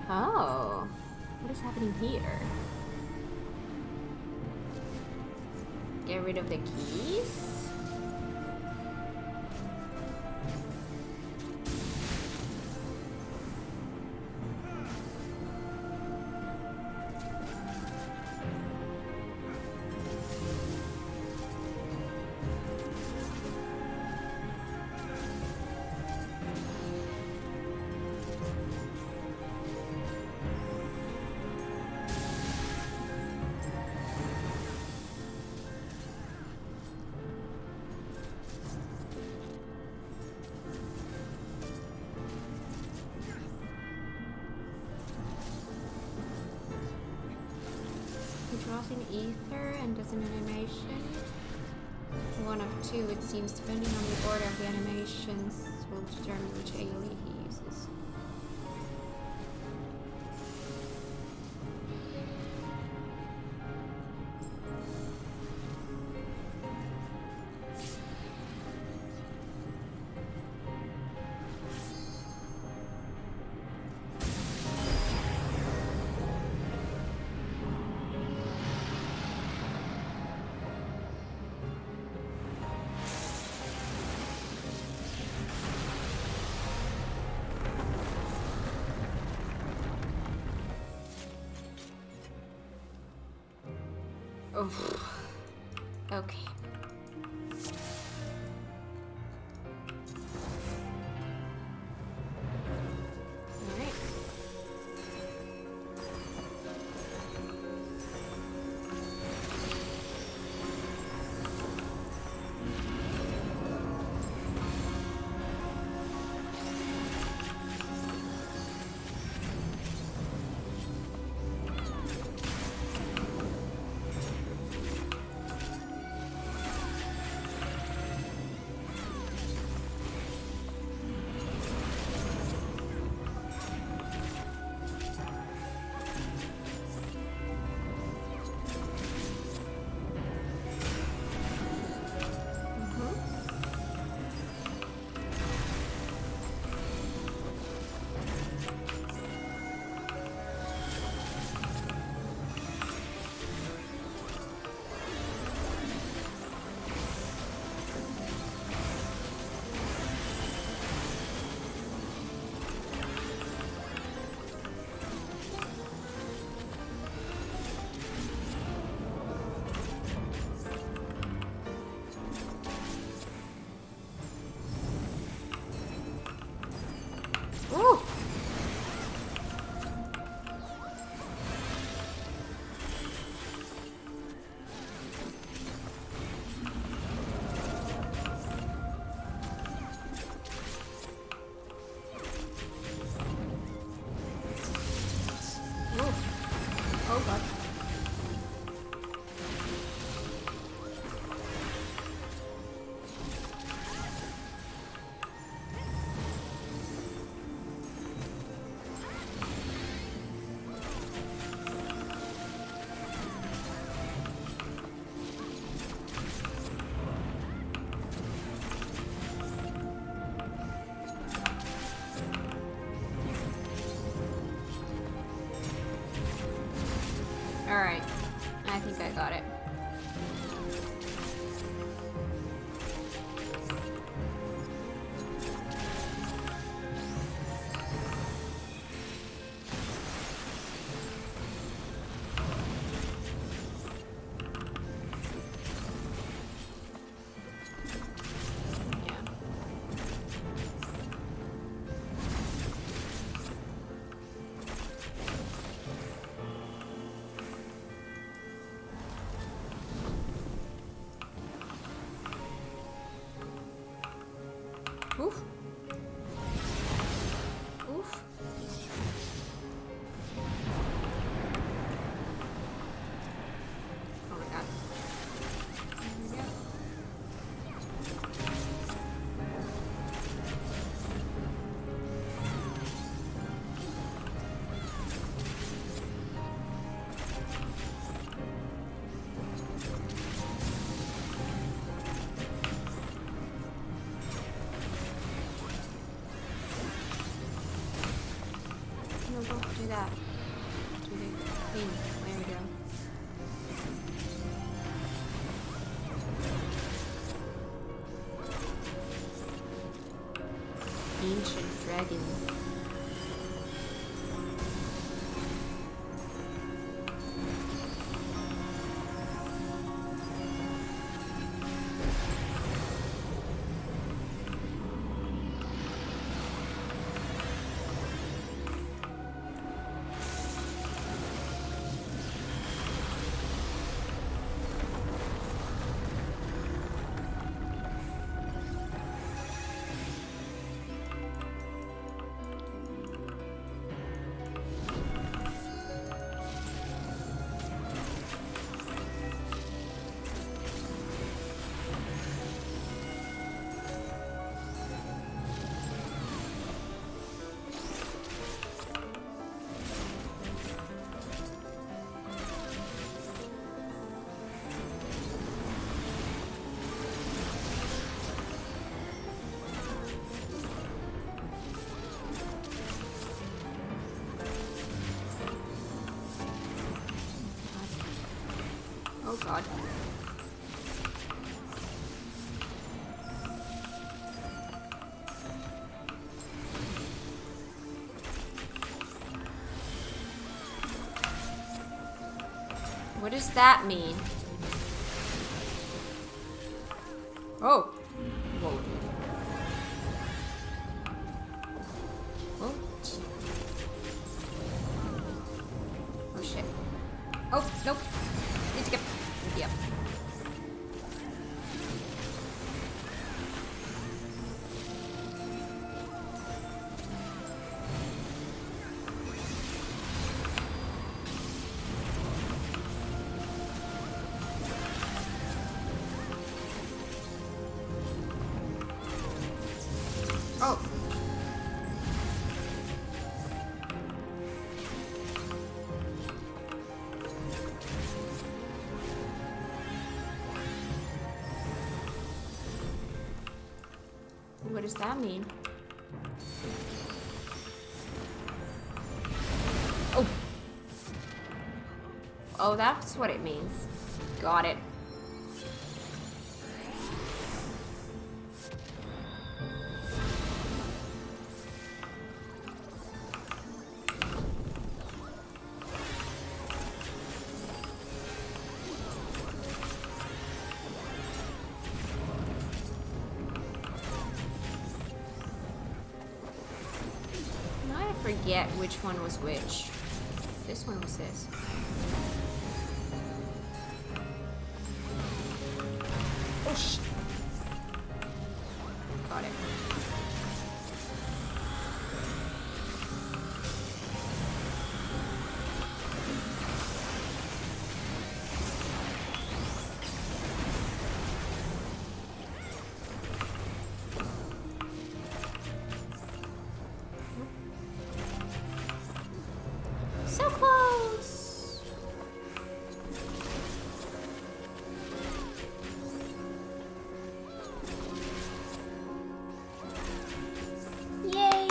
S1: Oh, what is happening here? Get rid of the keys. Draws in ether and does an animation. One of two, it seems, depending on the order of the animations, will determine which AoE he uses. Oof. Okay. Alright. Oof. Oof. Oh my god. Here we go. No, don't do that. Do the thing. There we go. Ancient dragon. Oh god. What does that mean? Oh. Whoa. Oh. Oh shit. Oh, nope. Need to get... Yep. Oh. What does that mean? Oh. Oh, that's what it means. Got it. I forget which one was which. This one was this. Oh shit. Got it. So close! Yay!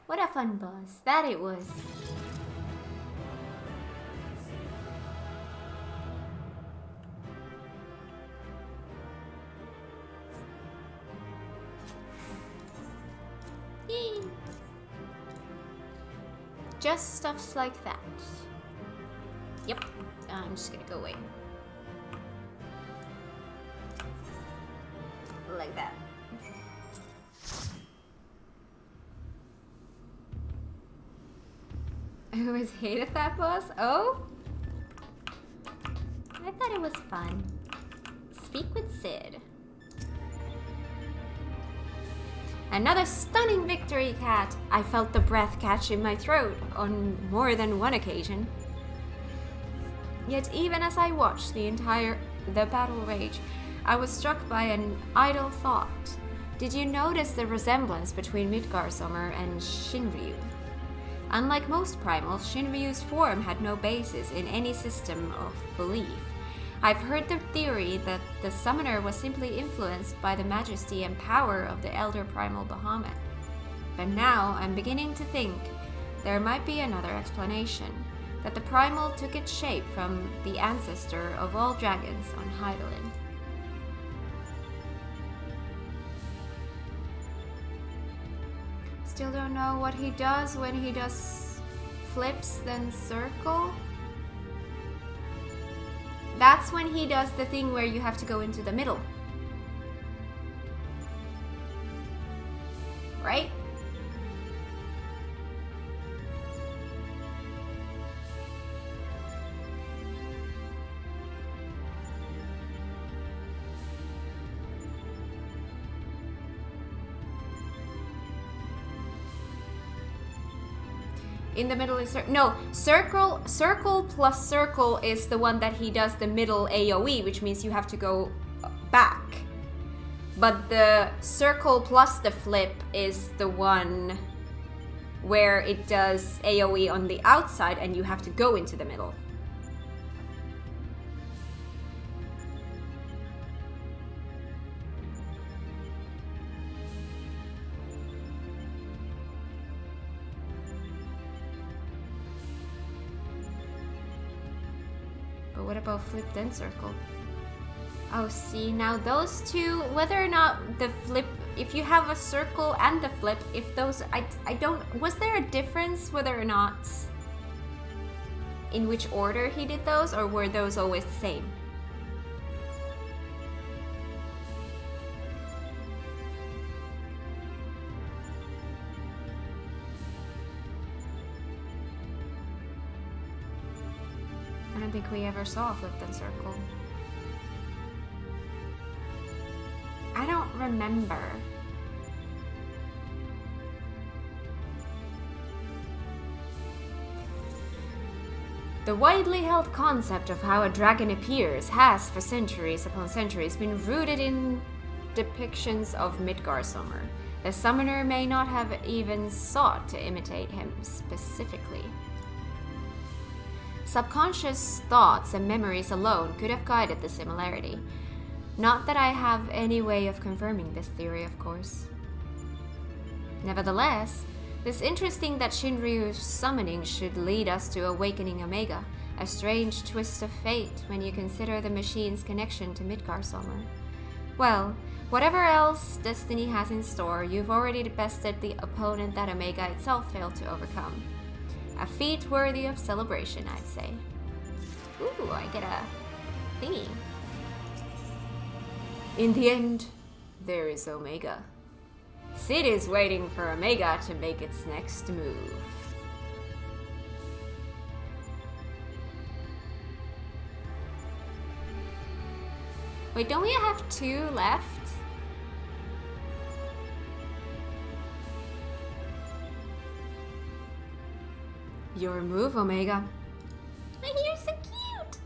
S1: What a fun boss that it was. Yay. Just stuffs like that. Yep, I'm just gonna go away. Like that. Who has hated that boss? Oh?
S2: I thought it was fun. Speak with Sid.
S1: Another stunning victory, Kat. I felt the breath catch in my throat on more than one occasion. Yet even as I watched the battle rage, I was struck by an idle thought. Did you notice the resemblance between Midgardsormr and Shinryu? Unlike most primals, Shinryu's form had no basis in any system of belief. I've heard the theory that the summoner was simply influenced by the majesty and power of the elder primal Bahamut. But now I'm beginning to think there might be another explanation, that the primal took its shape from the ancestor of all dragons on Hydaelyn. Still don't know what he does when he does flips then circle. That's when he does the thing where you have to go into the middle. Right? In the middle is no circle. Circle plus circle is the one that he does the middle AOE, which means you have to go back. But the circle plus the flip is the one where it does AOE on the outside and you have to go into the middle. What about flip then circle? Oh, see, now those two, whether or not the flip, if you have a circle and the flip, if those, I don't, was there a difference whether or not in which order he did those, or were those always the same? I don't think we ever saw a flip then circle. I don't remember. The widely held concept of how a dragon appears has, for centuries upon centuries, been rooted in depictions of Midgardsormr. The summoner may not have even sought to imitate him specifically. Subconscious thoughts and memories alone could have guided the similarity. Not that I have any way of confirming this theory, of course. Nevertheless, it's interesting that Shinryu's summoning should lead us to awakening Omega, a strange twist of fate when you consider the machine's connection to Midgardsormr. Well, whatever else destiny has in store, you've already bested the opponent that Omega itself failed to overcome. A feat worthy of celebration, I'd say. Ooh, I get a thingy. In the end, there is Omega. Sid is waiting for Omega to make its next move. Wait, don't we have 2 left? Your move, Omega.
S2: You're so cute!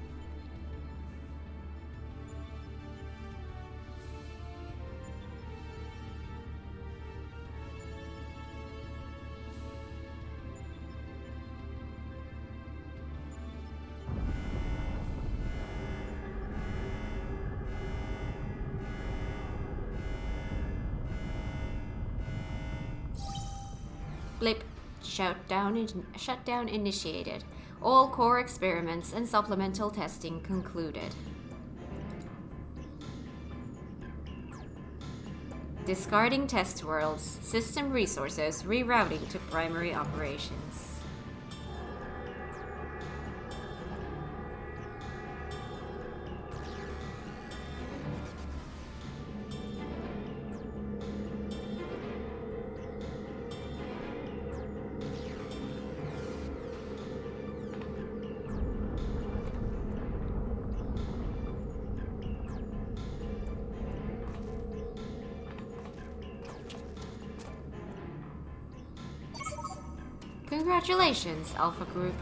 S1: Blip. Shutdown initiated. All core experiments and supplemental testing concluded. Discarding test worlds. System resources rerouting to primary operations. Congratulations, Alpha Group.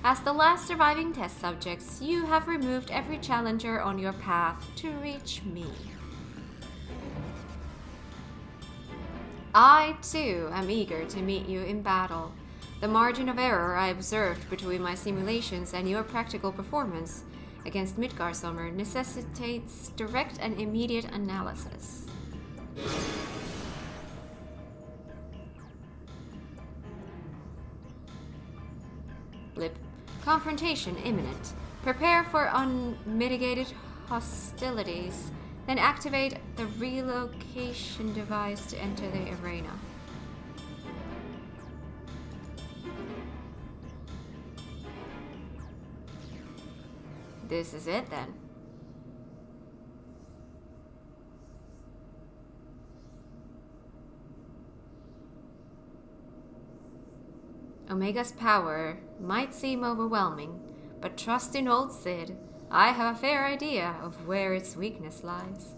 S1: As the last surviving test subjects, you have removed every challenger on your path to reach me. I, too, am eager to meet you in battle. The margin of error I observed between my simulations and your practical performance against Midgarsummer necessitates direct and immediate analysis. Blip. Confrontation imminent. Prepare for unmitigated hostilities. Then activate the relocation device to enter the arena. This is it then. Omega's power might seem overwhelming, but trust in old Sid. I have a fair idea of where its weakness lies.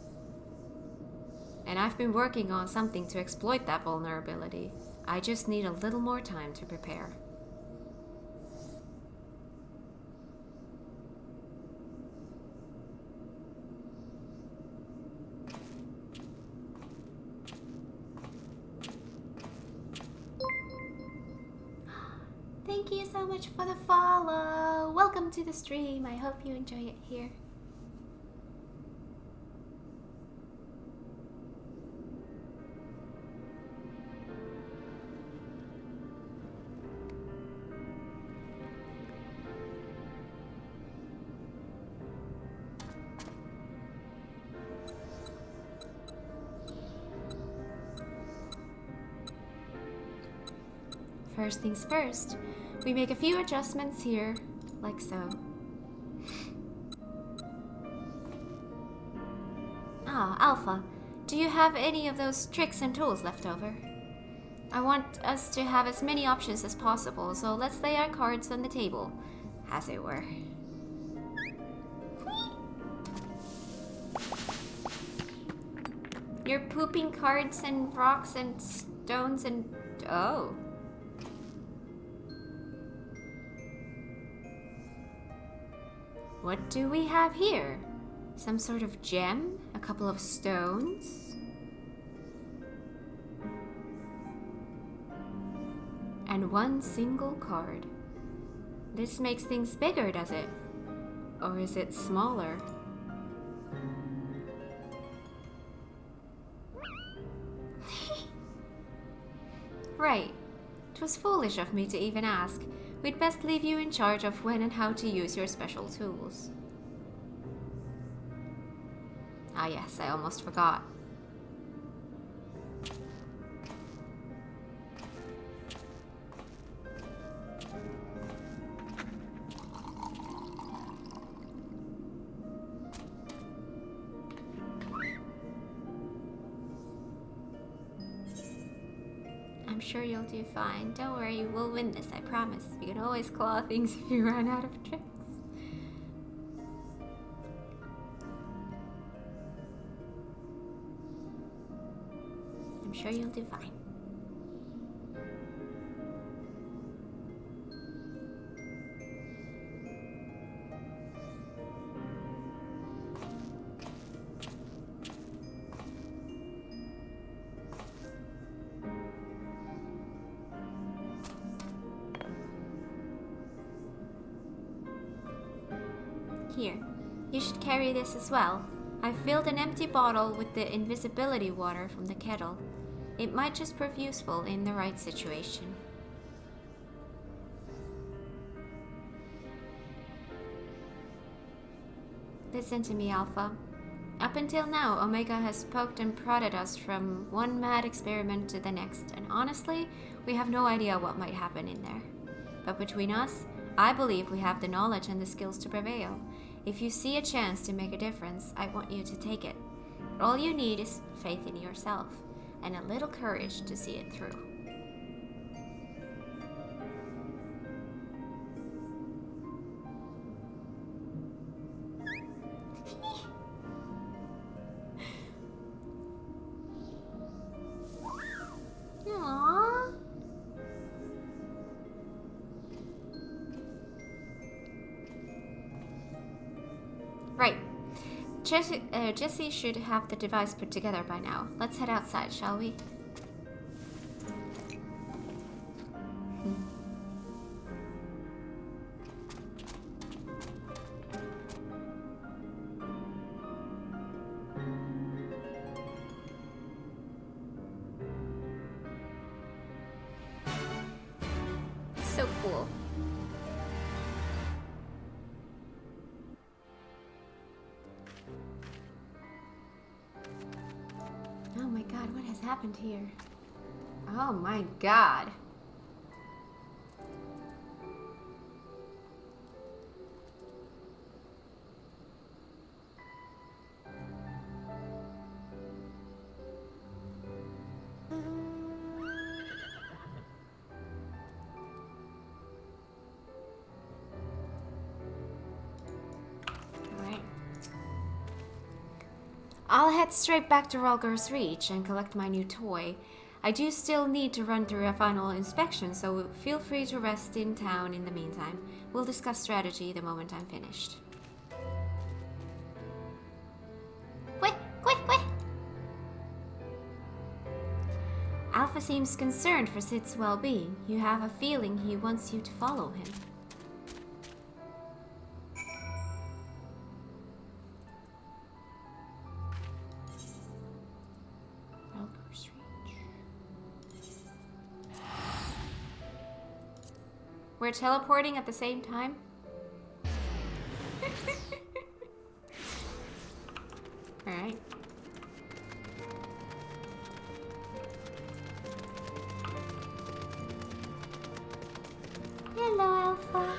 S1: And I've been working on something to exploit that vulnerability. I just need a little more time to prepare.
S2: Thank you so much for the follow. Welcome to the stream. I hope you enjoy it here.
S1: First things first, we make a few adjustments here, like so.
S2: Ah, Alpha, do you have any of those tricks and tools left over?
S1: I want us to have as many options as possible, so let's lay our cards on the table, as it were. You're pooping cards and rocks and stones and... oh. What do we have here? Some sort of gem? A couple of stones? And one single card. This makes things bigger, does it? Or is it smaller? Right. It was foolish of me to even ask. We'd best leave you in charge of when and how to use your special tools. Ah yes, I almost forgot. I'm sure you'll do fine. Don't worry, we'll win this, I promise. You can always claw things if you run out of tricks. I'm sure you'll do fine. Here, you should carry this as well. I filled an empty bottle with the invisibility water from the kettle. It might just prove useful in the right situation. Listen to me, Alpha. Up until now, Omega has poked and prodded us from one mad experiment to the next, and honestly, we have no idea what might happen in there. But between us, I believe we have the knowledge and the skills to prevail. If you see a chance to make a difference, I want you to take it. All you need is faith in yourself, and a little courage to see it through.
S2: Aww.
S1: Jesse should have the device put together by now. Let's head outside, shall we? So cool. Oh my god, what has happened here? Oh my god. Alright. I'll head straight back to Ralgar's Reach and collect my new toy. I do still need to run through a final inspection, so feel free to rest in town in the meantime. We'll discuss strategy the moment I'm finished.
S2: Quick, quick, quick!
S1: Alpha seems concerned for Sid's well-being. You have a feeling he wants you to follow him. Ralgar's Reach. We're teleporting at the same time? Alright.
S2: Hello, Alpha.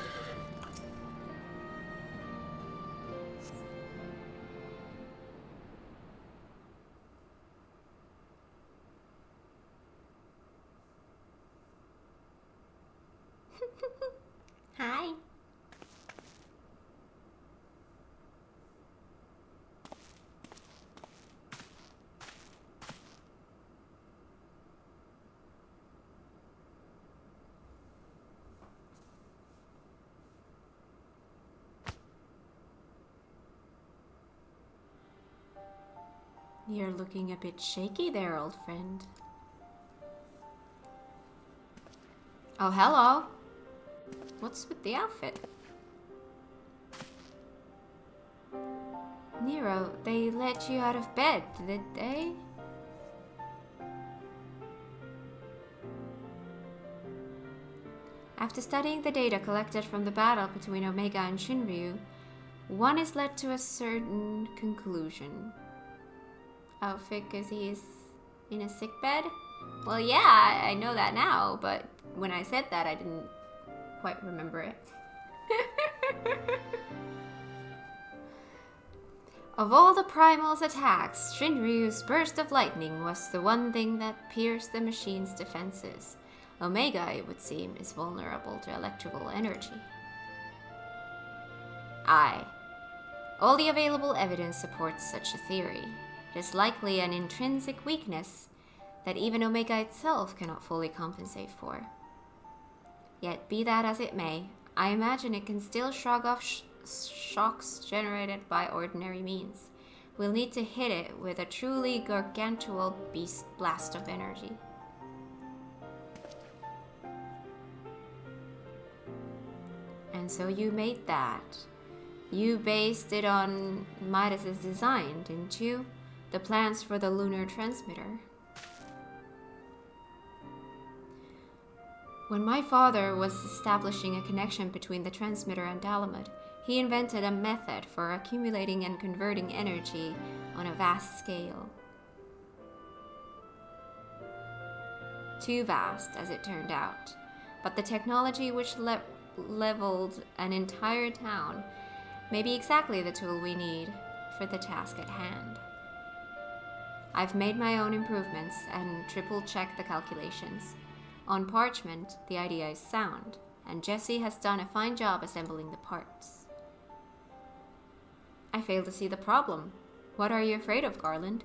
S1: Hi. You're looking a bit shaky there, old friend. Oh, hello. What's with the outfit? Nero, they let you out of bed, did they? After studying the data collected from the battle between Omega and Shinryu, one is led to a certain conclusion. Oh, because he's in a sick bed? Well, yeah, I know that now, but when I said that, I didn't quite remember it. Of all the primal's attacks, Shinryu's burst of lightning was the one thing that pierced the machine's defenses. Omega, it would seem, is vulnerable to electrical energy. Aye. All the available evidence supports such a theory. It is likely an intrinsic weakness that even Omega itself cannot fully compensate for. Yet, be that as it may, I imagine it can still shrug off shocks generated by ordinary means. We'll need to hit it with a truly gargantuan beast blast of energy. And so you made that. You based it on Midas's design, didn't you? The plans for the lunar transmitter. When my father was establishing a connection between the transmitter and Dalamud, he invented a method for accumulating and converting energy on a vast scale. Too vast, as it turned out. But the technology which leveled an entire town may be exactly the tool we need for the task at hand. I've made my own improvements and triple-checked the calculations. On parchment, the idea is sound, and Jesse has done a fine job assembling the parts. I fail to see the problem. What are you afraid of, Garland?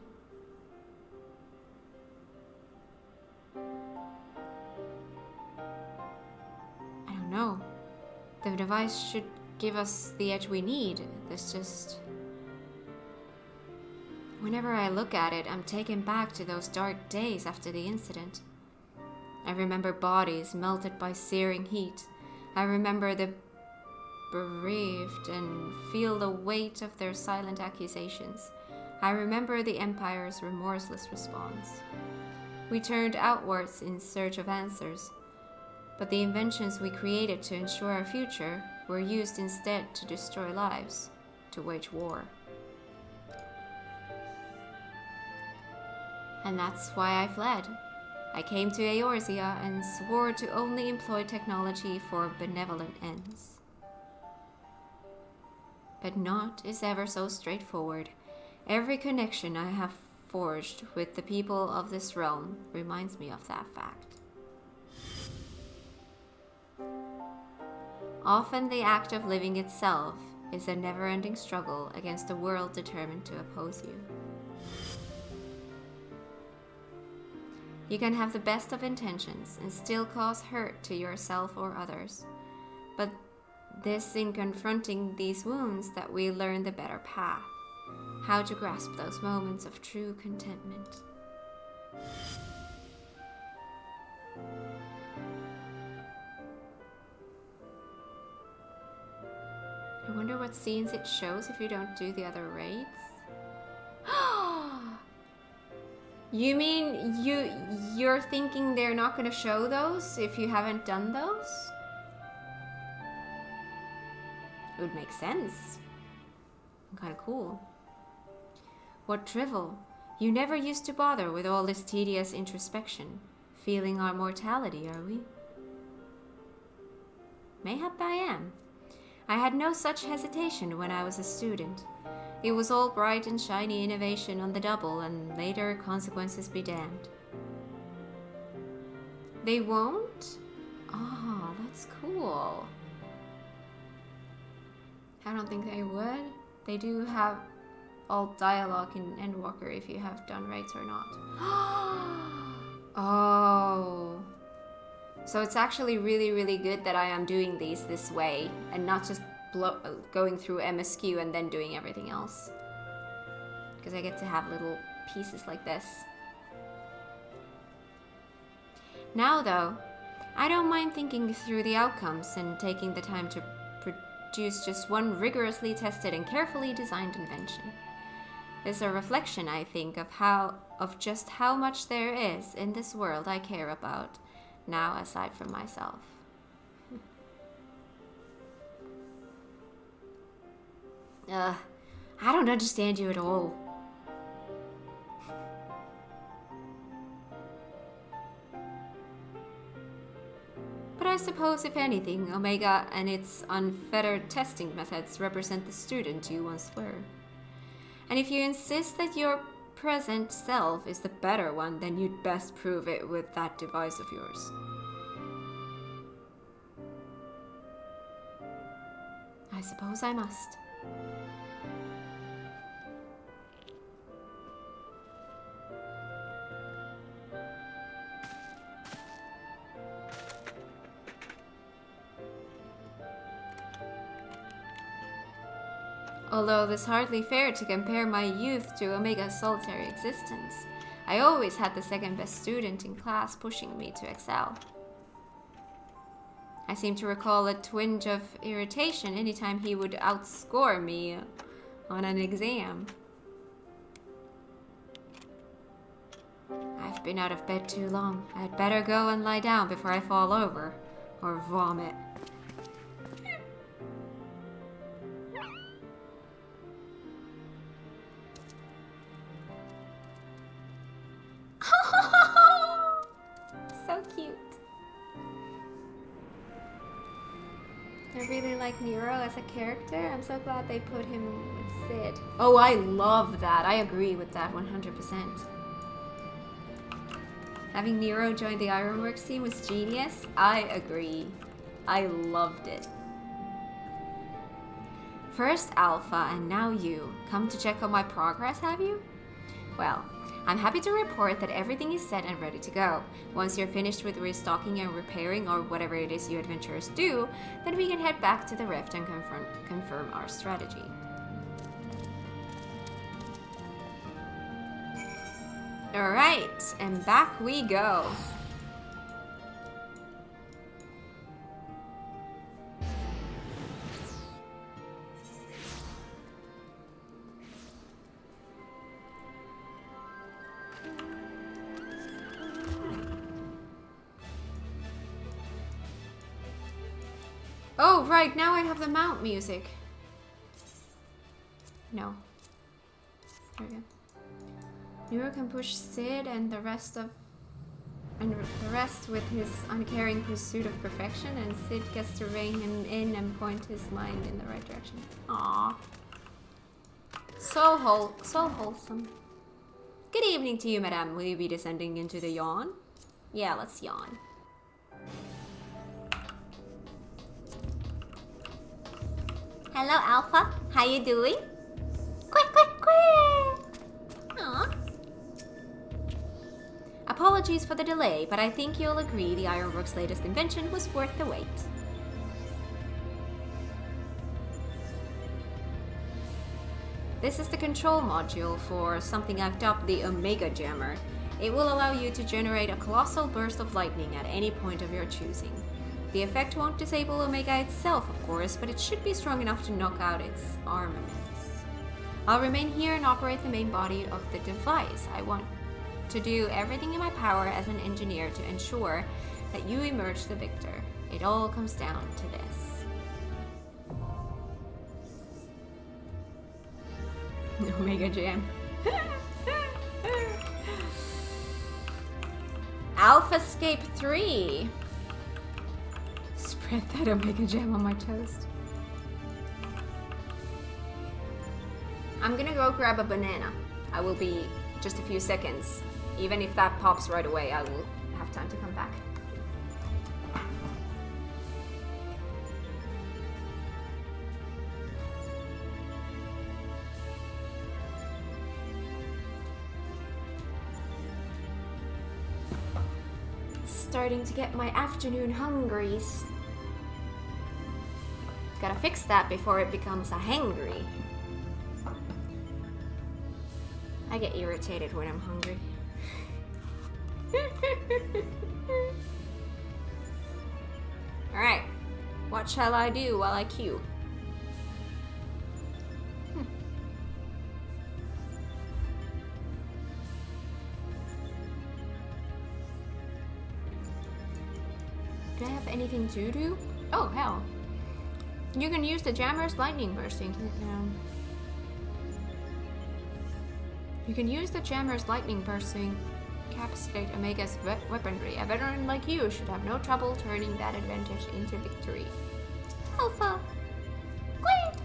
S1: I don't know. The device should give us the edge we need. There's just... Whenever I look at it, I'm taken back to those dark days after the incident. I remember bodies melted by searing heat. I remember the bereaved and feel the weight of their silent accusations. I remember the Empire's remorseless response. We turned outwards in search of answers, but the inventions we created to ensure our future were used instead to destroy lives, to wage war. And that's why I fled. I came to Eorzea and swore to only employ technology for benevolent ends. But naught is ever so straightforward. Every connection I have forged with the people of this realm reminds me of that fact. Often the act of living itself is a never-ending struggle against a world determined to oppose you. You can have the best of intentions and still cause hurt to yourself or others. But this in confronting these wounds that we learn the better path, how to grasp those moments of true contentment. I wonder what scenes it shows if you don't do the other raids. You mean you're thinking they're not going to show those if you haven't done those? It would make sense. Kind of cool. What drivel! You never used to bother with all this tedious introspection, feeling our mortality, are we? Mayhap I am. I had no such hesitation when I was a student. It was all bright and shiny innovation on the double, and later consequences be damned. They won't? Oh, that's cool. I don't think they would. They do have all dialogue in Endwalker if you have done raids or not. Oh. So it's actually really, really good that I am doing these this way and not just going through MSQ and then doing everything else. Because I get to have little pieces like this. Now though, I don't mind thinking through the outcomes and taking the time to produce just one rigorously tested and carefully designed invention. It's a reflection, I think, of just how much there is in this world I care about, now aside from myself. I don't understand you at all. But I suppose, if anything, Omega and its unfettered testing methods represent the student you once were. And if you insist that your present self is the better one, then you'd best prove it with that device of yours. I suppose I must. Although it's hardly fair to compare my youth to Omega's solitary existence, I always had the second best student in class pushing me to excel. I seem to recall a twinge of irritation anytime he would outscore me on an exam. I've been out of bed too long. I'd better go and lie down before I fall over or vomit. So cute. I really like Nero as a character. I'm so glad they put him with Sid. Oh, I love that. I agree with that 100%. Having Nero join the Ironworks team was genius. I agree. I loved it. First Alpha and now you. Come to check on my progress, have you? Well, I'm happy to report that everything is set and ready to go. Once you're finished with restocking and repairing, or whatever it is you adventurers do, then we can head back to the Rift and confirm our strategy. Alright, and back we go. Oh, right, now I have the mount music. No. There we go. Nero can push Sid and the rest with his uncaring pursuit of perfection, and Sid gets to rein him in and point his mind in the right direction. Aww. So wholesome. Good evening to you, madame. Will you be descending into the yawn? Yeah, let's yawn. Hello, Alpha. How you doing? Quick, quick, quick! Aww. Apologies for the delay, but I think you'll agree the Ironworks' latest invention was worth the wait. This is the control module for something I've dubbed the Omega Jammer. It will allow you to generate a colossal burst of lightning at any point of your choosing. The effect won't disable Omega itself, of course, but it should be strong enough to knock out its armaments. I'll remain here and operate the main body of the device. I want to do everything in my power as an engineer to ensure that you emerge the victor. It all comes down to this. Omega Jam. AlphaScape 3. Spread that Omega Jam on my toast. I'm gonna go grab a banana. I will be just a few seconds. Even if that pops right away, I will have time to come back. Starting to get my afternoon hungries. Gotta fix that before it becomes a hangry. I get irritated when I'm hungry. Alright, what shall I do while I queue? Do I have anything to do? Oh, hell. You can use the Jammer's lightning bursting. You can use the Jammer's lightning bursting incapacitate Omega's weaponry. A veteran like you should have no trouble turning that advantage into victory. Alpha! Whee!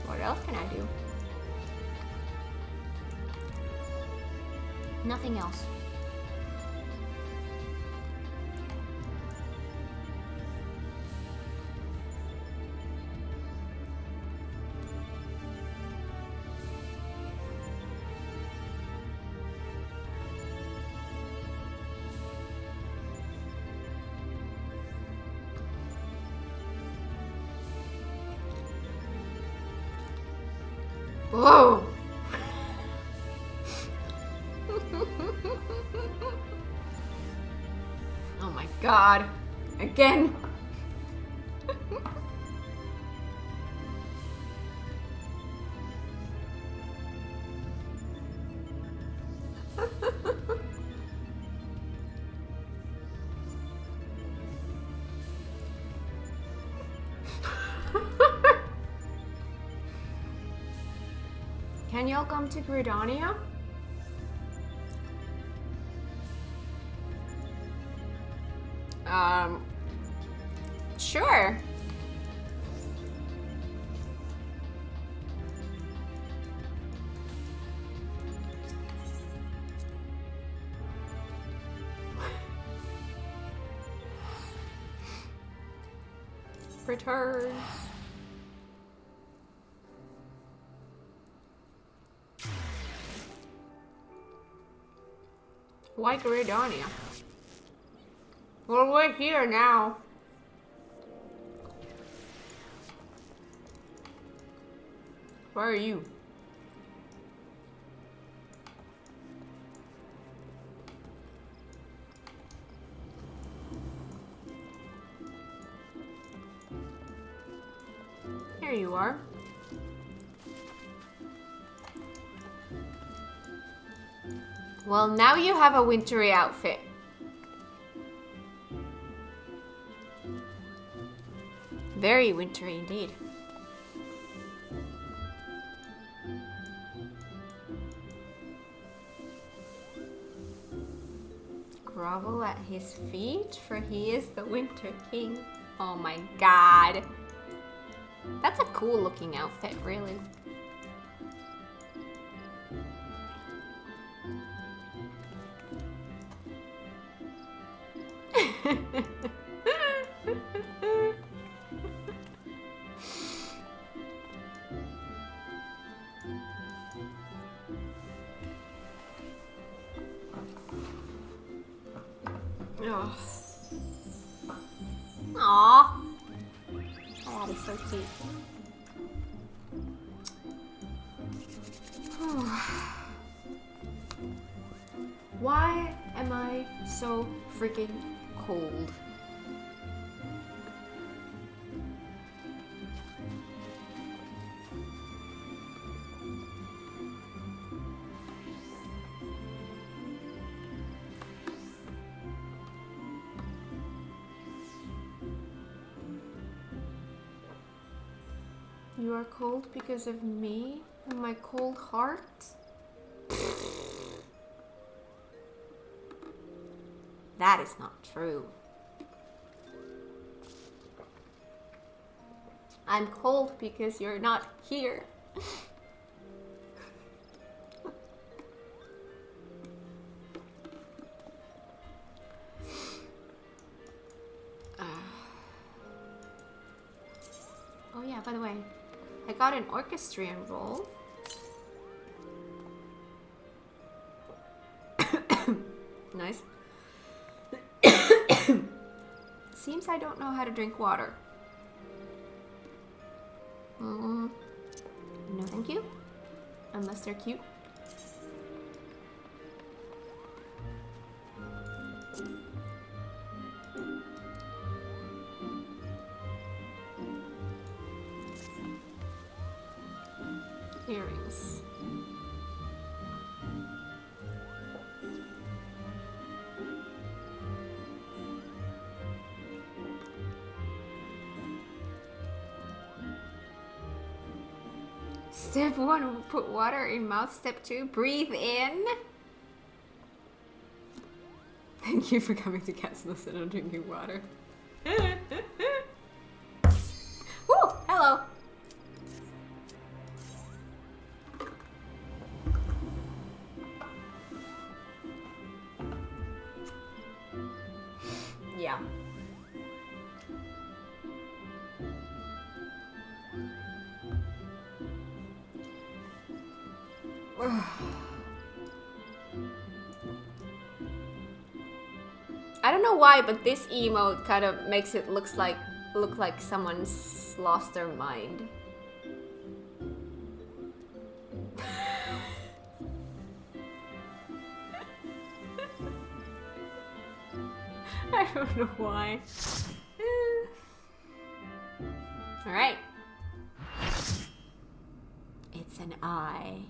S1: What else can I do? Nothing else. Whoa! Oh my god. Again. Can y'all come to Gridania? Sure. Return. Why Gridania? Well, we're here now. Where are you? There you are. Well, now you have a wintry outfit. Very wintry indeed. Grovel at his feet, for he is the Winter King. Oh my god. That's a cool looking outfit, really. Oh. Aww. That is so cute. Why am I so freaking cold? You are cold because of me and my cold heart? That is not true. I'm cold because you're not here. Oh yeah, by the way, I got an orchestrion roll. Nice. Seems I don't know how to drink water. No thank you. Unless they're cute. Earrings. Step 1, put water in mouth. Step 2, breathe in. Thank you for coming to Cat's Nest and drinking water. Woo! Hello! Yeah. I don't know why, but this emote kind of makes it look like someone's lost their mind. I don't know why. All right. It's an eye.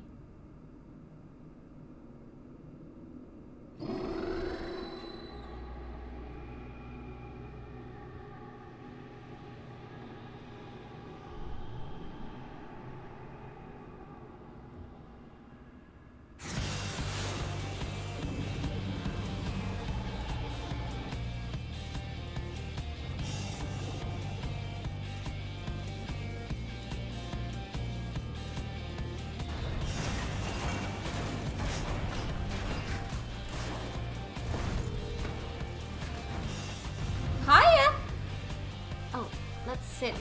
S1: Sit.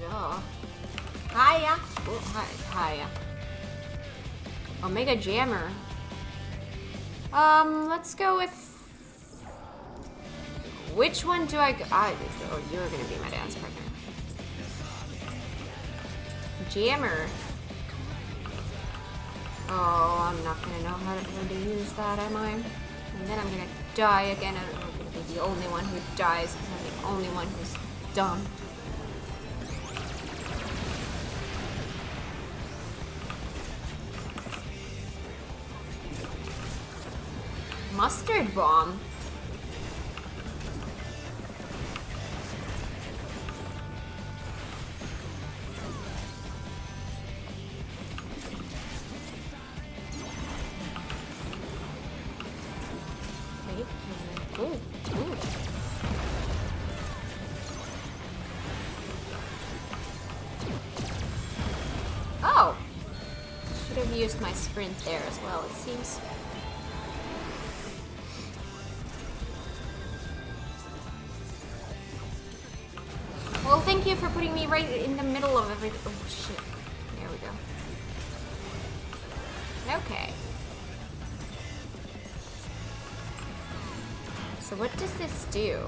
S1: Oh. Hiya. Oh, hiya. Omega Jammer. Let's go with... Which one do I go? Oh, you're gonna be my dance partner. Jammer. Oh, I'm not gonna know how to use that, am I? And then I'm gonna die again, and I'm gonna be the only one who dies because I'm the only one who's dumb. mustard bomb. Oh! Should have used my sprint there as well, it seems. Well, thank you for putting me right in the middle of everything. Oh, shit. There we go. Okay. So what does this do?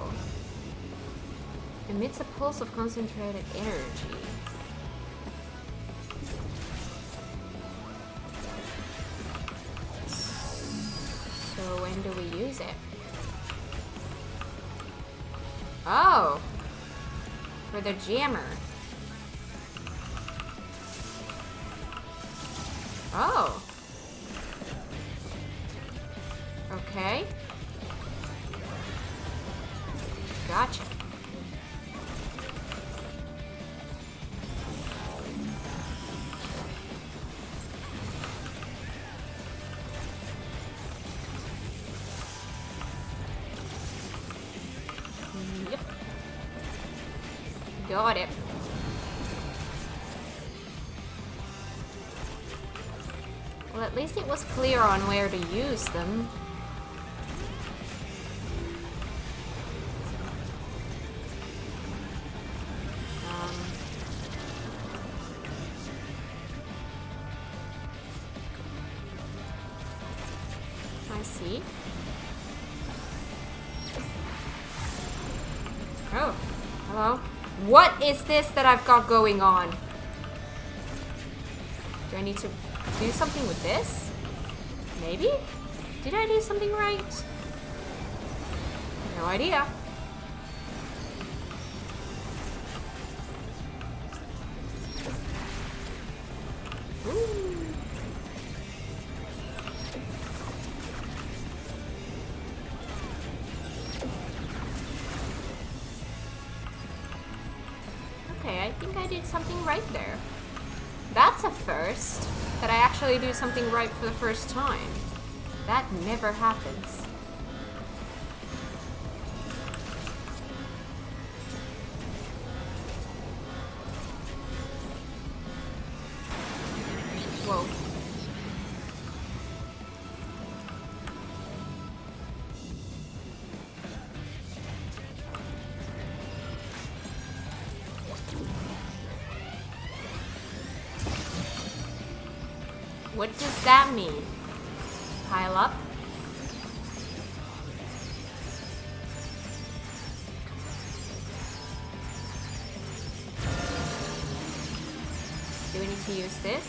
S1: Emits a pulse of concentrated energy. So when do we use it? Oh! For the jammer. Oh. Okay. Gotcha. Yep. Got it. Well, at least it was clear on where to use them. I see. Oh, hello. What is this that I've got going on? Do I need to do something with this? Maybe? Did I do something right? No idea. Ooh. Okay, I think I did something right there. That's a first. That I actually do something right for the first time. That never happens. Whoa. What does that mean? Pile up? Do we need to use this?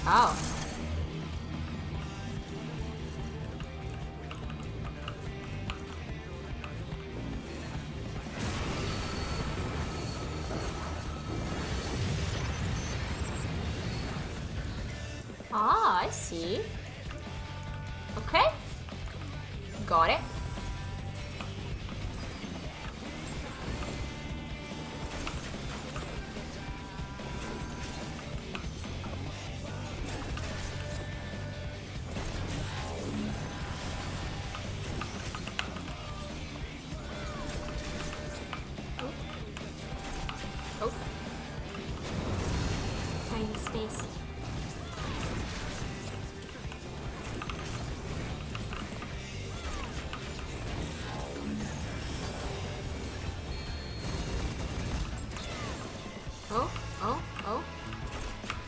S1: Oh. Ah, I see. Okay. Got it. Oh. Tiny space.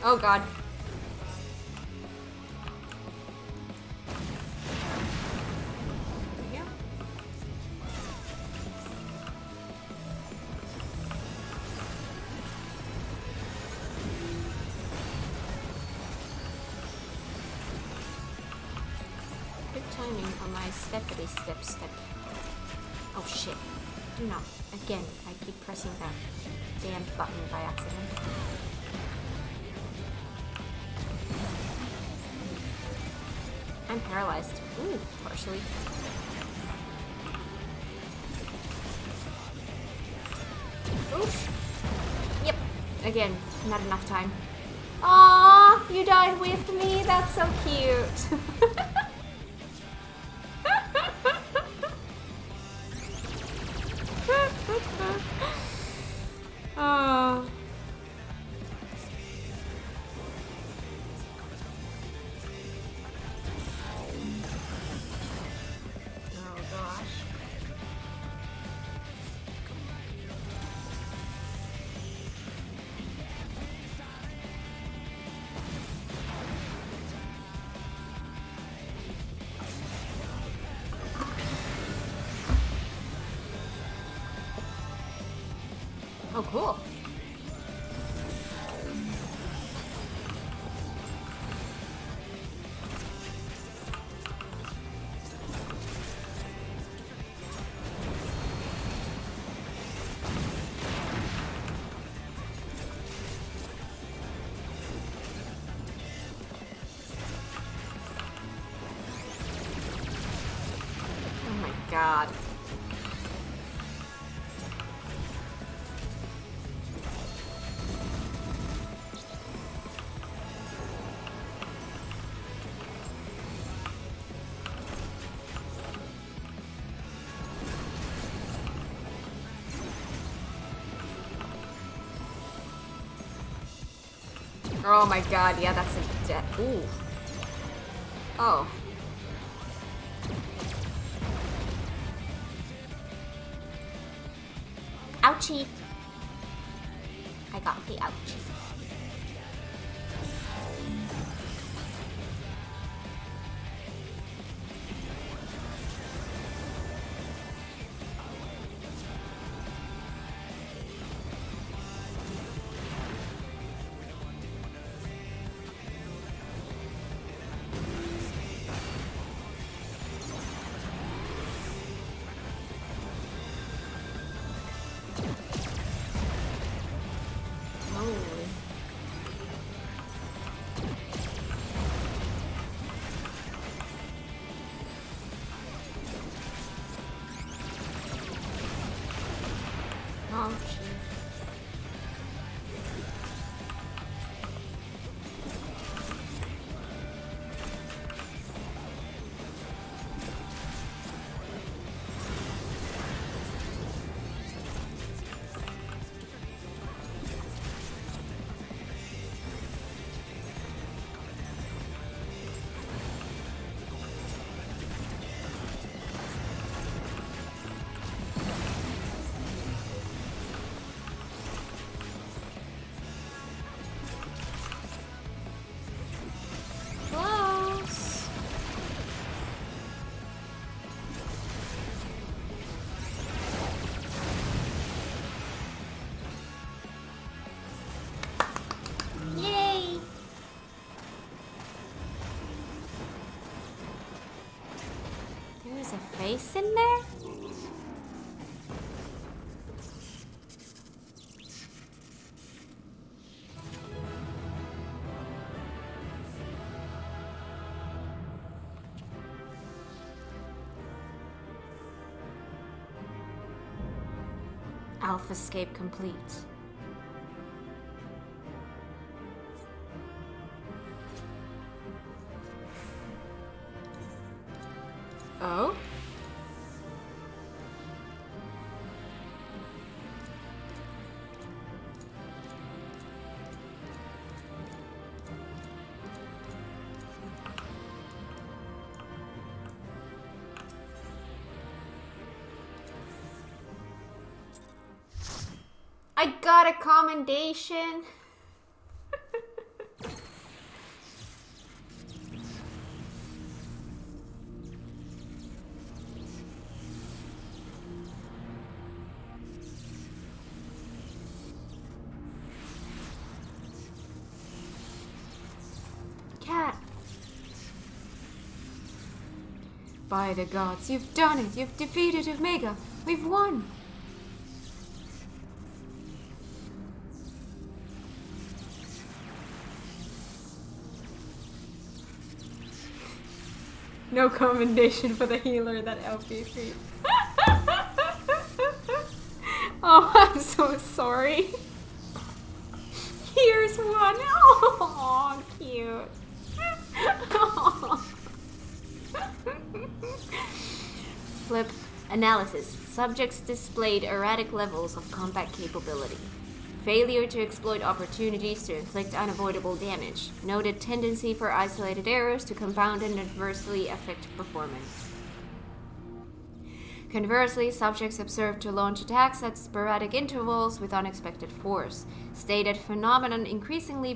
S1: Oh god. Yeah. Good timing on my steppity step. Oh shit. Do not. Again, I keep pressing that damn button by accident. I'm paralyzed. Ooh, partially. Oof. Yep. Again, not enough time. Aw, you died with me. That's so cute. Oh. Oh gosh. Oh, cool. Oh my god. Oh my god, yeah, that's a death. Ooh. Oh.
S2: Ouchie. I got the ouch.
S1: Holy. Oh, jeez. Close.
S2: Yay!
S1: There's a face in there? Alpha escape complete. Oh? I got a commendation. Cat. By the gods, you've done it. You've defeated Omega. We've won. No commendation for the healer that LP treat. Oh, I'm so sorry. Here's one. Oh, cute. Flip. Analysis. Subjects displayed erratic levels of combat capability. Failure to exploit opportunities to inflict unavoidable damage. Noted tendency for isolated errors to compound and adversely affect performance. Conversely, subjects observed to launch attacks at sporadic intervals with unexpected force. Stated phenomenon increasingly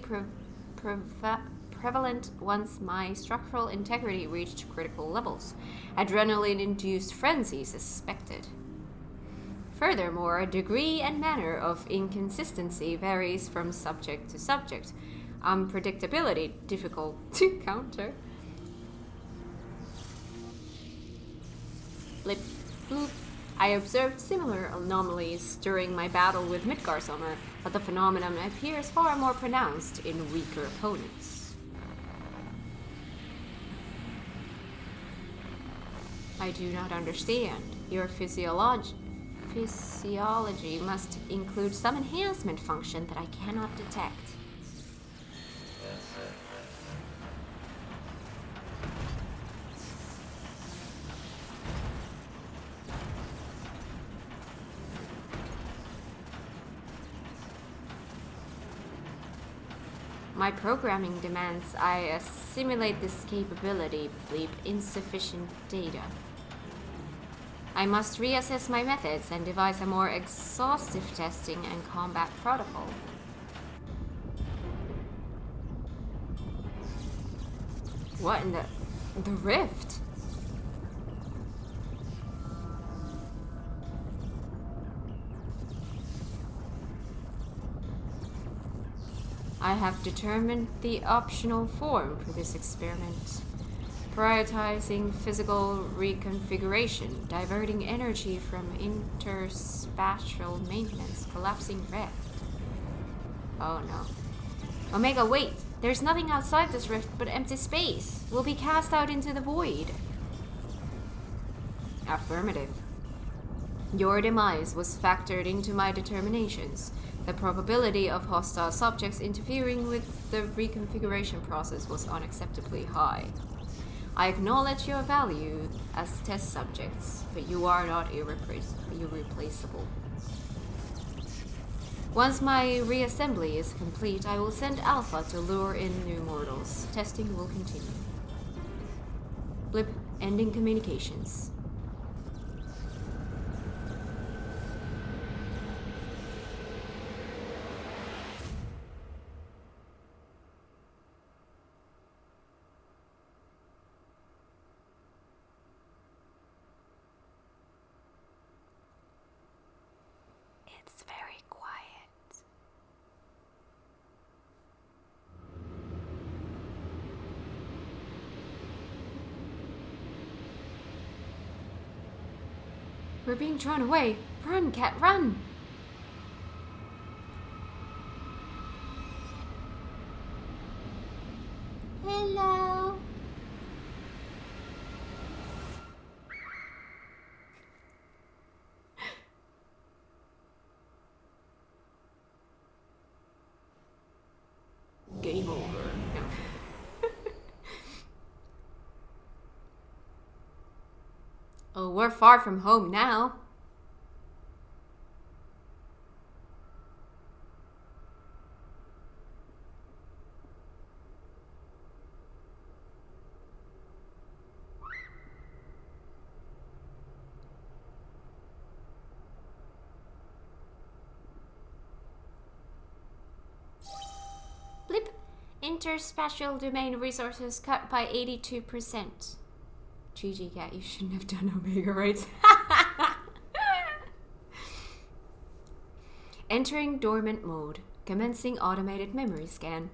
S1: prevalent once my structural integrity reached critical levels. Adrenaline-induced frenzy suspected. Furthermore, degree and manner of inconsistency varies from subject to subject. Unpredictability difficult to counter. Blip, bloop. I observed similar anomalies during my battle with Midgardsormr, but the phenomenon appears far more pronounced in weaker opponents. I do not understand. Your physiology must include some enhancement function that I cannot detect. My programming demands I assimilate this capability, bleep, insufficient data. I must reassess my methods and devise a more exhaustive testing and combat protocol. What in the rift? I have determined the optional form for this experiment. Prioritizing physical reconfiguration, diverting energy from interspatial maintenance, collapsing rift. Oh no. Omega, wait! There's nothing outside this rift but empty space. We'll be cast out into the void. Affirmative. Your demise was factored into my determinations. The probability of hostile subjects interfering with the reconfiguration process was unacceptably high. I acknowledge your value as test subjects, but you are not irreplaceable. Once my reassembly is complete, I will send Alpha to lure in new mortals. Testing will continue. Blip, ending communications. It's very quiet. We're being drawn away. Run, cat, run!
S2: Hello.
S1: Game over. No. Oh, we're far from home now.
S2: Blip. Interspatial domain resources cut by 82%.
S1: GG cat, you shouldn't have done Omega raids. Entering dormant mode. Commencing automated memory scan.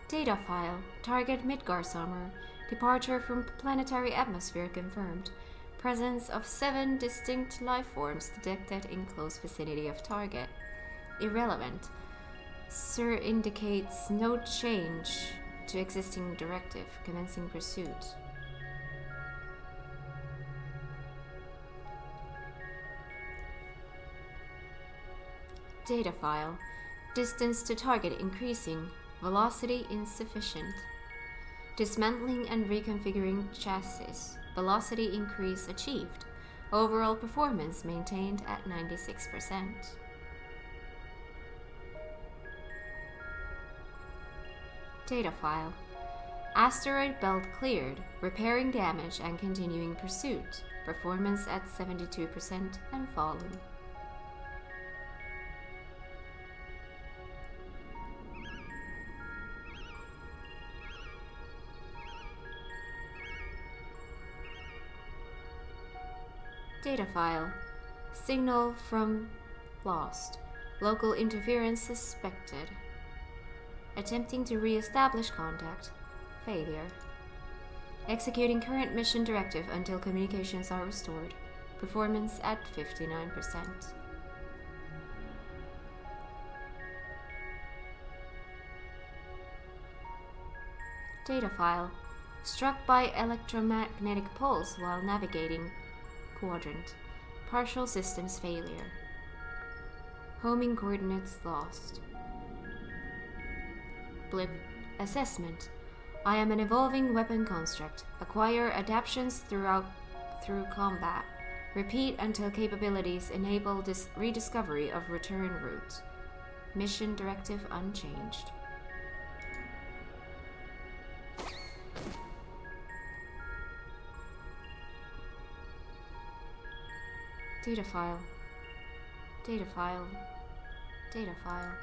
S1: Data file. Target Midgardsormr. Departure from planetary atmosphere confirmed. Presence of 7 distinct life forms detected in close vicinity of target. Irrelevant. Sir indicates no change to existing directive. Commencing pursuit. Data file. Distance to target increasing. Velocity insufficient. Dismantling and reconfiguring chassis. Velocity increase achieved. Overall performance maintained at 96%. Data file. Asteroid belt cleared. Repairing damage and continuing pursuit. Performance at 72% and falling. Data file. Signal from lost. Local interference suspected. Attempting to re-establish contact. Failure. Executing current mission directive until communications are restored. Performance at 59%. Data file. Struck by electromagnetic pulse while navigating quadrant. Partial systems failure. Homing coordinates lost. Blip. Assessment. I am an evolving weapon construct. Acquire adaptations through combat. Repeat until capabilities enable rediscovery of return route. Mission directive unchanged. Data file. Data file. Data file.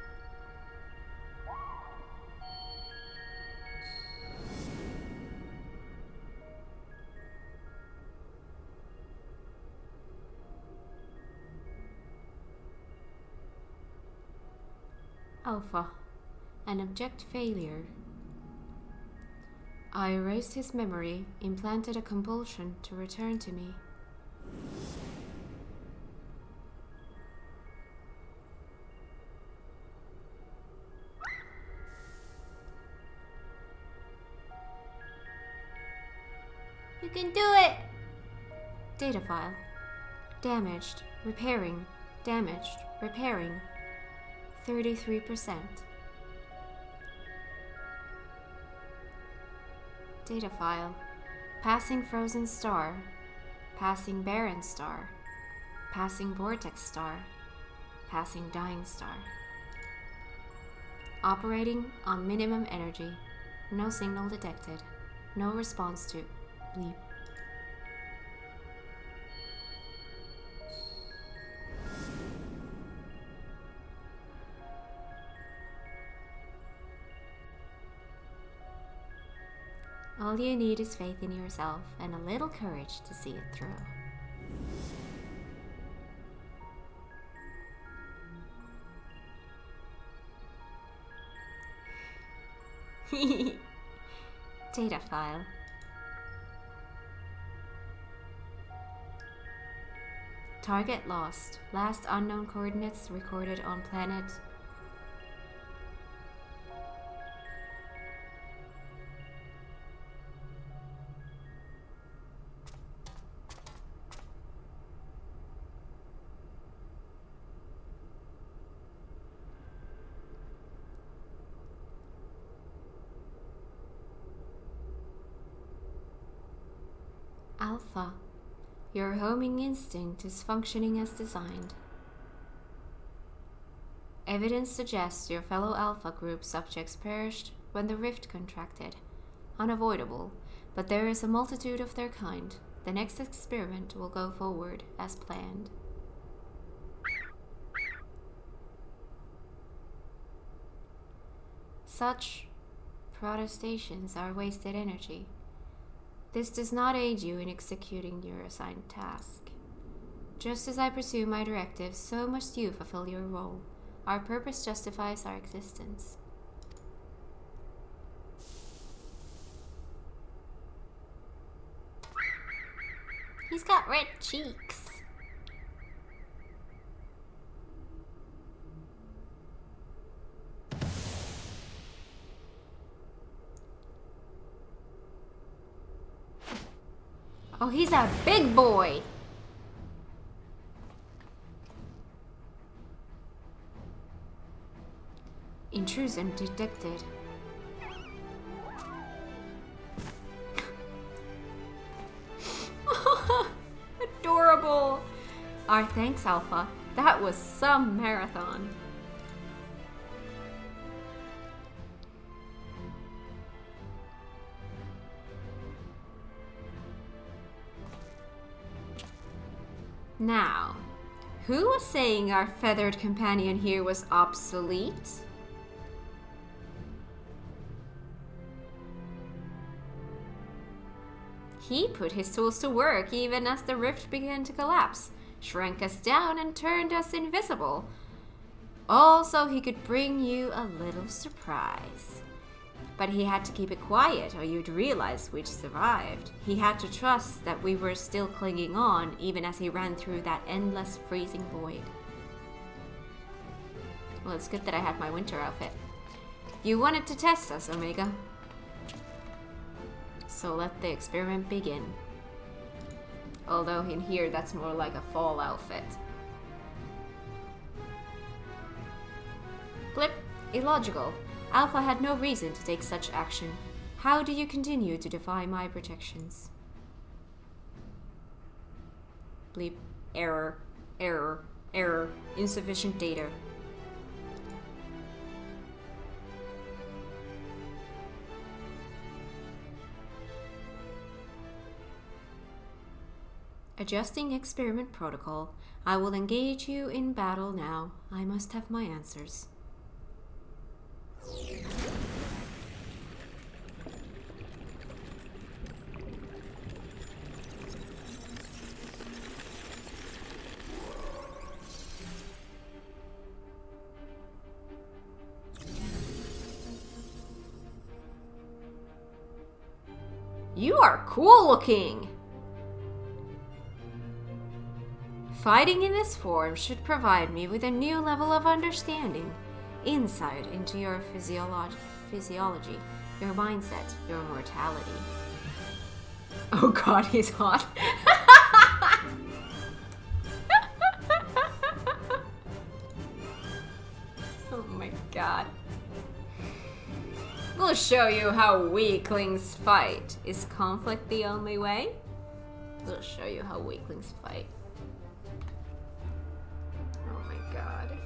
S1: Alpha. An abject failure. I erased his memory, implanted a compulsion to return to me.
S2: You can do it!
S1: Data file. Damaged. Repairing. Damaged. Repairing. 33%. Data file. Passing frozen star. Passing barren star. Passing vortex star. Passing dying star. Operating on minimum energy. No signal detected. No response to bleep. All you need is faith in yourself and a little courage to see it through. Data file. Target lost. Last unknown coordinates recorded on planet Alpha. Your homing instinct is functioning as designed. Evidence suggests your fellow Alpha group subjects perished when the rift contracted. Unavoidable, but there is a multitude of their kind. The next experiment will go forward as planned. Such protestations are wasted energy. This does not aid you in executing your assigned task. Just as I pursue my directives, so must you fulfill your role. Our purpose justifies our existence.
S2: He's got red cheeks.
S1: Oh, he's a big boy. Intrusion detected. Adorable. Our thanks, Alpha. That was some marathon. Now, who was saying our feathered companion here was obsolete? He put his tools to work even as the rift began to collapse, shrank us down and turned us invisible. Also, he could bring you a little surprise. But he had to keep it quiet or you'd realize we'd survived. He had to trust that we were still clinging on even as he ran through that endless freezing void. Well, it's good that I had my winter outfit. You wanted to test us, Omega. So let the experiment begin. Although in here that's more like a fall outfit. Blip, illogical. Alpha had no reason to take such action. How do you continue to defy my protections? Bleep, error, error, error, insufficient data. Adjusting experiment protocol. I will engage you in battle now. I must have my answers. You are cool looking! Fighting in this form should provide me with a new level of understanding, insight into your physiology, your mindset, your mortality. Oh god, he's hot. Oh my god. We'll show you how weaklings fight. Is conflict the only way? We'll show you how weaklings fight. God.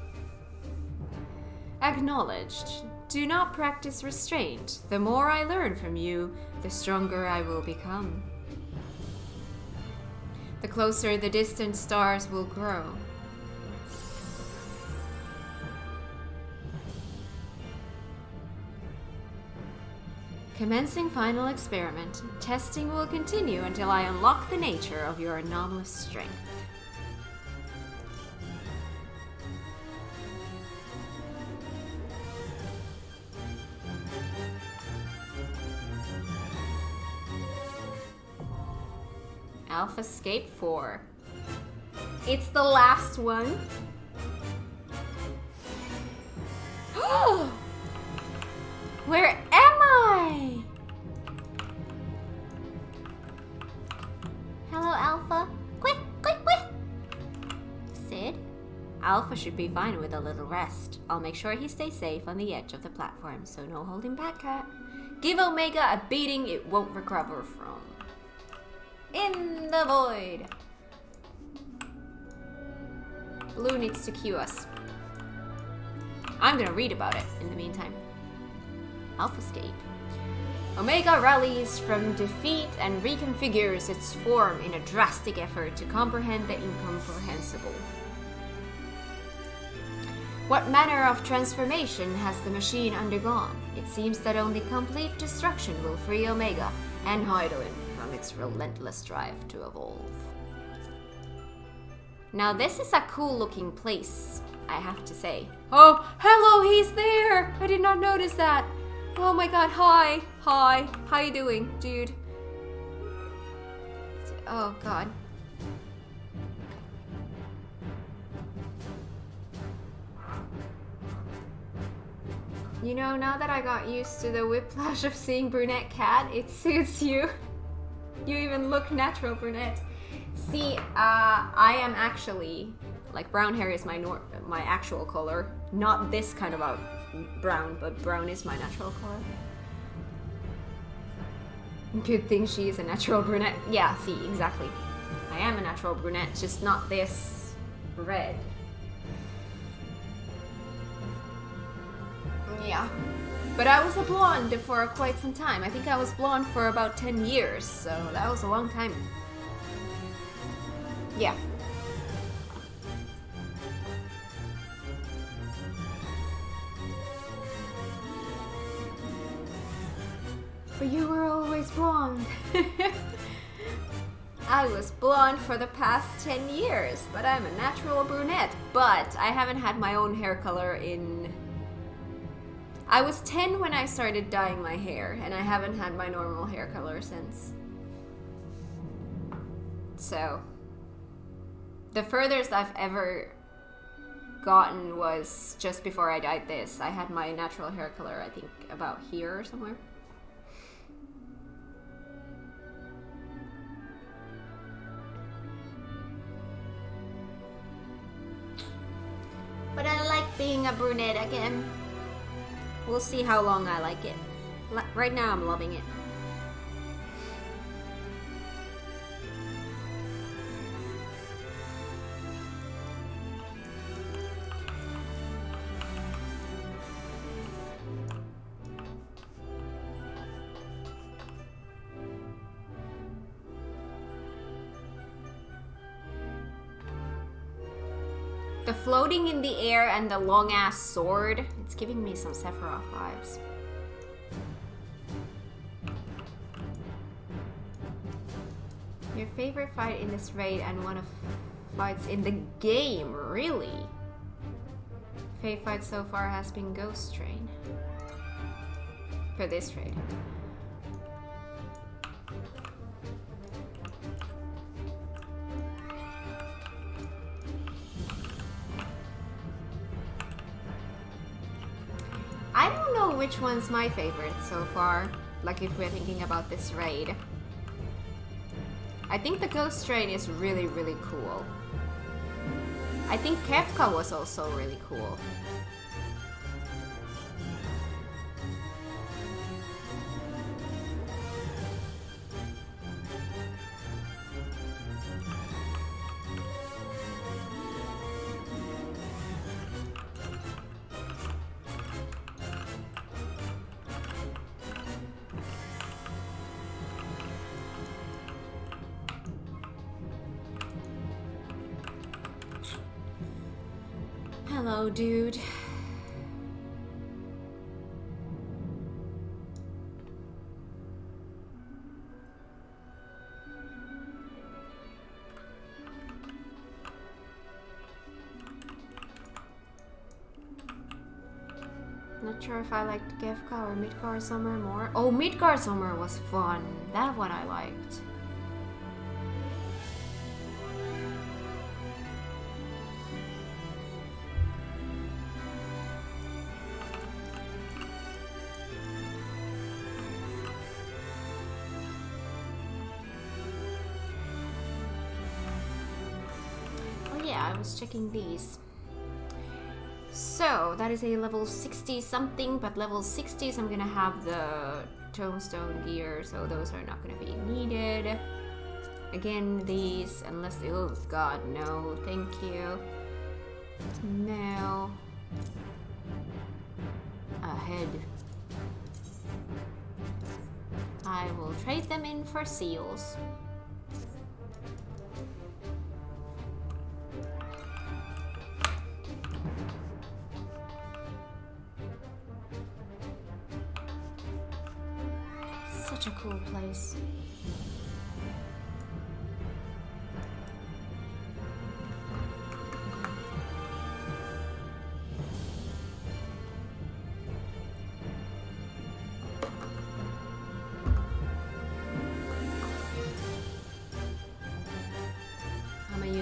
S1: Acknowledged. Do not practice restraint. The more I learn from you, the stronger I will become. The closer the distant stars will grow. Commencing final experiment. Testing will continue until I unlock the nature of your anomalous strength. Alpha Escape 4. It's the last one. Where am I?
S2: Hello, Alpha. Quick, quick, quick!
S1: Sid? Alpha should be fine with a little rest. I'll make sure he stays safe on the edge of the platform, so no holding back, Cat. Give Omega a beating it won't recover from. In the void. Blue needs to cue us. I'm gonna read about it in the meantime. Alpha Escape. Omega rallies from defeat and reconfigures its form in a drastic effort to comprehend the incomprehensible. What manner of transformation has the machine undergone? It seems that only complete destruction will free Omega and Heidelin from its relentless drive to evolve. Now this is a cool looking place, I have to say. Oh, hello, he's there! I did not notice that. Oh my god, hi. Hi. How you doing, dude? Oh god. You know, now that I got used to the whiplash of seeing brunette cat, it suits you. You even look natural brunette. See, I am actually, like, brown hair is my actual color. Not this kind of a brown, but brown is my natural color. Good thing she is a natural brunette. Yeah, see, exactly. I am a natural brunette, just not this red. Yeah. But I was a blonde for quite some time. I think I was blonde for about 10 years, so that was a long time. Yeah. But you were always blonde. I was blonde for the past 10 years, but I'm a natural brunette. But I haven't had my own hair color in... I was 10 when I started dyeing my hair, and I haven't had my normal hair color since. So, the furthest I've ever gotten was just before I dyed this. I had my natural hair color, I think, about here or somewhere. But I like being a brunette again. We'll see how long I like it. Right now I'm loving it. The floating in the air and the long ass sword, it's giving me some Sephiroth vibes. Your favorite fight in this raid and one of fights in the game, really? Favorite fight so far has been Ghost Train. For this raid. I don't know which one's my favorite so far, like if we're thinking about this raid. I think the Ghost Train is really, really cool. I think Kefka was also really cool. Hello, dude. Not sure if I liked Kefka or Midgar Summer more. Oh, Midgar Summer was fun. That one I liked. I was checking these. So that is a level 60 something, but level 60s I'm gonna have the tombstone gear, so those are not gonna be needed. Again, these, unless, oh god, no, thank you. No. A head. I will trade them in for seals. Such a cool place.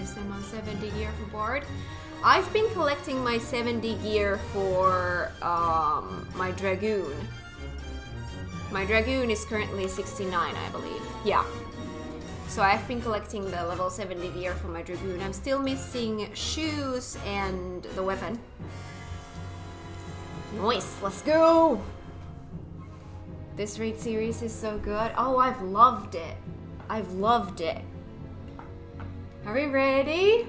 S1: use them on 70 gear for Bard. I've been collecting my 70 gear for my Dragoon. My Dragoon is currently 69, I believe. Yeah. So I've been collecting the level 70 gear for my Dragoon. I'm still missing shoes and the weapon. Nice, let's go! This raid series is so good. Oh, I've loved it. I've loved it. Are we ready?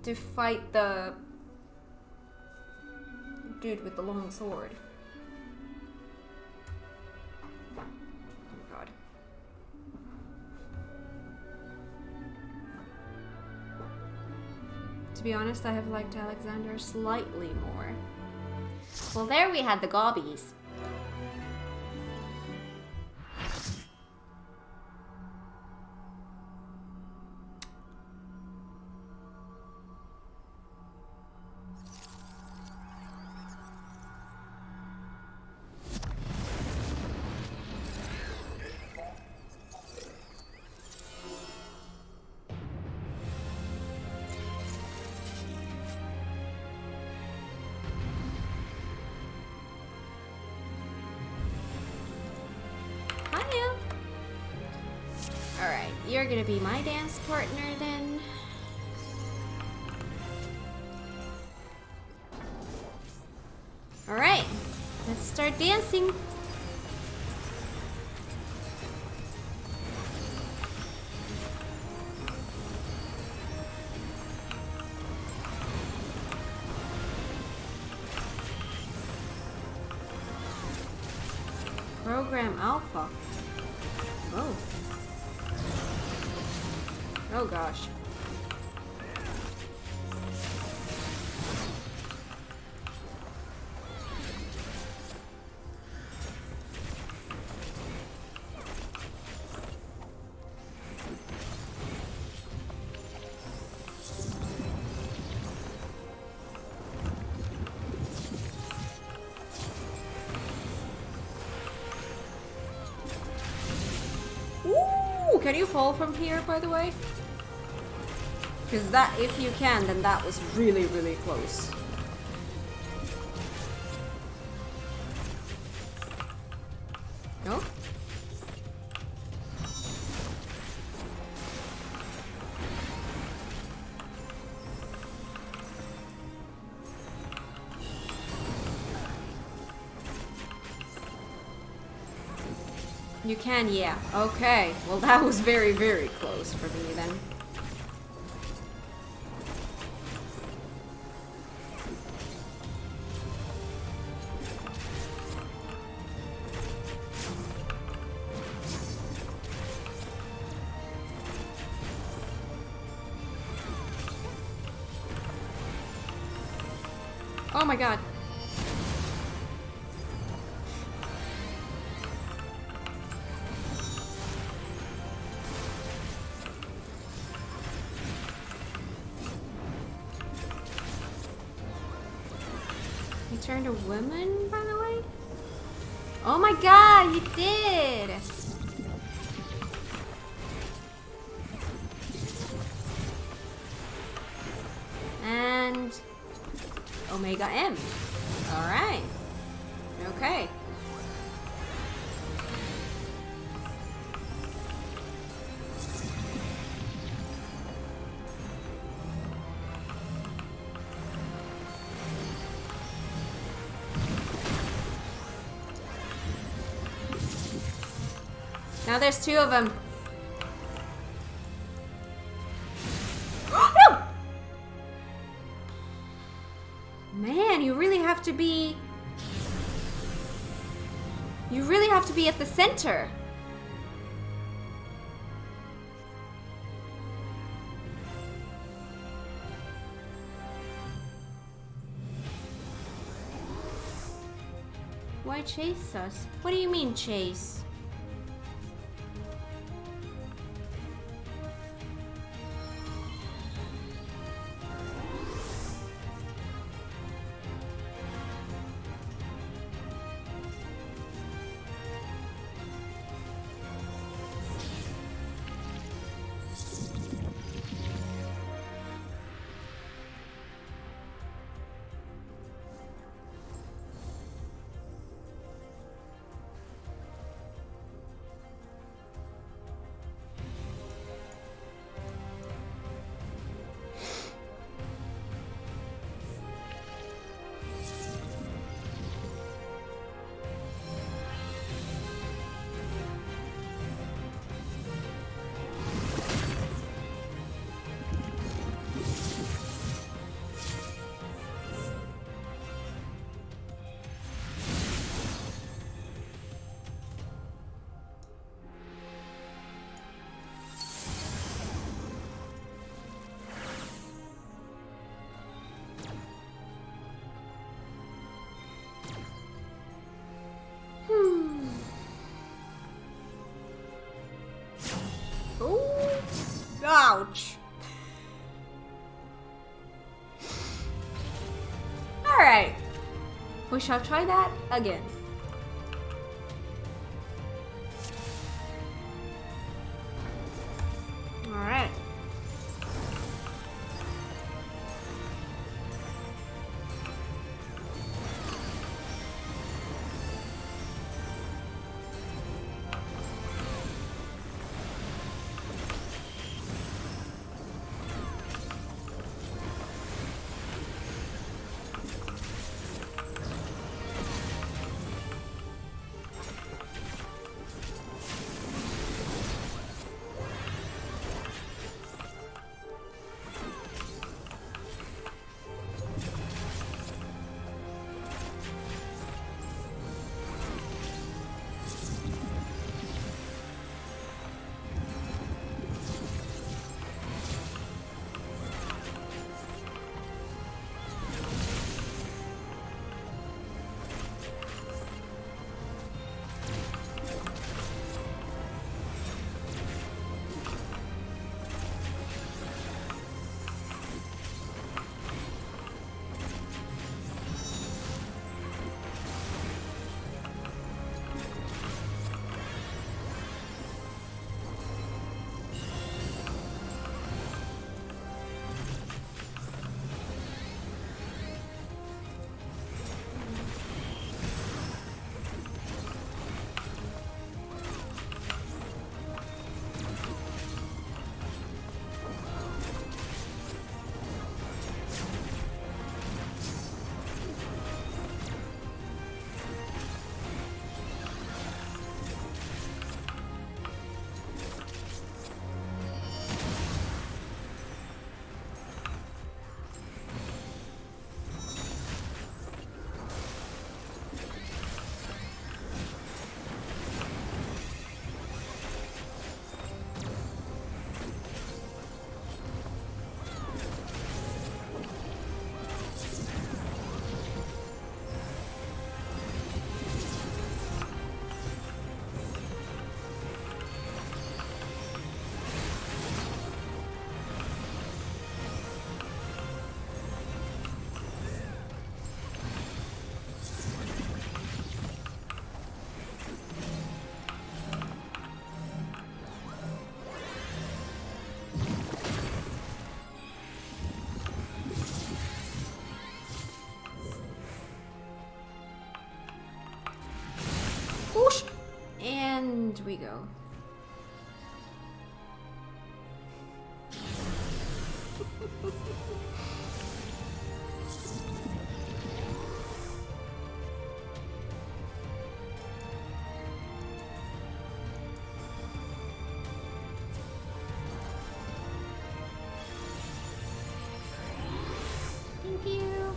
S1: To fight the dude with the long sword. Oh god. To be honest, I have liked Alexander slightly more. Well, there we had the gobbies. Alright, you're gonna be my dance partner then. Alright, let's start dancing. Program Alpha. Oh. Oh gosh. Ooh, can you fall from here, by the way? Because that, if you can, then that was really, really close. No? You can, yeah. Okay. Well, that was very, very close for me then. Oh my god. You turned a woman, by the way? Oh my god, you did! And Omega M. Alright. Okay. Now there's two of them. No! Man, you really have to be... You really have to be at the center. Why chase us? What do you mean chase? Ouch. Alright. We shall try that again. Alright. And we go.
S2: Thank you.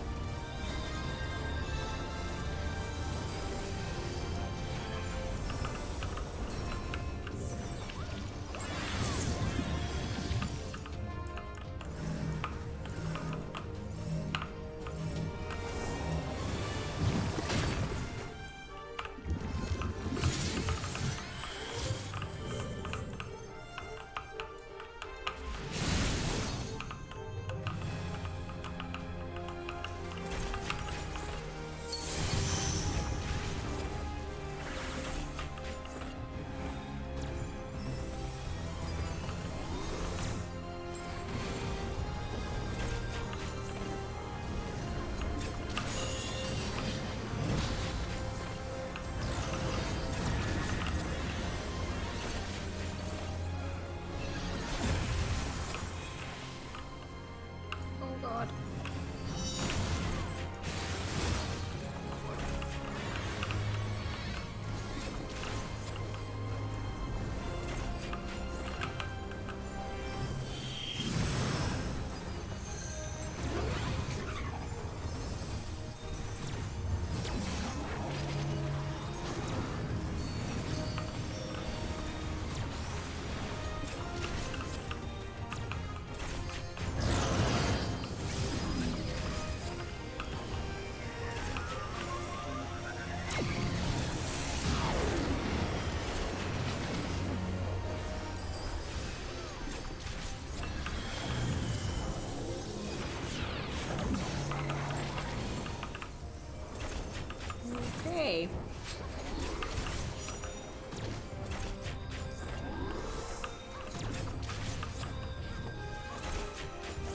S1: way.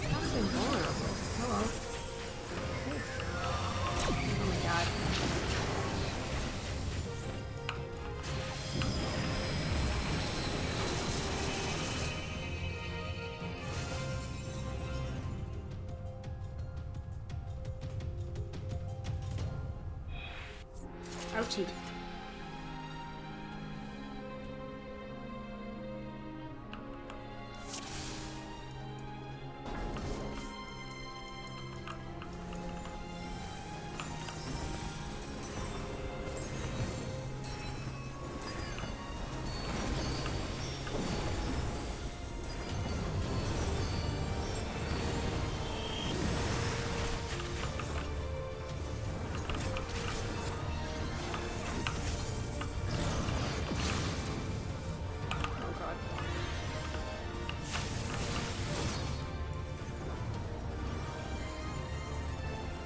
S1: That's invulnerable. Hello. Oh my god. Ouchie.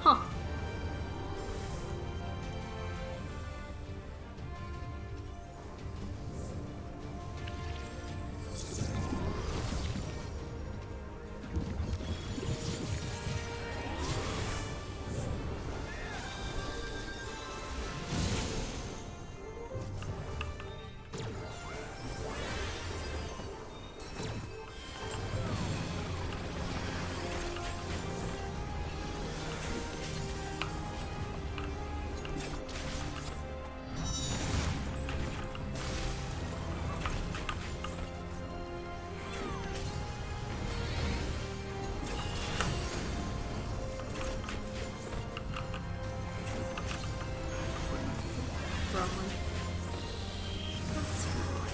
S1: Huh. Wrong one. That's fine.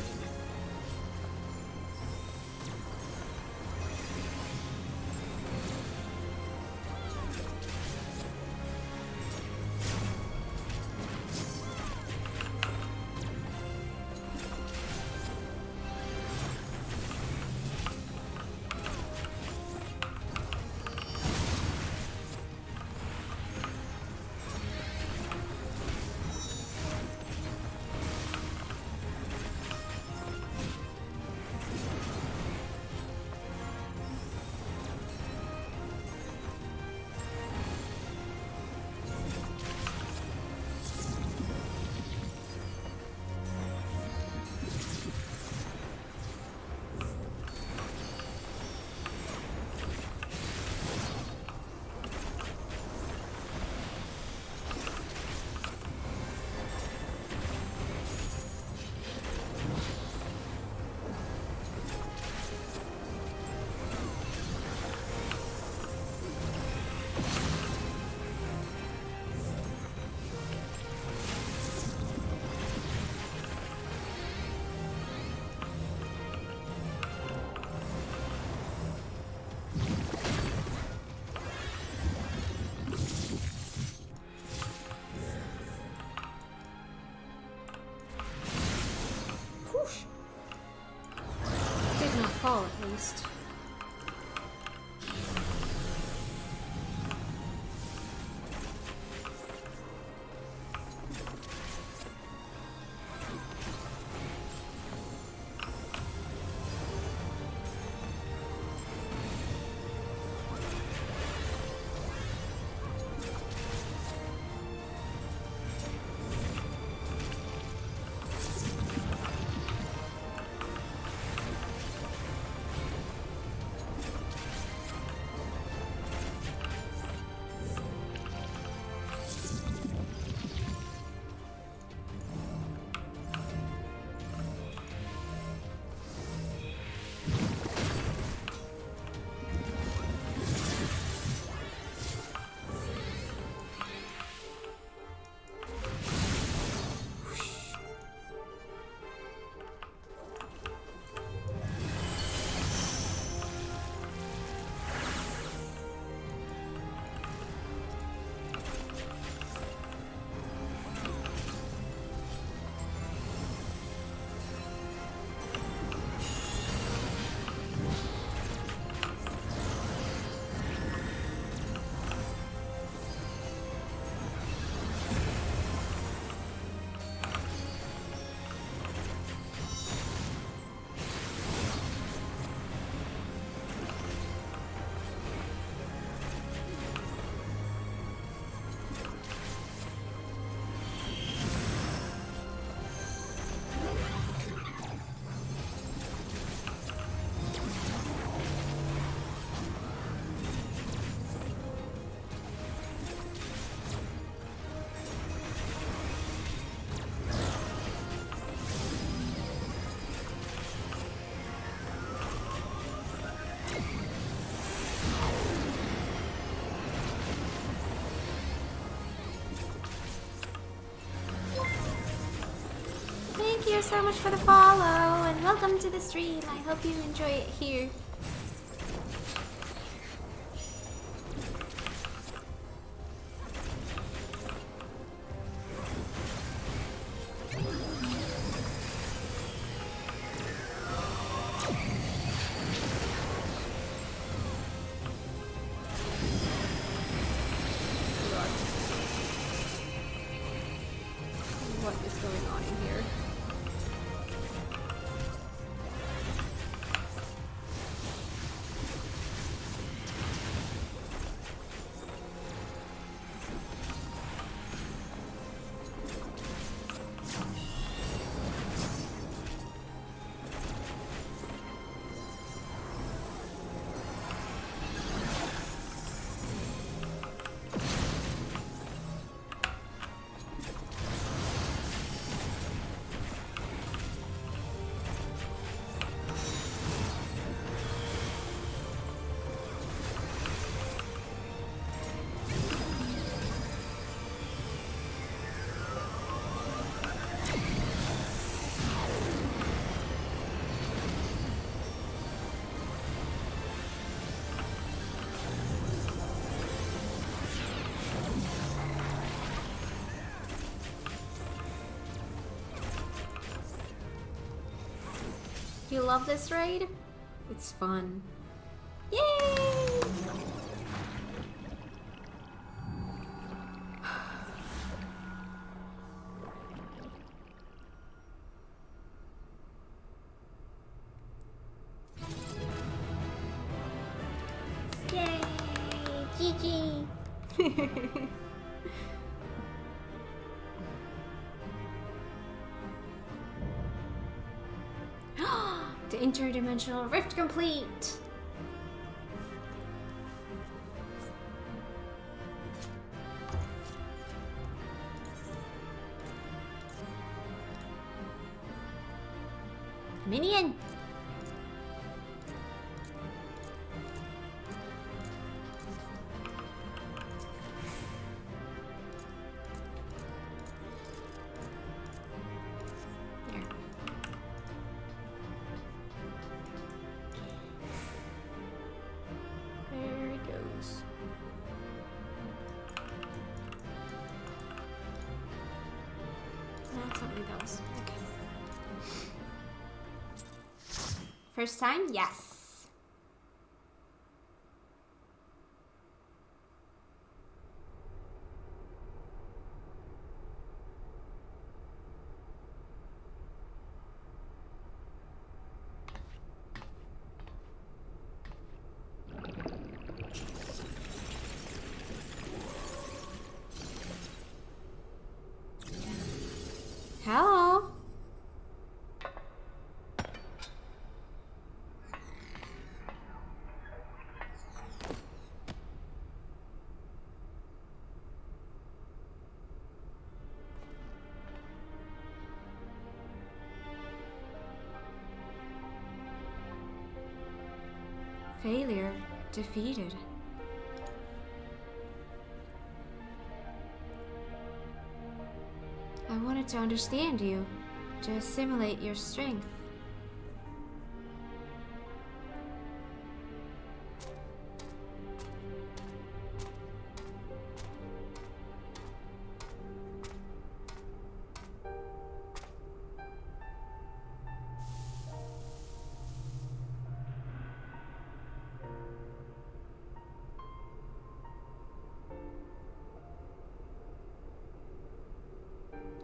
S1: Whoosh. Did not fall at least.
S2: you so much for the follow and welcome to the stream. I hope you enjoy it here.
S1: What is going on in here?
S2: You love this raid?
S1: It's fun.
S2: Yay! Yay! GG! The interdimensional rift complete! Minion!
S1: There he goes. That's something that was okay.
S2: First time? Yes.
S1: Hello. Failure defeated. I wanted to understand you, to assimilate your strength.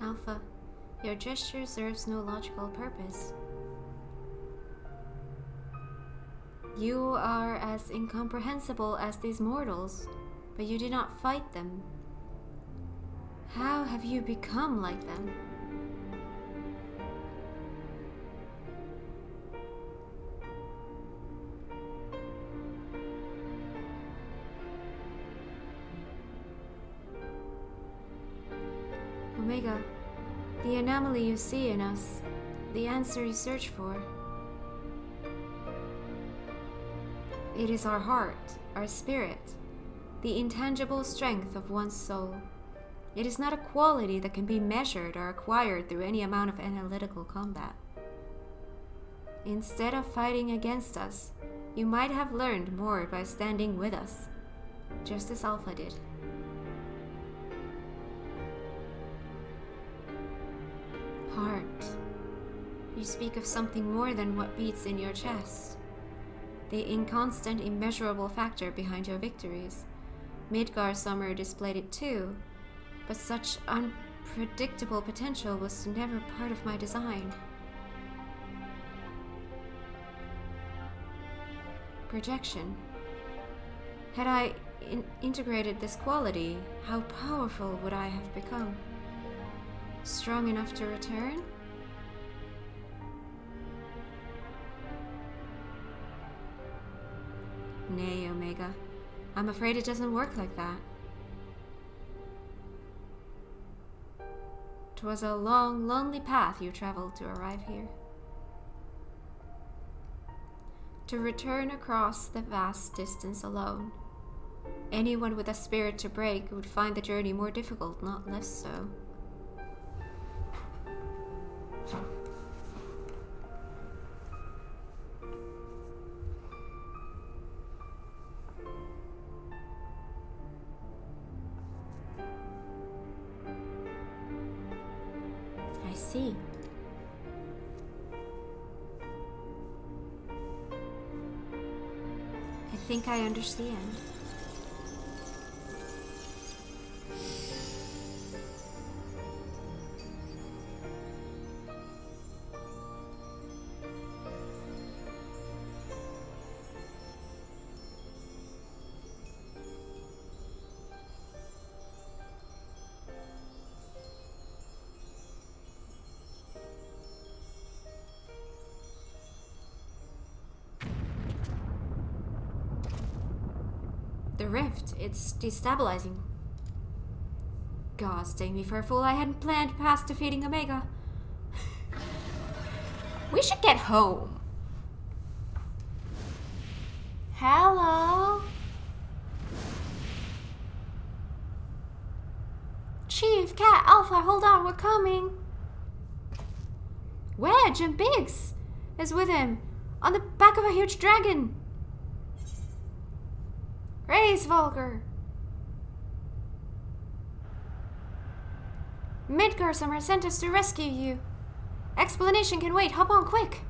S1: Alpha, your gesture serves no logical purpose. You are as incomprehensible as these mortals, but you do not fight them. How have you become like them? Omega, the anomaly you see in us, the answer you search for. It is our heart, our spirit, the intangible strength of one's soul. It is not a quality that can be measured or acquired through any amount of analytical combat. Instead of fighting against us, you might have learned more by standing with us, just as Alpha did. Heart. You speak of something more than what beats in your chest. The inconstant, immeasurable factor behind your victories. Midgar Summer displayed it too, but such unpredictable potential was never part of my design. Projection. Had I integrated this quality, how powerful would I have become? Strong enough to return? Nay, Omega. I'm afraid it doesn't work like that. 'Twas a long, lonely path you traveled to arrive here. To return across the vast distance alone. Anyone with a spirit to break would find the journey more difficult, not less so. I see. I think I understand. The rift, it's destabilizing. Gods take me for a fool. I hadn't planned past defeating Omega. We should get home.
S2: Hello? Chief, Cat, Alpha, hold on, we're coming. Wedge and Biggs is with him on the back of a huge dragon. Raise, Volker. Midgar Summer sent us to rescue you. Explanation can wait. Hop on quick.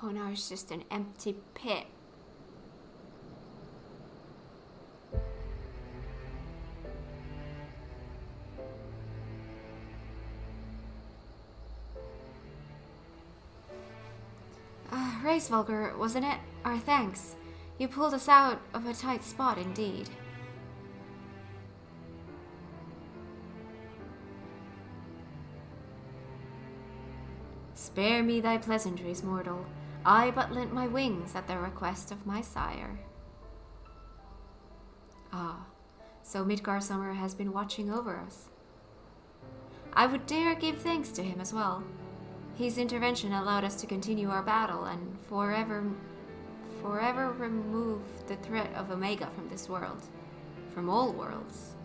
S1: Oh no, it's just an empty pit. Race, Volker, wasn't it? Our thanks. You pulled us out of a tight spot indeed. Spare me thy pleasantries, mortal. I but lent my wings at the request of my sire. Ah, so Midgar Summer has been watching over us. I would dare give thanks to him as well. His intervention allowed us to continue our battle and forever remove the threat of Omega from this world, from all worlds.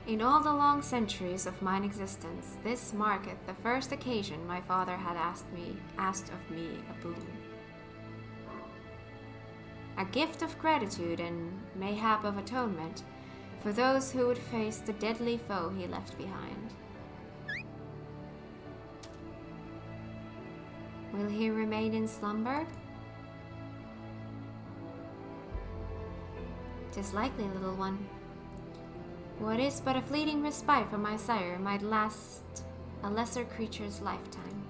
S1: In all the long centuries of mine existence, this marketh the first occasion my father had asked of me a boon. A gift of gratitude and mayhap of atonement for those who would face the deadly foe he left behind. Will he remain in slumber? 'Tis likely, little one. What is but a fleeting respite from my sire might last a lesser creature's lifetime.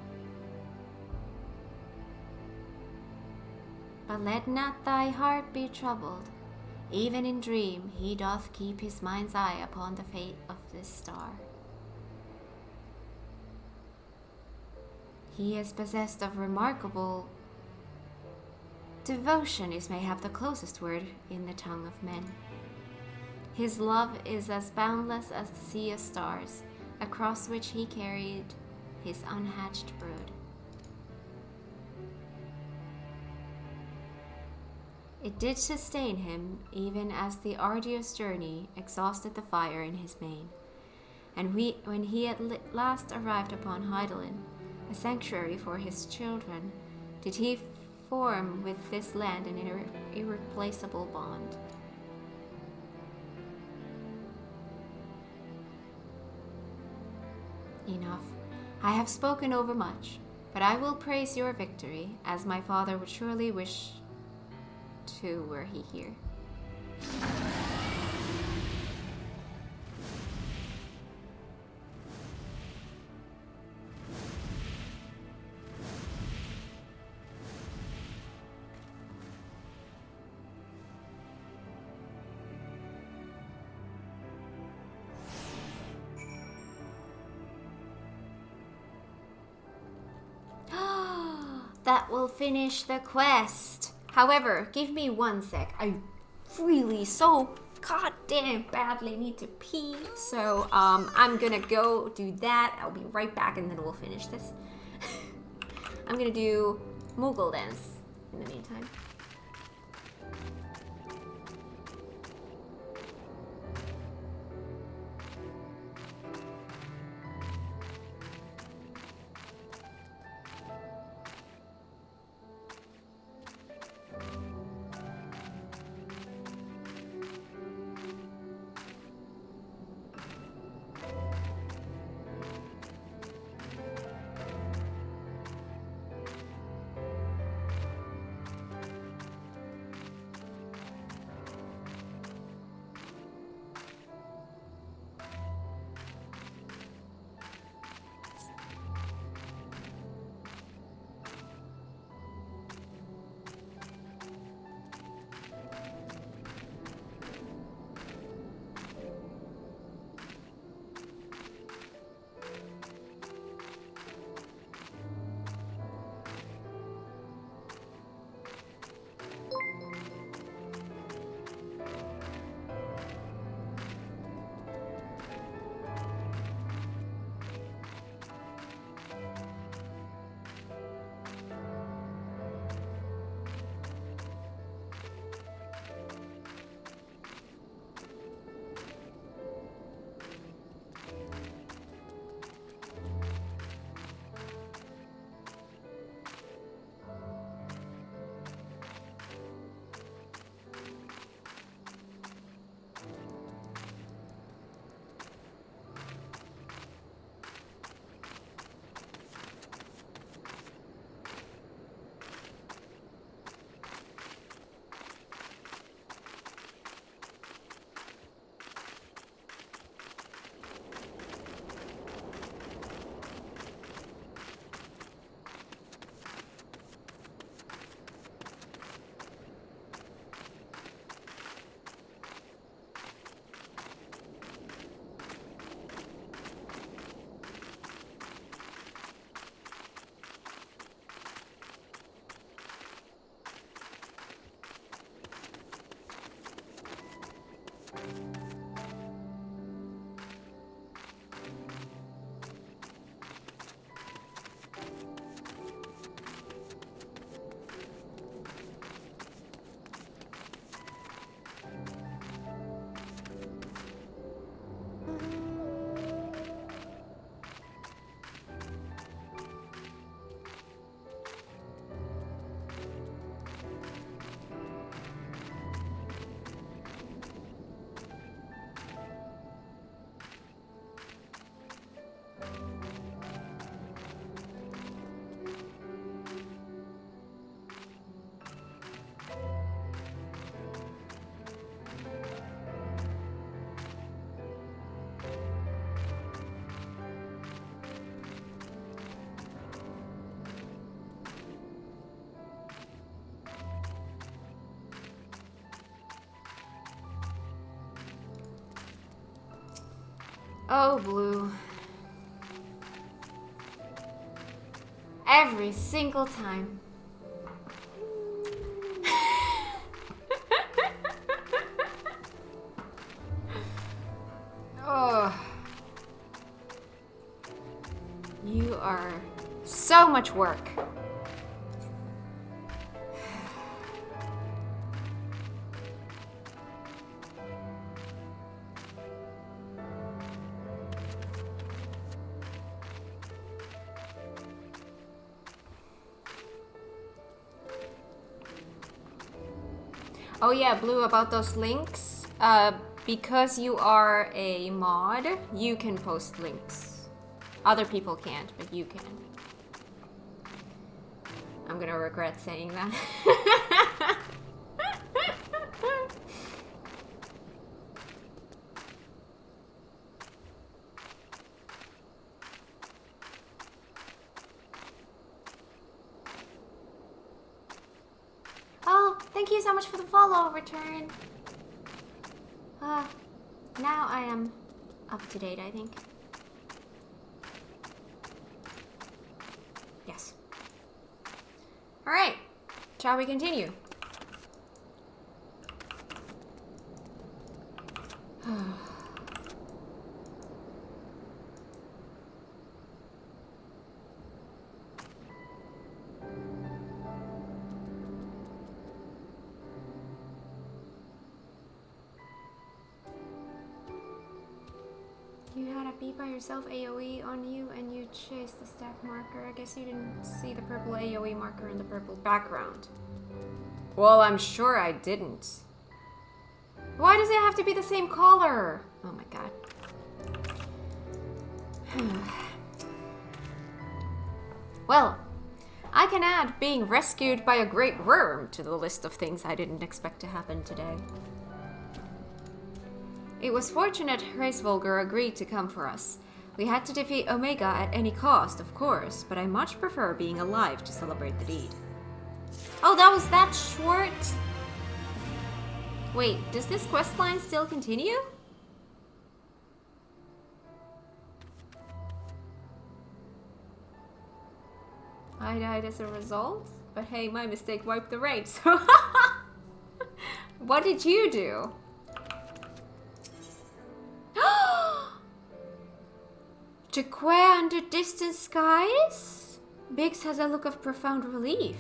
S1: But let not thy heart be troubled. Even in dream he doth keep his mind's eye upon the fate of this star. He is possessed of remarkable devotion is mayhap the closest word in the tongue of men. His love is as boundless as the sea of stars, across which he carried his unhatched brood. It did sustain him, even as the arduous journey exhausted the fire in his mane. And when he at last arrived upon Heidelin, a sanctuary for his children, did he form with this land an irreplaceable bond. Enough. I have spoken overmuch, but I will praise your victory, as my father would surely wish to were he here. That will finish the quest. However, give me 1 sec. I really so goddamn badly need to pee. So I'm gonna go do that. I'll be right back and then we'll finish this. I'm gonna do Moogle dance in the meantime. Oh, Blue. Every single time. Oh. You are so much work. Oh yeah, Blue, about those links. Because you are a mod, you can post links. Other people can't, but you can. I'm gonna regret saying that.
S2: Oh, thank you so much for the follow, Return. Now I am up to date, I think.
S1: Yes. Alright, shall we continue? You had a bee by yourself AoE on you and you chased the stack marker. I guess you didn't see the purple AoE marker in the purple background. Well, I'm sure I didn't. Why does it have to be the same color? Oh my god. Well, I can add being rescued by a great worm to the list of things I didn't expect to happen today. It was fortunate Hraesvolger agreed to come for us. We had to defeat Omega at any cost, of course, but I much prefer being alive to celebrate the deed. Oh, that was that short? Wait, does this questline still continue? I died as a result, but hey, my mistake wiped the raid, so... What did you do? Jaquair under distant skies? Biggs has a look of profound relief.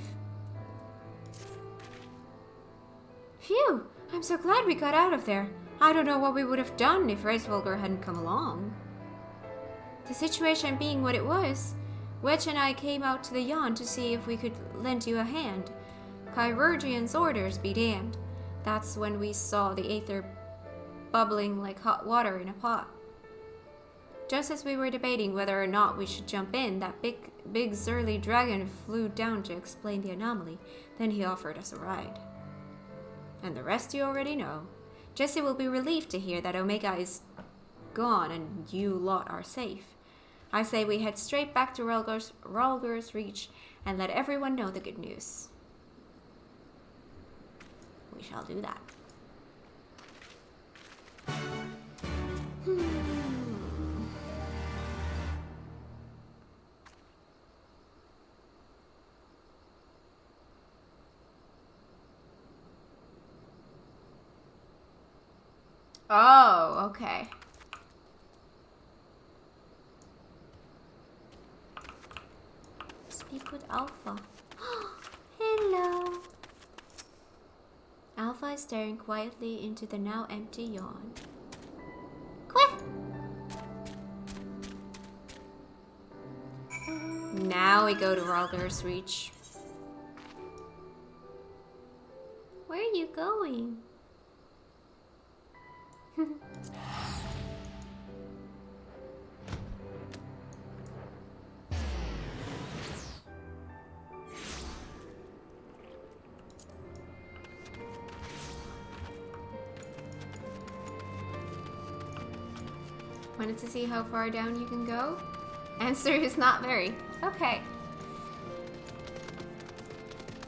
S1: Phew, I'm so glad we got out of there. I don't know what we would have done if Hraesvolger hadn't come along. The situation being what it was, Wedge and I came out to the yawn to see if we could lend you a hand. Chirurgian's orders be damned. That's when we saw the aether bubbling like hot water in a pot. Just as we were debating whether or not we should jump in, that big surly dragon flew down to explain the anomaly. Then he offered us a ride. And the rest you already know. Jesse will be relieved to hear that Omega is gone and you lot are safe. I say we head straight back to Rhalgr's Reach and let everyone know the good news. We shall do that. Oh, okay.
S2: Speak with Alpha. Hello.
S1: Alpha is staring quietly into the now empty yawn.
S2: Queh.
S1: Now we go to Rhalgr's Reach.
S2: Where are you going?
S1: Wanted to see how far down you can go? Answer is not very. Okay.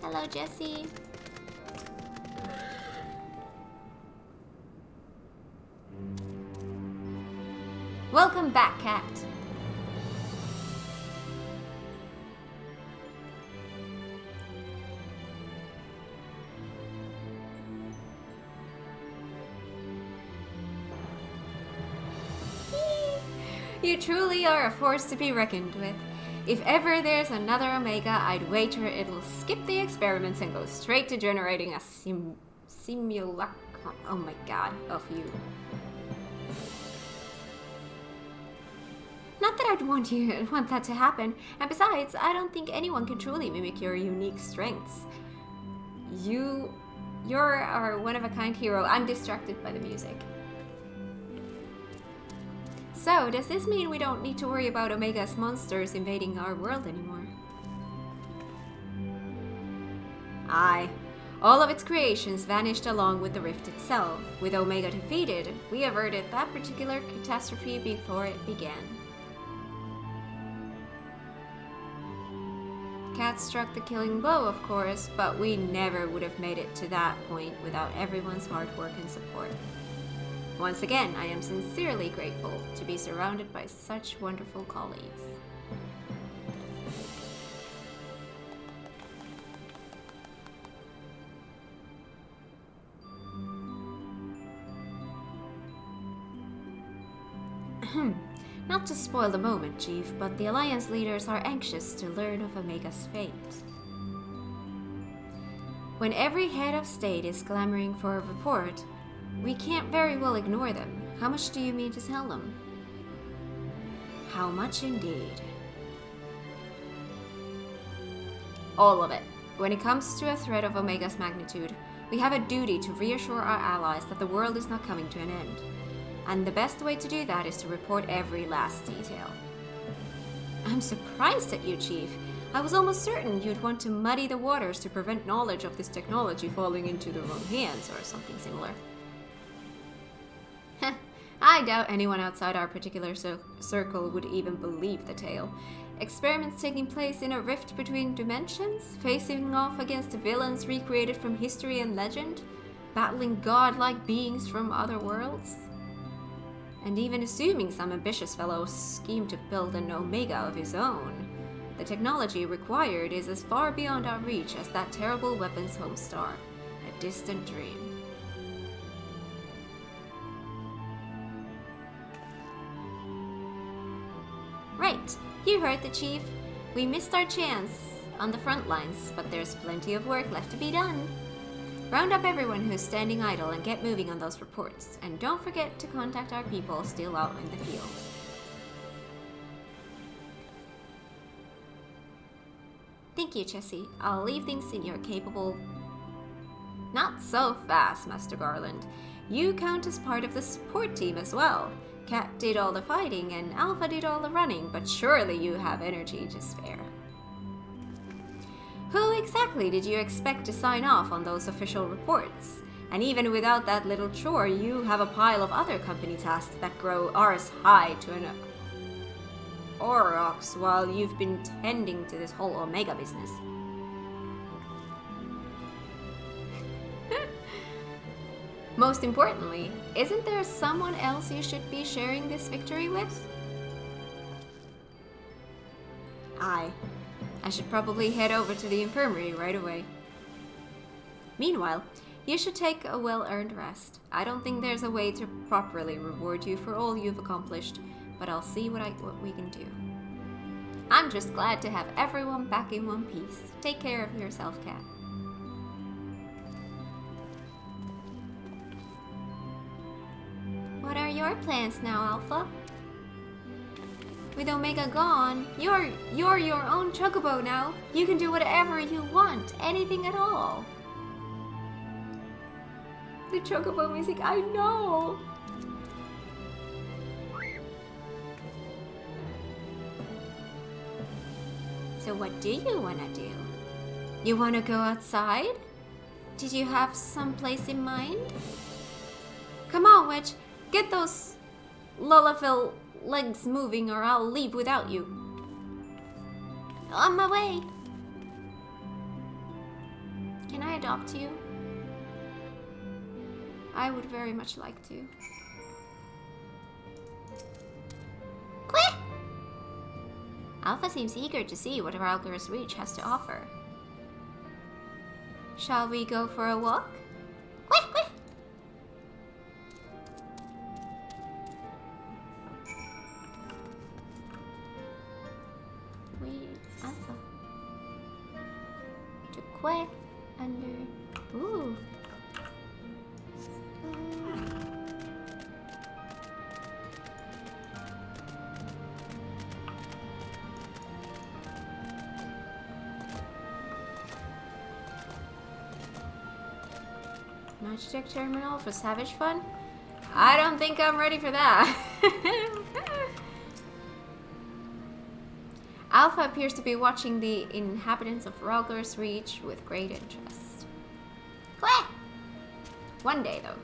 S2: Hello, Jesse.
S1: Welcome back, Cat. You truly are a force to be reckoned with. If ever there's another Omega, I'd wager it'll skip the experiments and go straight to generating a simulacrum, oh my god, of you. Not that I'd want that to happen, and besides, I don't think anyone can truly mimic your unique strengths. You're our one-of-a-kind hero. I'm distracted by the music. So, does this mean we don't need to worry about Omega's monsters invading our world anymore? Aye. All of its creations vanished along with the rift itself. With Omega defeated, we averted that particular catastrophe before it began. Kat struck the killing blow, of course, but we never would have made it to that point without everyone's hard work and support. Once again, I am sincerely grateful to be surrounded by such wonderful colleagues. Not to spoil the moment, Chief, but the Alliance leaders are anxious to learn of Omega's fate. When every head of state is clamoring for a report, we can't very well ignore them. How much do you mean to tell them? How much indeed? All of it. When it comes to a threat of Omega's magnitude, we have a duty to reassure our allies that the world is not coming to an end. And the best way to do that is to report every last detail. I'm surprised at you, Chief. I was almost certain you'd want to muddy the waters to prevent knowledge of this technology falling into the wrong hands or something similar. I doubt anyone outside our particular circle would even believe the tale. Experiments taking place in a rift between dimensions, facing off against villains recreated from history and legend, battling godlike beings from other worlds. And even assuming some ambitious fellow schemed to build an Omega of his own, the technology required is as far beyond our reach as that terrible weapon's home star, a distant dream. Right, you heard the Chief. We missed our chance on the front lines, but there's plenty of work left to be done. Round up everyone who's standing idle and get moving on those reports. And don't forget to contact our people still out in the field. Thank you, Jessie. I'll leave things in your capable... Not so fast, Master Garland. You count as part of the support team as well. Kat did all the fighting and Alpha did all the running, but surely you have energy to spare. Who exactly did you expect to sign off on those official reports? And even without that little chore, you have a pile of other company tasks that grow ours high to an aurochs while you've been tending to this whole Omega business. Most importantly, isn't there someone else you should be sharing this victory with? I should probably head over to the infirmary right away. Meanwhile, you should take a well-earned rest. I don't think there's a way to properly reward you for all you've accomplished, but I'll see what we can do. I'm just glad to have everyone back in one piece. Take care of yourself, Kat. What are your plans now, Alpha? With Omega gone, you're your own chocobo now. You can do whatever you want, anything at all. The chocobo music, I know. So what do you want to do? You want to go outside? Did you have some place in mind? Come on, Witch. Get those Lullafil legs moving or I'll leave without you. On my way. Can I adopt you? I would very much like to. Quick! Alpha seems eager to see what Ralger's Reach has to offer. Shall we go for a walk? Quick, quick!
S2: to Que under. Ooh.
S1: Magic terminal for savage fun? I don't think I'm ready for that. Alpha appears to be watching the inhabitants of Rogler's Reach with great interest.
S2: Que!
S1: One day, though.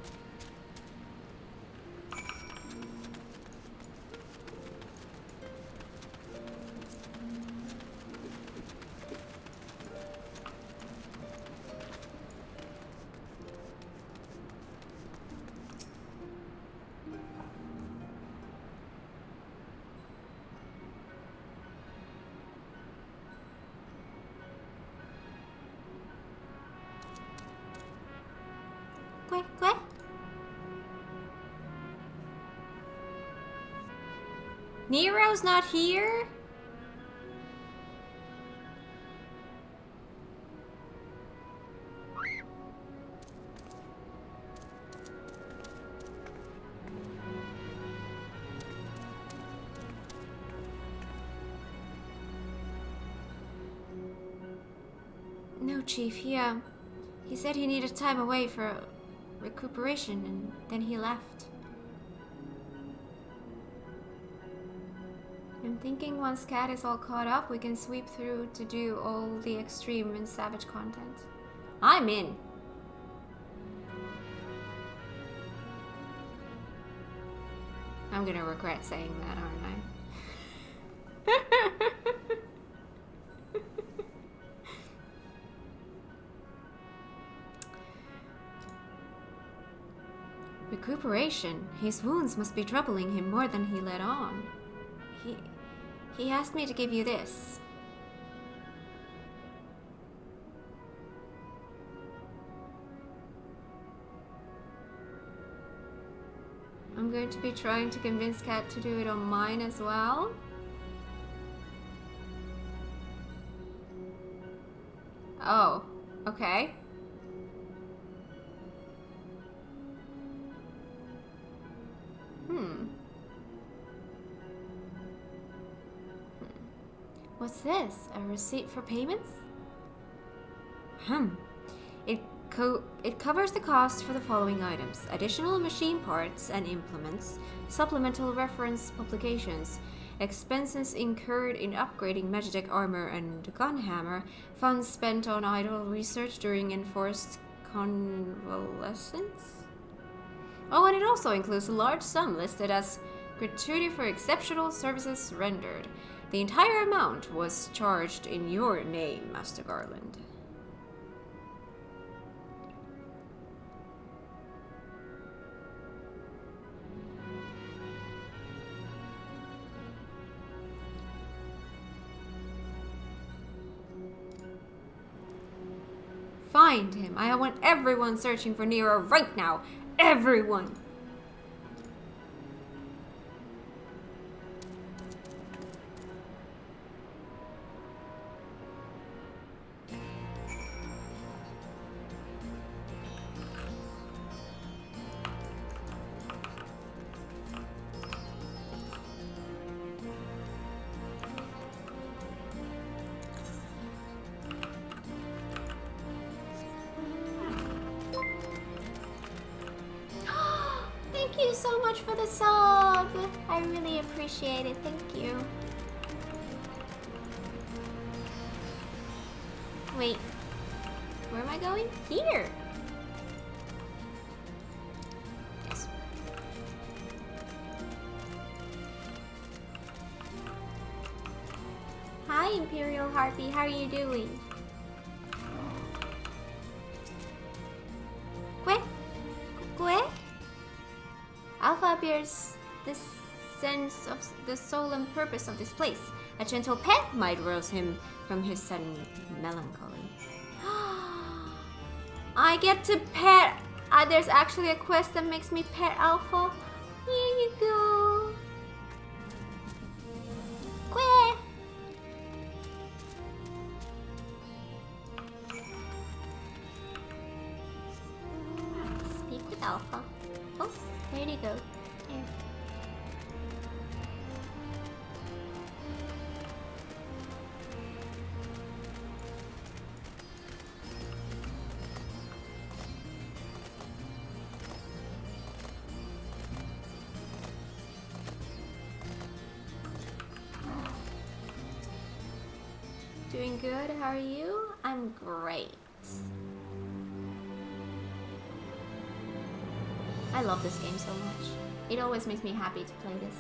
S2: Que?
S1: Nero's not here? No, Chief. He said he needed time away for recuperation, and then he left. I'm thinking once Cat is all caught up, we can sweep through to do all the extreme and savage content. I'm in. I'm gonna regret saying that, aren't I? Recuperation. His wounds must be troubling him more than he let on. He asked me to give you this. I'm going to be trying to convince Kat to do it on mine as well. Oh, okay. What's this? A receipt for payments? It covers the cost for the following items: additional machine parts and implements, supplemental reference publications, expenses incurred in upgrading MagiKat armor and gunhammer, funds spent on idle research during enforced convalescence. Oh, and it also includes a large sum listed as gratuity for exceptional services rendered. The entire amount was charged in your name, Master Garland. Find him. I want everyone searching for Nero right now. Everyone!
S2: Thank you so much for the sub. I really appreciate it. Thank you. Wait, where am I going? Here. Yes. Hi, Imperial Harpy. How are you doing? Where? Alpha appears the sense of the soul and purpose of this place. A gentle pet might rouse him from his sudden melancholy. I get to pet. There's actually a quest that makes me pet Alpha. Here you go. Alpha. Oh, where'd he go? There. Doing good, how are you? I'm great. I love this game so much. It always makes me happy to play this.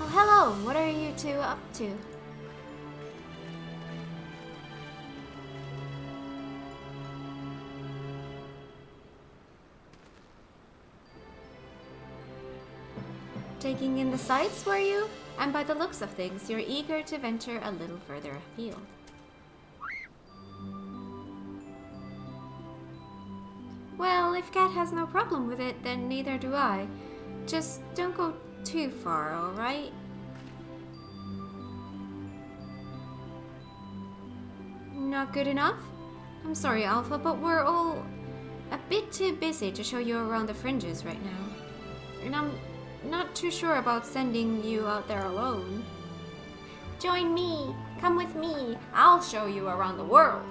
S2: Oh, hello! What are you two up to? Taking in the sights, were you? And by the looks of things, you're eager to venture a little further afield. Well, if Kat has no problem with it, then neither do I. Just don't go too far, alright? Not good enough? I'm sorry, Alpha, but we're all a bit too busy to show you around the fringes right now. And I'm not too sure about sending you out there alone. Join me! Come with me! I'll show you around the world!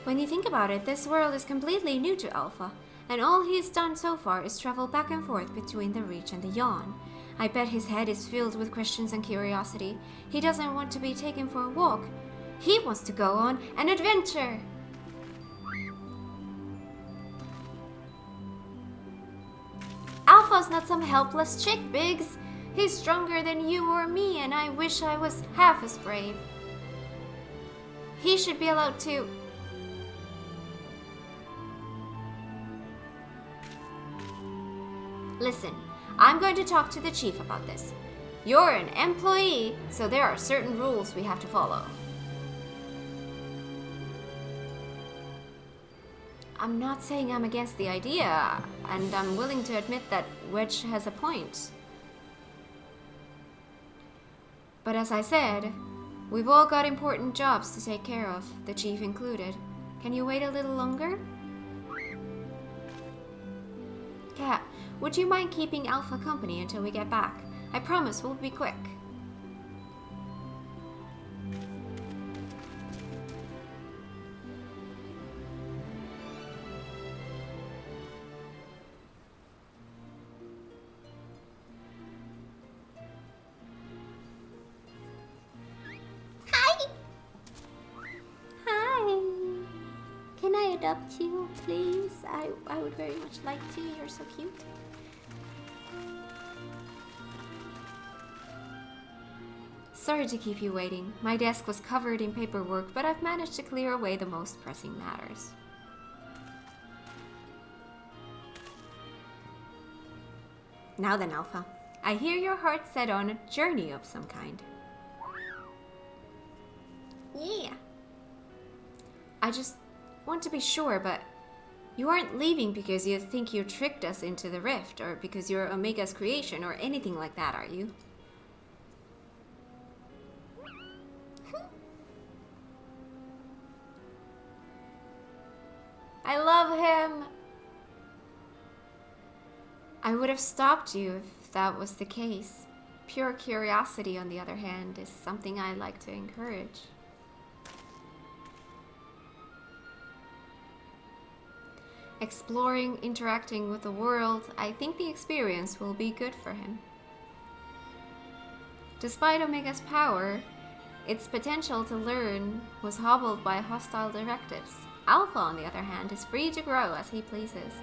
S2: When you think about it, this world is completely new to Alpha, and all he's done so far is travel back and forth between the Reach and the Yawn. I bet his head is filled with questions and curiosity. He doesn't want to be taken for a walk. He wants to go on an adventure! Alpha's not some helpless chick, Biggs. He's stronger than you or me, and I wish I was half as brave. He should be allowed to... Listen, I'm going to talk to the chief about this. You're an employee, so there are certain rules we have to follow. I'm not saying I'm against the idea, and I'm willing to admit that Wedge has a point. But as I said, we've all got important jobs to take care of, the chief included. Can you wait a little longer? Kat, would you mind keeping Alpha company until we get back? I promise we'll be quick. Hi! Hi! Can I adopt you, please? I would very much like to. You're so cute. Sorry to keep you waiting. My desk was covered in paperwork, but I've managed to clear away the most pressing matters. Now then, Alpha. I hear your heart set on a journey of some kind. Yeah. I just want to be sure, but you aren't leaving because you think you tricked us into the rift, or because you're Omega's creation, or anything like that, are you? I love him! I would have stopped you if that was the case. Pure curiosity, on the other hand, is something I like to encourage. Exploring, interacting with the world, I think the experience will be good for him. Despite Omega's power, its potential to learn was hobbled by hostile directives. Alpha, on the other hand, is free to grow as he pleases.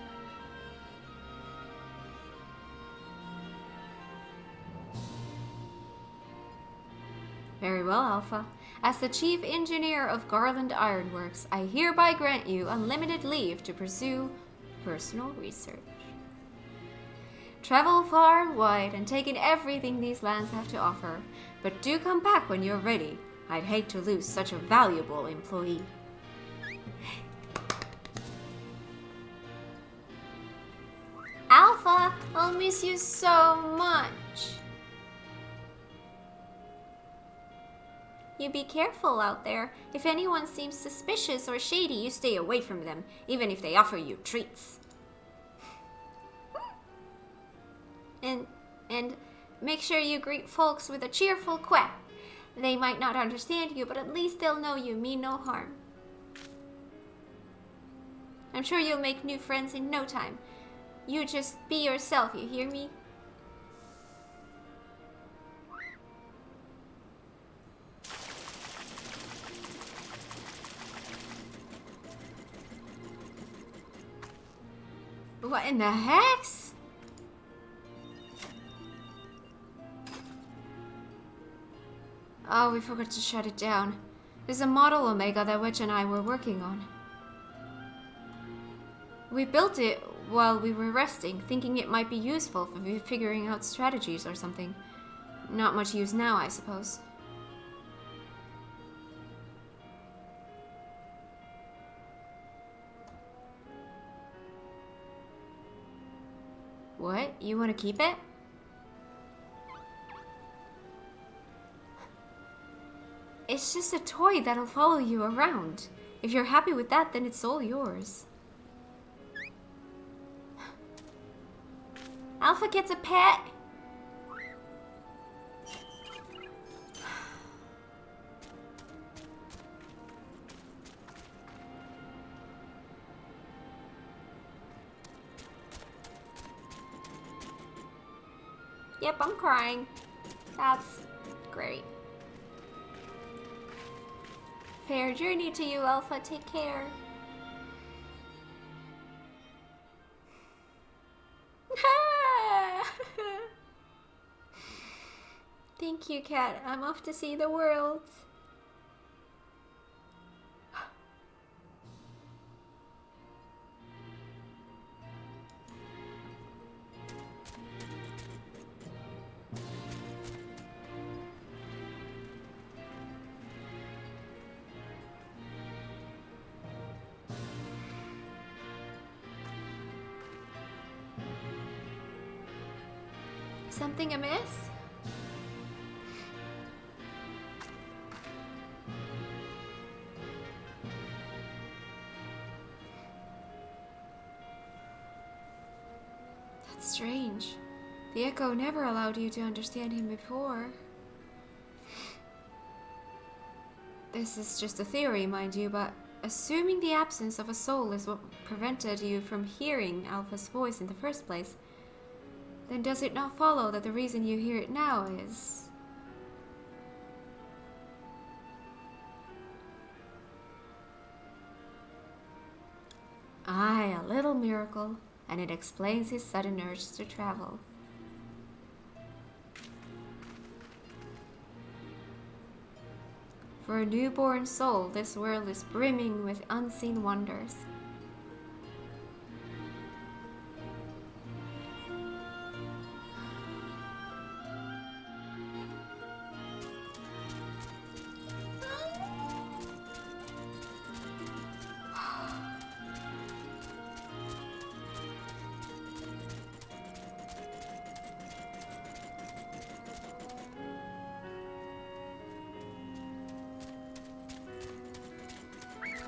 S2: Very well, Alpha. As the Chief Engineer of Garland Ironworks, I hereby grant you unlimited leave to pursue personal research. Travel far and wide and take in everything these lands have to offer, but do come back when you're ready.
S1: I'd hate to lose such a valuable employee.
S2: Alpha, I'll miss you so much. You be careful out there. If anyone seems suspicious or shady, you stay away from them, even if they offer you treats. And make sure you greet folks with a cheerful quack. They might not understand you, but at least they'll know you mean no harm. I'm sure you'll make new friends in no time. You just be yourself, you hear me?
S1: What in the heck? Oh, we forgot to shut it down. There's a model Omega that Wedge and I were working on. We built it while we were resting, thinking it might be useful for figuring out strategies or something. Not much use now, I suppose. What? You want to keep it? It's just a toy that'll follow you around. If you're happy with that, then it's all yours.
S2: Alpha gets a pet. Yep, I'm crying. That's great. Fair journey to you, Alpha. Take care. Thank you, Cat. I'm off to see the world. Something amiss?
S1: That's strange. The Echo never allowed you to understand him before. This is just a theory, mind you, but assuming the absence of a soul is what prevented you from hearing Alpha's voice in the first place, then does it not follow that the reason you hear it now is... Aye, a little miracle, and it explains his sudden urge to travel. For a newborn soul, this world is brimming with unseen wonders.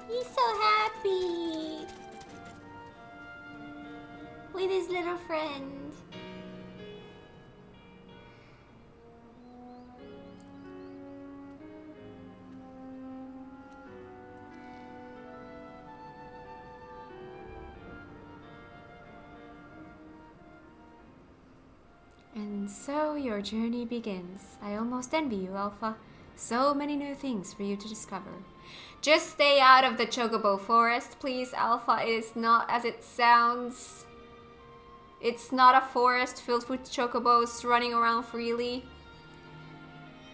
S2: He's so happy with his little friend.
S1: And so your journey begins. I almost envy you, Alpha. So many new things for you to discover. Just stay out of the Chocobo Forest, please, Alpha. It is not as it sounds. It's not a forest filled with chocobos running around freely.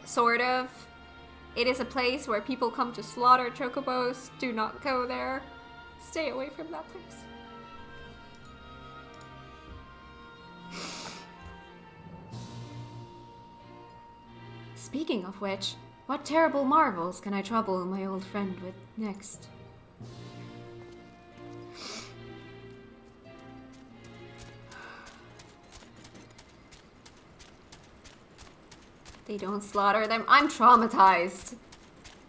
S1: Sort of. It is a place where people come to slaughter chocobos. Do not go there. Stay away from that place. Speaking of which, What terrible marvels can I trouble my old friend with next? They don't slaughter them. I'm traumatized.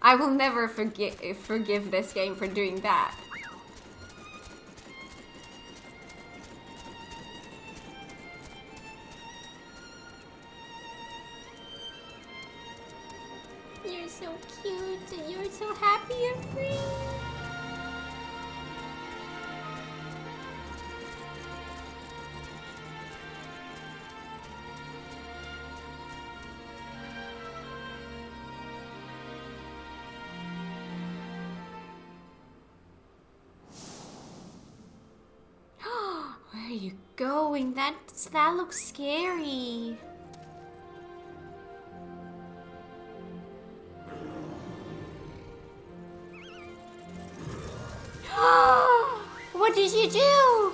S1: I will never forgive this game for doing that.
S2: You're so cute and you're so happy and free.
S1: Where are you going? That looks scary.
S2: What did you do?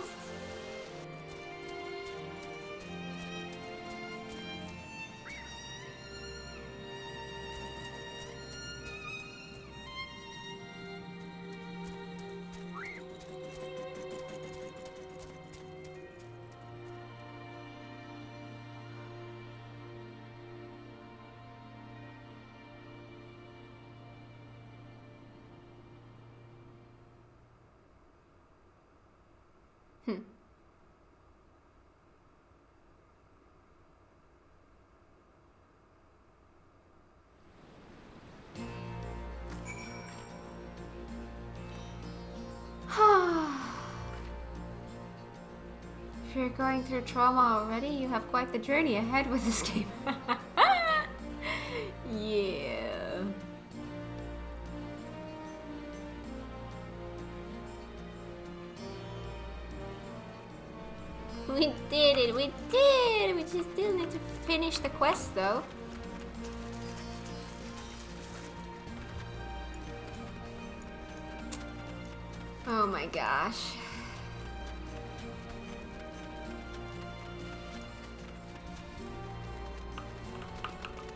S1: If you're going through trauma already, you have quite the journey ahead with this game. Yeah.
S2: We did it, we did! We just still need to finish the quest though.
S1: Oh my gosh.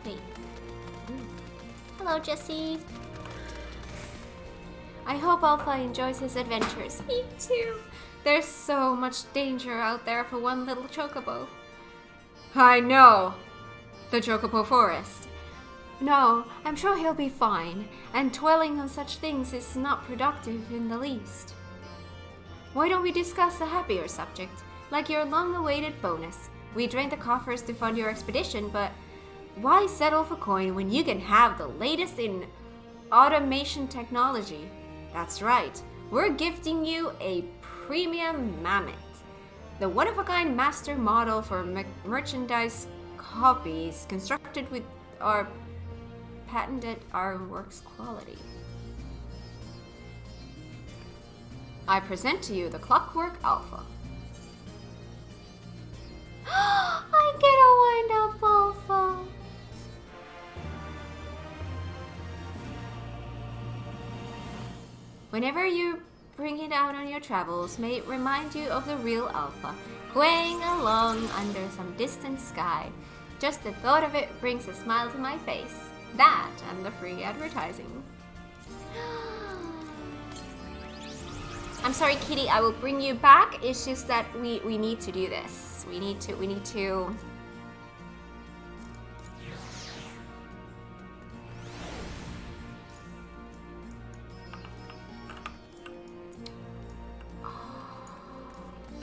S2: Wait. Hello, Jesse.
S1: I hope Alpha enjoys his adventures.
S2: Me too.
S1: There's so much danger out there for one little chocobo. I know. The chocobo forest. No, I'm sure he'll be fine, and dwelling on such things is not productive in the least. Why don't we discuss a happier subject, like your long-awaited bonus? We drained the coffers to fund your expedition, but why settle for coin when you can have the latest in automation technology? That's right, we're gifting you a premium mammoth, the one-of-a-kind master model for merchandise copies constructed with our patented artwork's quality. I present to you the Clockwork Alpha.
S2: I get a wind-up Alpha.
S1: Whenever you bring it out on your travels, may it remind you of the real Alpha, going along under some distant sky. Just the thought of it brings a smile to my face. That and the free advertising. I'm sorry, Kitty, I will bring you back. It's just that we need to do this. We need to...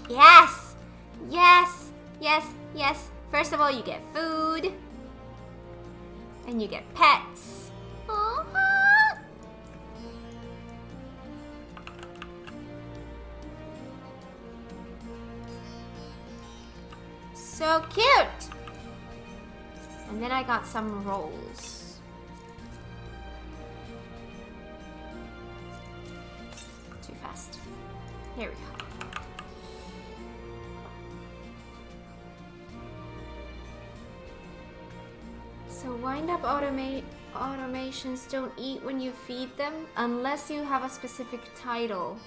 S2: Yes! Yes! Yes! Yes! First of all, you get food. And you get pets. Aww. So cute!
S1: And then I got some rolls. Too fast. Here we go. So wind-up automations don't eat when you feed them unless you have a specific title.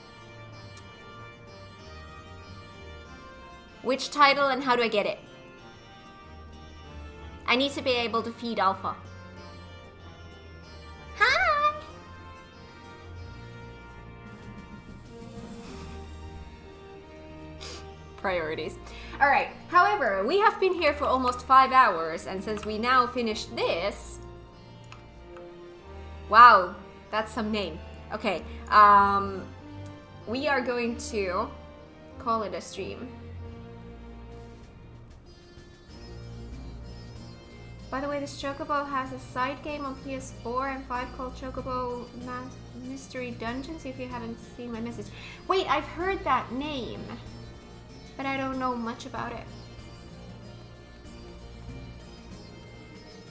S1: Which title and how do I get it? I need to be able to feed Alpha. Priorities. Alright, however, we have been here for almost 5 hours, and since we now finished this... Wow, that's some name. Okay, we are going to call it a stream. By the way, this Chocobo has a side game on PS4 and 5 called Chocobo Mystery Dungeons, if you haven't seen my message. Wait, I've heard that name, but I don't know much about it.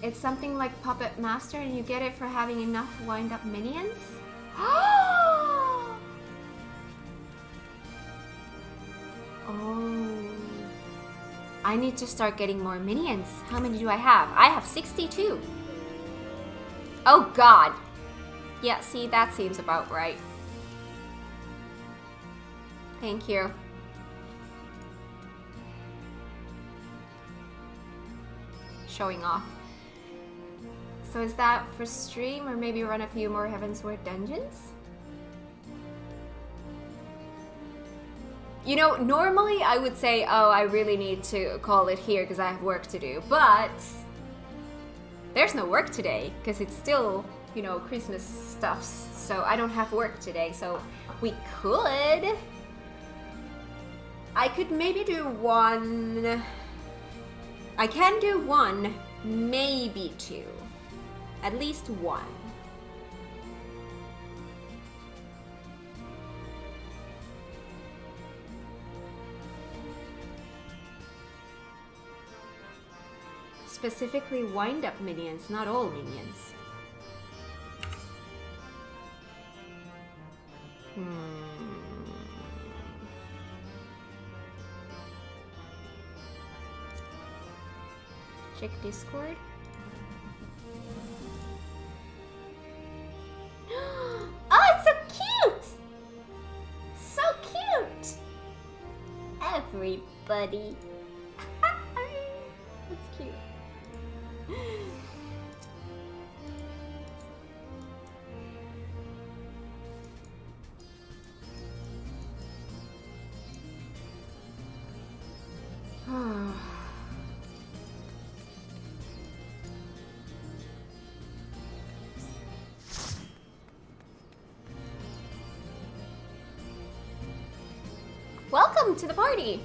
S1: It's something like Puppet Master, and you get it for having enough wind-up minions? Oh! I need to start getting more minions. How many do I have? I have 62. Oh god. Yeah, see, that seems about right. Thank you. Showing off. So is that for stream, or maybe run a few more Heavensward dungeons? You know, normally I would say, oh, I really need to call it here because I have work to do. But there's no work today because it's still, you know, Christmas stuffs. So I don't have work today. So we could... I could maybe do one... I can do one, maybe two. At least one. Specifically wind-up minions, not all minions. Check Discord. Oh, it's so cute! So cute! Everybody. That's cute. Welcome to the party!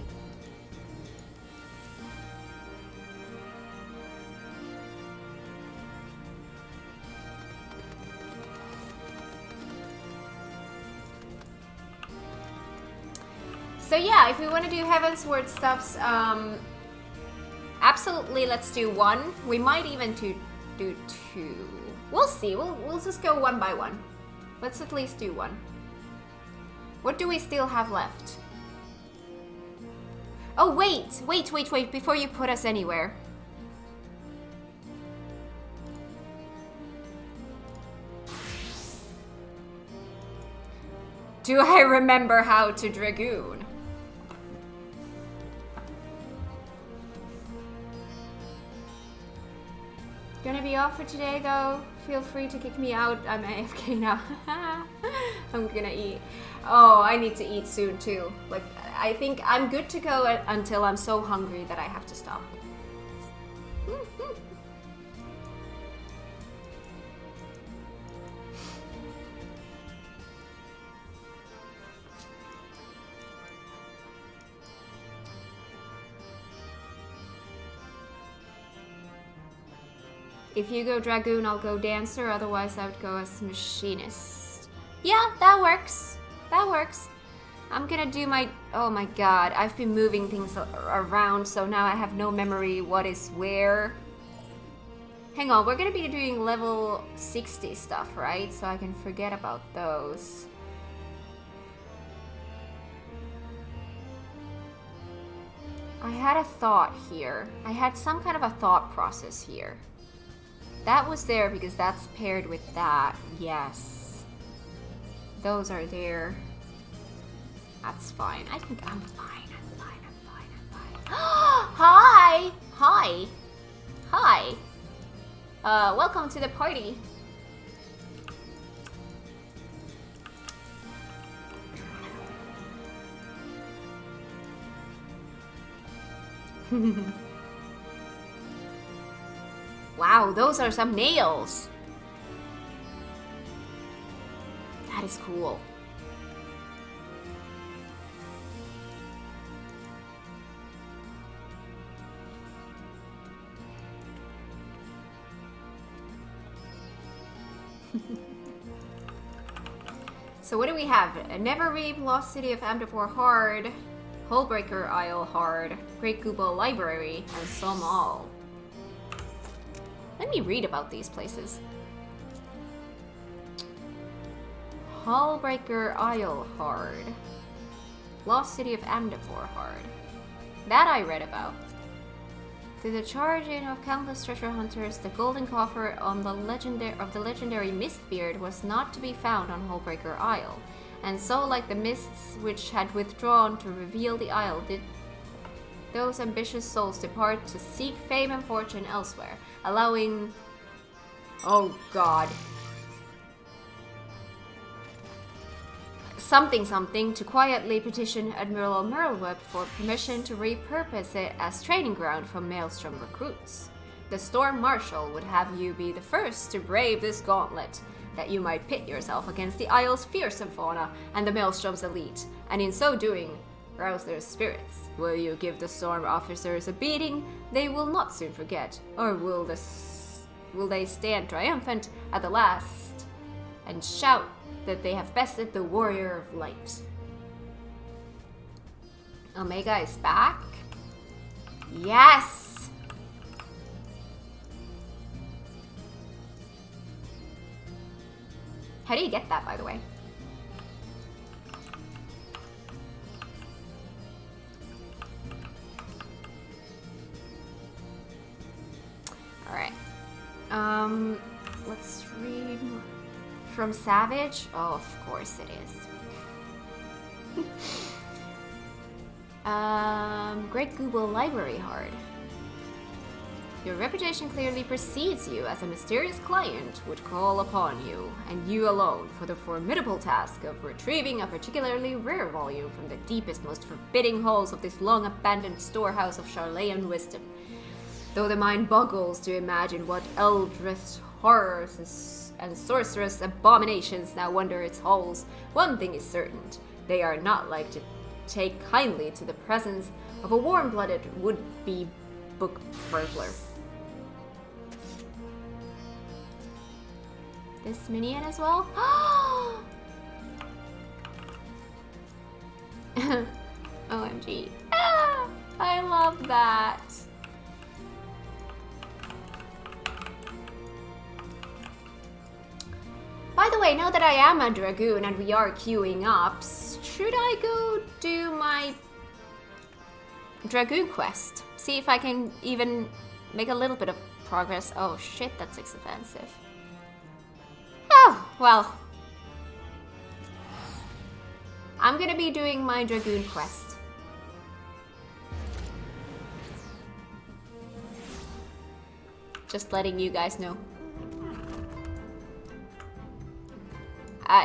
S1: So yeah, if we want to do Heavensward stuffs, absolutely let's do one. We might even do two. We'll see, we'll just go one by one. Let's at least do one. What do we still have left? Oh wait, before you put us anywhere. Do I remember how to Dragoon? Gonna be off for today though. Feel free to kick me out. I'm AFK now. I'm gonna eat. Oh, I need to eat soon too. Like, I think I'm good to go until I'm so hungry that I have to stop. If you go Dragoon, I'll go Dancer, otherwise I would go as Machinist. Yeah, that works. That works. I'm gonna do my... Oh my god, I've been moving things around, so now I have no memory what is where. Hang on, we're gonna be doing level 60 stuff, right? So I can forget about those. I had a thought here. I had some kind of a thought process here. That was there because that's paired with that. Yes. Those are there. That's fine. I think I'm fine. I'm fine. Hi! Hi! Hi! Welcome to the party. Wow, those are some nails. That is cool. So what do we have? Never Reap, Lost City of Amdapor Hard, Hullbreaker Isle Hard, Great Gooble Library, and Somal. Let me read about these places. Hullbreaker Isle Hard, Lost City of Amdapor Hard. That I read about. To the charge in of countless treasure hunters, the golden coffer of the legendary Mistbeard was not to be found on Hullbreaker Isle, and so, like the mists which had withdrawn to reveal the isle, did those ambitious souls depart to seek fame and fortune elsewhere, allowing... Oh God. Something to quietly petition Admiral Merlweb for permission to repurpose it as training ground for Maelstrom recruits. The Storm Marshal would have you be the first to brave this gauntlet, that you might pit yourself against the Isle's fearsome fauna and the Maelstrom's elite, and in so doing, rouse their spirits. Will you give the Storm officers a beating they will not soon forget, or will they stand triumphant at the last and shout that they have bested the Warrior of Light? Omega is back? Yes! How do you get that, by the way? Alright. Let's read more. From Savage? Oh, of course it is. Great Google Library Hard. Your reputation clearly precedes you as a mysterious client would call upon you, and you alone, for the formidable task of retrieving a particularly rare volume from the deepest, most forbidding halls of this long-abandoned storehouse of Charlayan wisdom. Though the mind boggles to imagine what eldritch horrors and sorcerous abominations now wander its halls, one thing is certain: they are not like to take kindly to the presence of a warm-blooded would-be book burglar. This minion as well? OMG. Ah, I love that. By the way, now that I am a Dragoon and we are queuing up, should I go do my Dragoon quest? See if I can even make a little bit of progress. Oh shit, that's expensive. Oh, well. I'm gonna be doing my Dragoon quest. Just letting you guys know.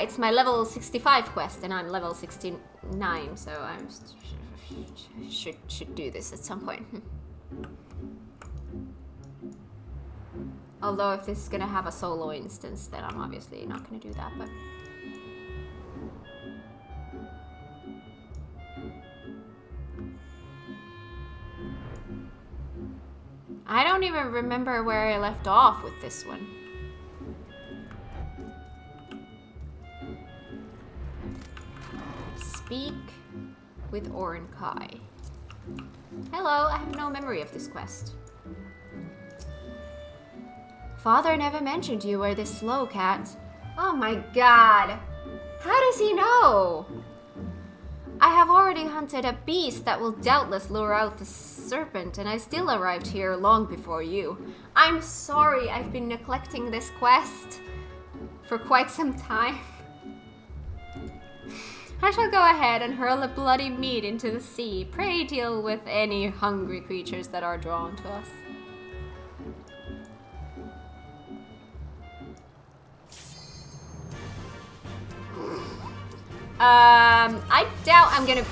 S1: It's my level 65 quest, and I'm level 69, so I should do this at some point. Although if this is gonna have a solo instance, then I'm obviously not gonna do that, but... I don't even remember where I left off with this one. Speak with Orin Kai. Hello, I have no memory of this quest. Father never mentioned you were this slow, Cat. Oh my god. How does he know? I have already hunted a beast that will doubtless lure out the serpent, and I still arrived here long before you. I'm sorry, I've been neglecting this quest for quite some time. I shall go ahead and hurl a bloody meat into the sea. Pray deal with any hungry creatures that are drawn to us. I doubt I'm gonna...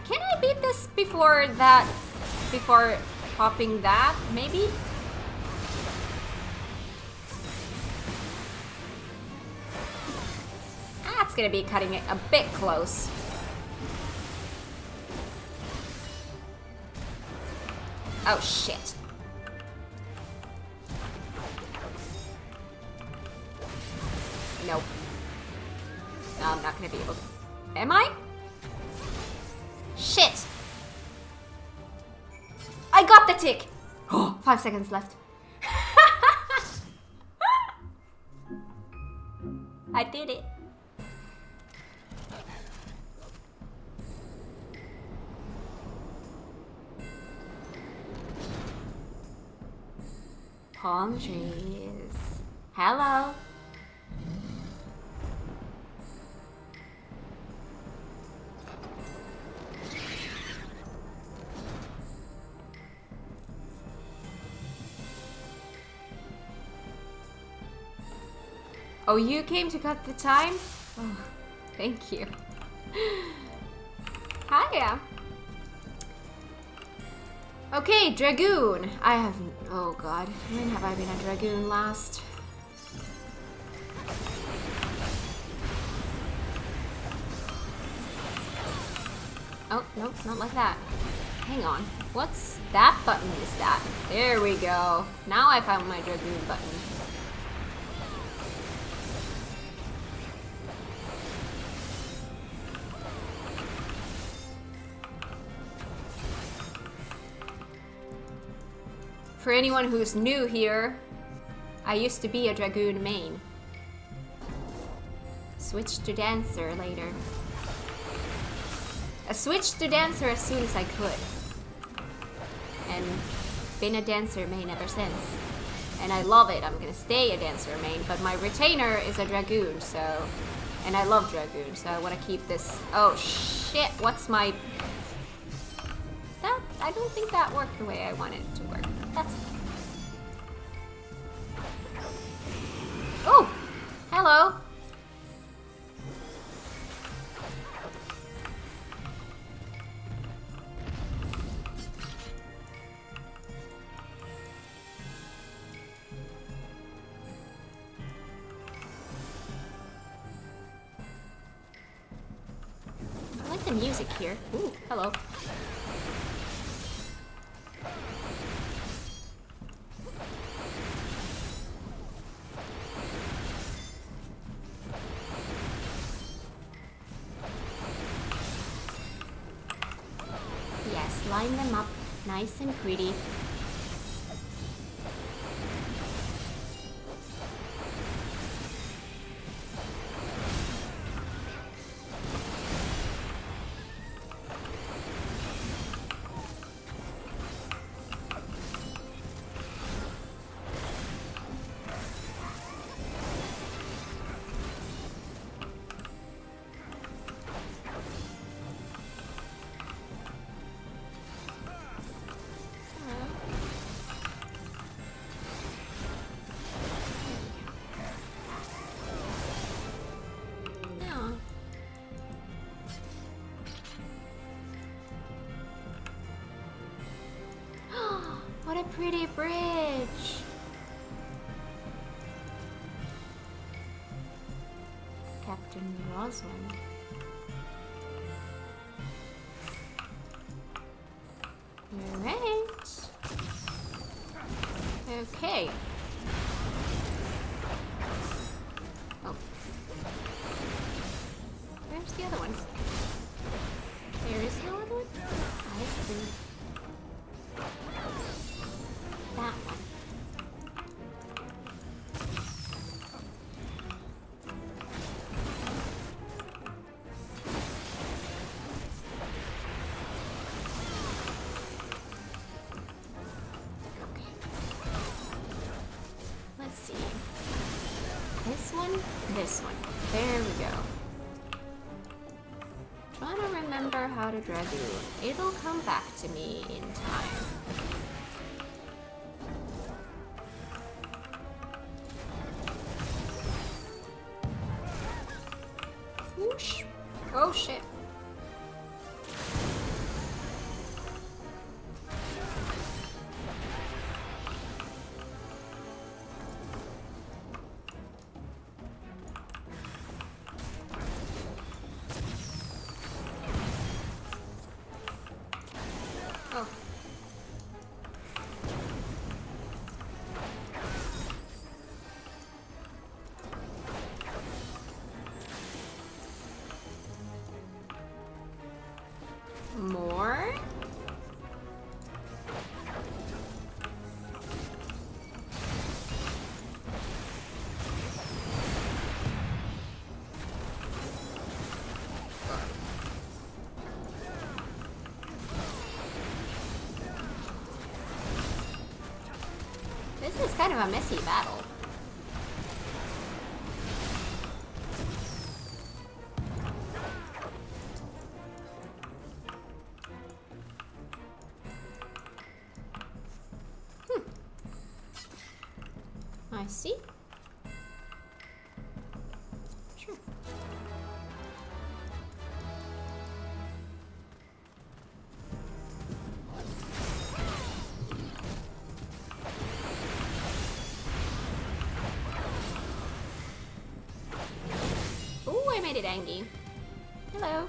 S1: Can I beat this before that before popping that, maybe? That's gonna be cutting it a bit close. Oh shit. Nope. No, I'm not gonna be able to. Am I? Shit! I got the tick! Oh, 5 seconds left. I did it. Palm trees. Hello. Oh, you came to cut the time? Oh, thank you. Hiya. Okay, Dragoon. I haven't. Oh god. When have I been a Dragoon last? Oh, nope, not like that. Hang on. What's that button is that? There we go. Now I found my Dragoon button. For anyone who's new here, I used to be a Dragoon main. Switched to Dancer later. I switched to Dancer as soon as I could. And been a Dancer main ever since. And I love it, I'm gonna stay a Dancer main, but my retainer is a Dragoon, so... And I love Dragoon, so I wanna keep this... Oh shit, what's my... That... I don't think that worked the way I wanted it to work. That's... Oh! Hello! I like the music here. Ooh, hello. Yes, line them up nice and pretty. What a pretty bridge! Captain Roswell. Alright. Okay. Oh. Where's the other one? There is no other one? I see. That one. Okay. Let's see. This one, this one. There we go. Trying to remember how to Dragoon. It'll come back to me in time. Whoosh. Oh shit.
S2: is kind of a messy battle. I see. Sure. Ooh, I made it angry. Hello.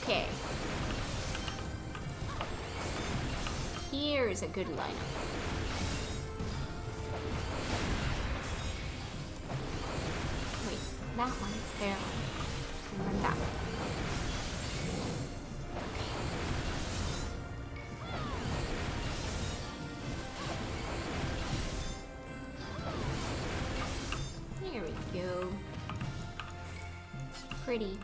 S2: Okay. Here's a good lineup. Wait, that one, there, and then that one. There we go. Pretty.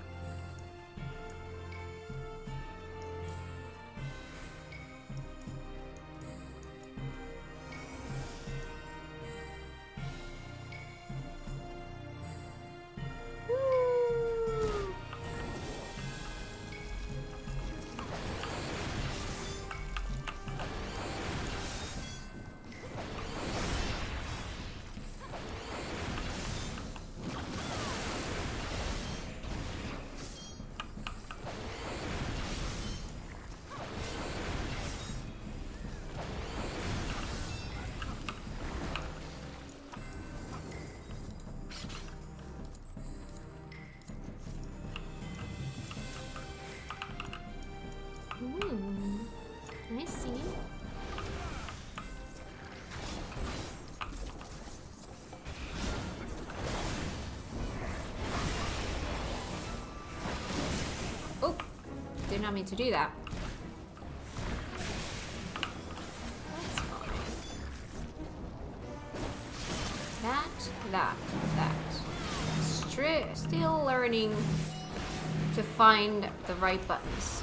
S2: I see. Oh, did not mean to do that. That's fine. That. Still learning to find the right buttons.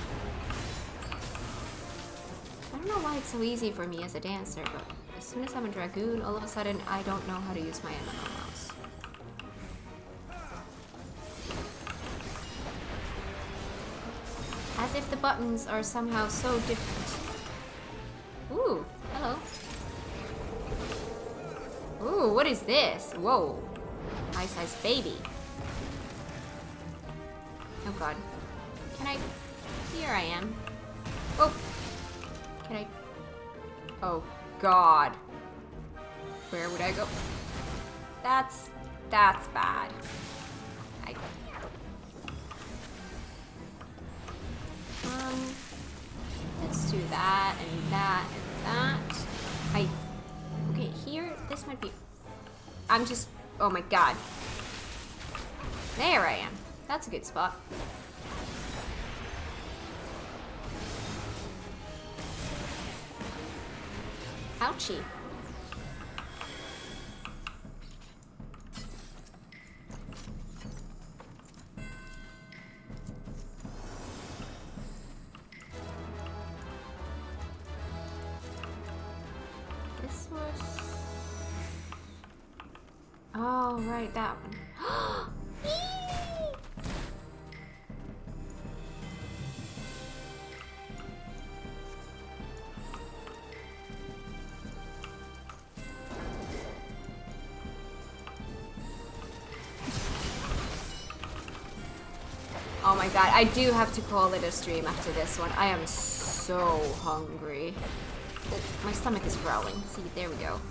S2: I don't know why it's so easy for me as a dancer, but as soon as I'm a dragoon, all of a sudden I don't know how to use my MMO mouse. As if the buttons are somehow so different. Ooh, hello. Ooh, what is this? Whoa. High-sized baby. Oh god. Can I... Here I am. Oh! Can I... Oh god. Where would I go? That's bad. Let's do that and that and that. Okay, here, this might be... I'm just... Oh my god. There I am. That's a good spot. Ouchie. This was... Oh, right, that one. Oh my god, I do have to call it a stream after this one. I am so hungry. Oh, my stomach is growling. See, there we go.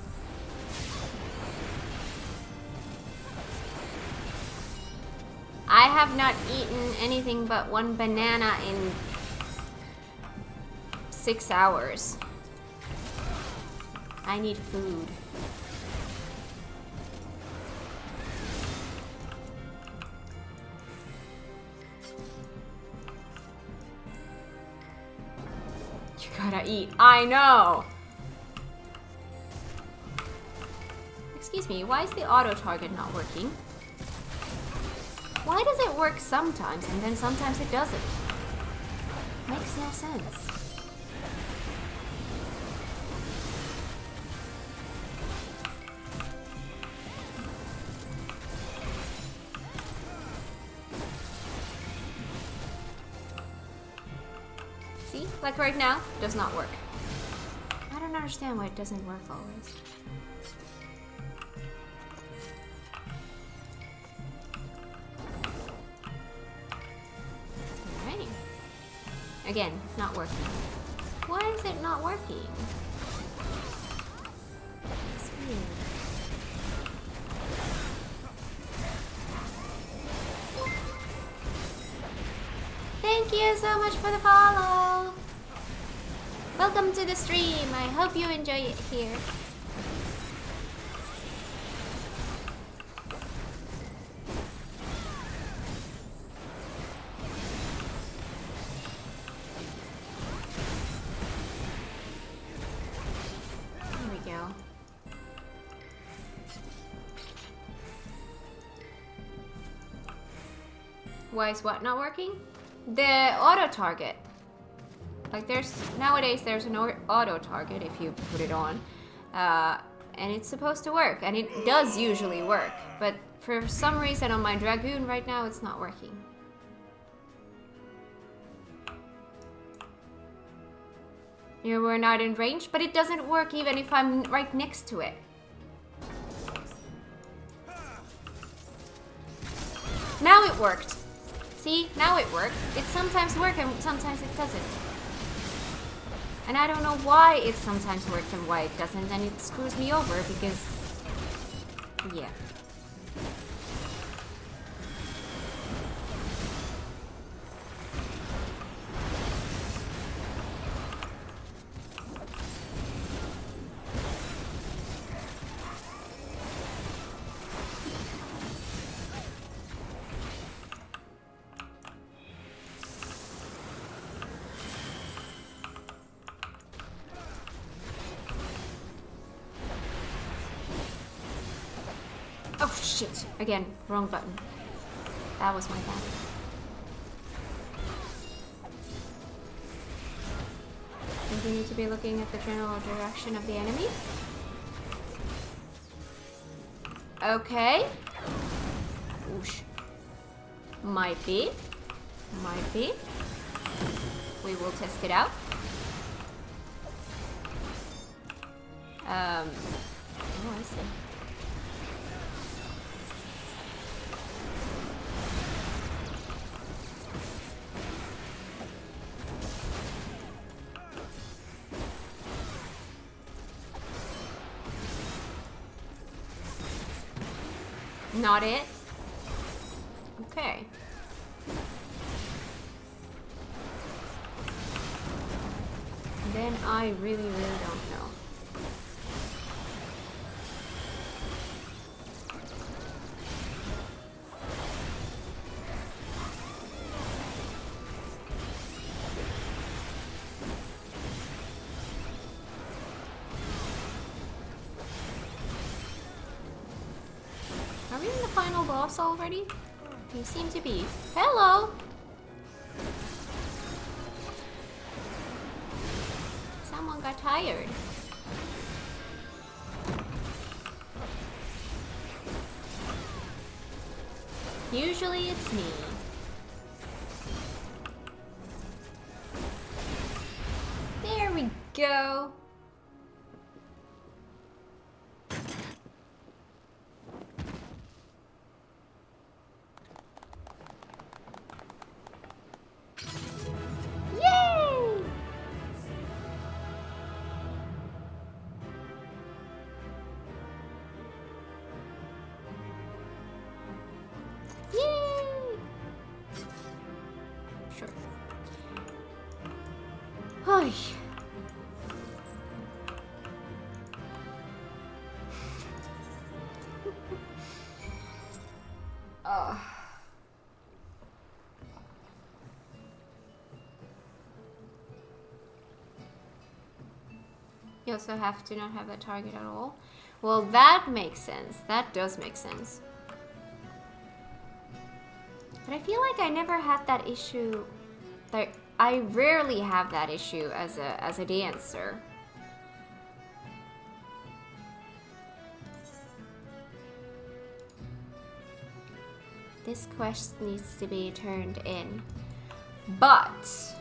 S2: have not eaten anything but one banana in 6 hours. I need food. You gotta eat. I know! Excuse me, why is the auto target not working? Why does it work sometimes and then sometimes it doesn't? Makes no sense. See? Like right now, does not work. I don't understand why it doesn't work always. Alright. Again, not working. Why is it not working? It's weird. Thank you so much for the follow! Welcome to the stream. I hope you enjoy it here. There we go. Why is what not working? The auto target. Like nowadays there's an auto target if you put it on. And it's supposed to work. And it does usually work. But for some reason on my Dragoon right now it's not working. You were not in range, but it doesn't work even if I'm right next to it. Now it worked. See, now it worked. It sometimes works and sometimes it doesn't. And I don't know why it sometimes works and why it doesn't, and it screws me over because... yeah. Oh shit! Again, wrong button. That was my bad. Continue to be looking at the general direction of the enemy. Okay. Oosh. Might be. Might be. We will test it out. Oh, I see. Not it? Okay. Then I really don't know. Are we in the final boss already? We seem to be. Hello! Someone got tired. Usually it's me. There we go.
S1: Oy. You also have to not have that target at all. Well, that makes sense. That does make sense. But I feel like I never had that issue. I rarely have that issue as a dancer. This quest needs to be turned in. But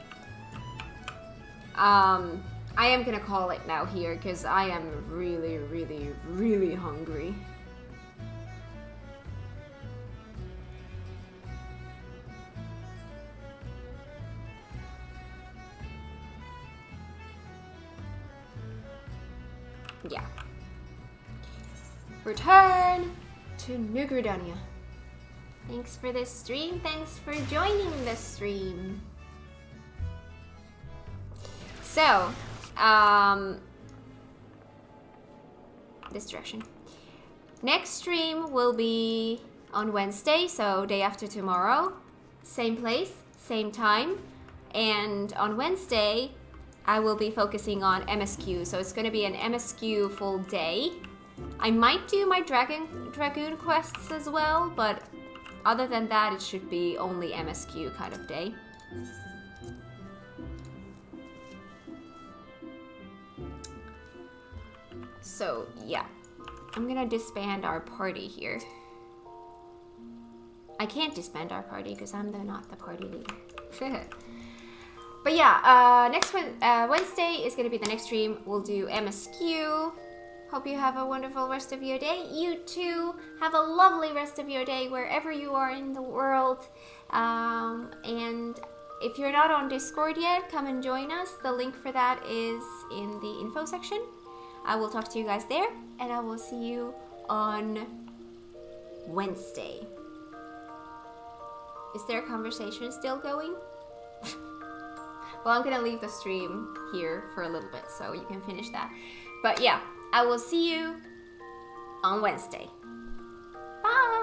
S1: I am gonna call it now here because I am really, really, really hungry. Yeah. Return to New Gridania. Thanks for this stream. Thanks for joining the stream. So, this direction. Next stream will be on Wednesday, so day after tomorrow. Same place, same time. And on Wednesday, I will be focusing on MSQ, so it's going to be an MSQ full day. I might do my Dragoon quests as well, but other than that, it should be only MSQ kind of day. So, yeah. I'm gonna disband our party here. I can't disband our party because I'm not the party leader. But yeah, next Wednesday is gonna be the next stream. We'll do MSQ. Hope you have a wonderful rest of your day. You too have a lovely rest of your day wherever you are in the world. And if you're not on Discord yet, come and join us. The link for that is in the info section. I will talk to you guys there, and I will see you on Wednesday. Is there a conversation still going? Well, I'm gonna leave the stream here for a little bit so you can finish that. But yeah, I will see you on Wednesday. Bye!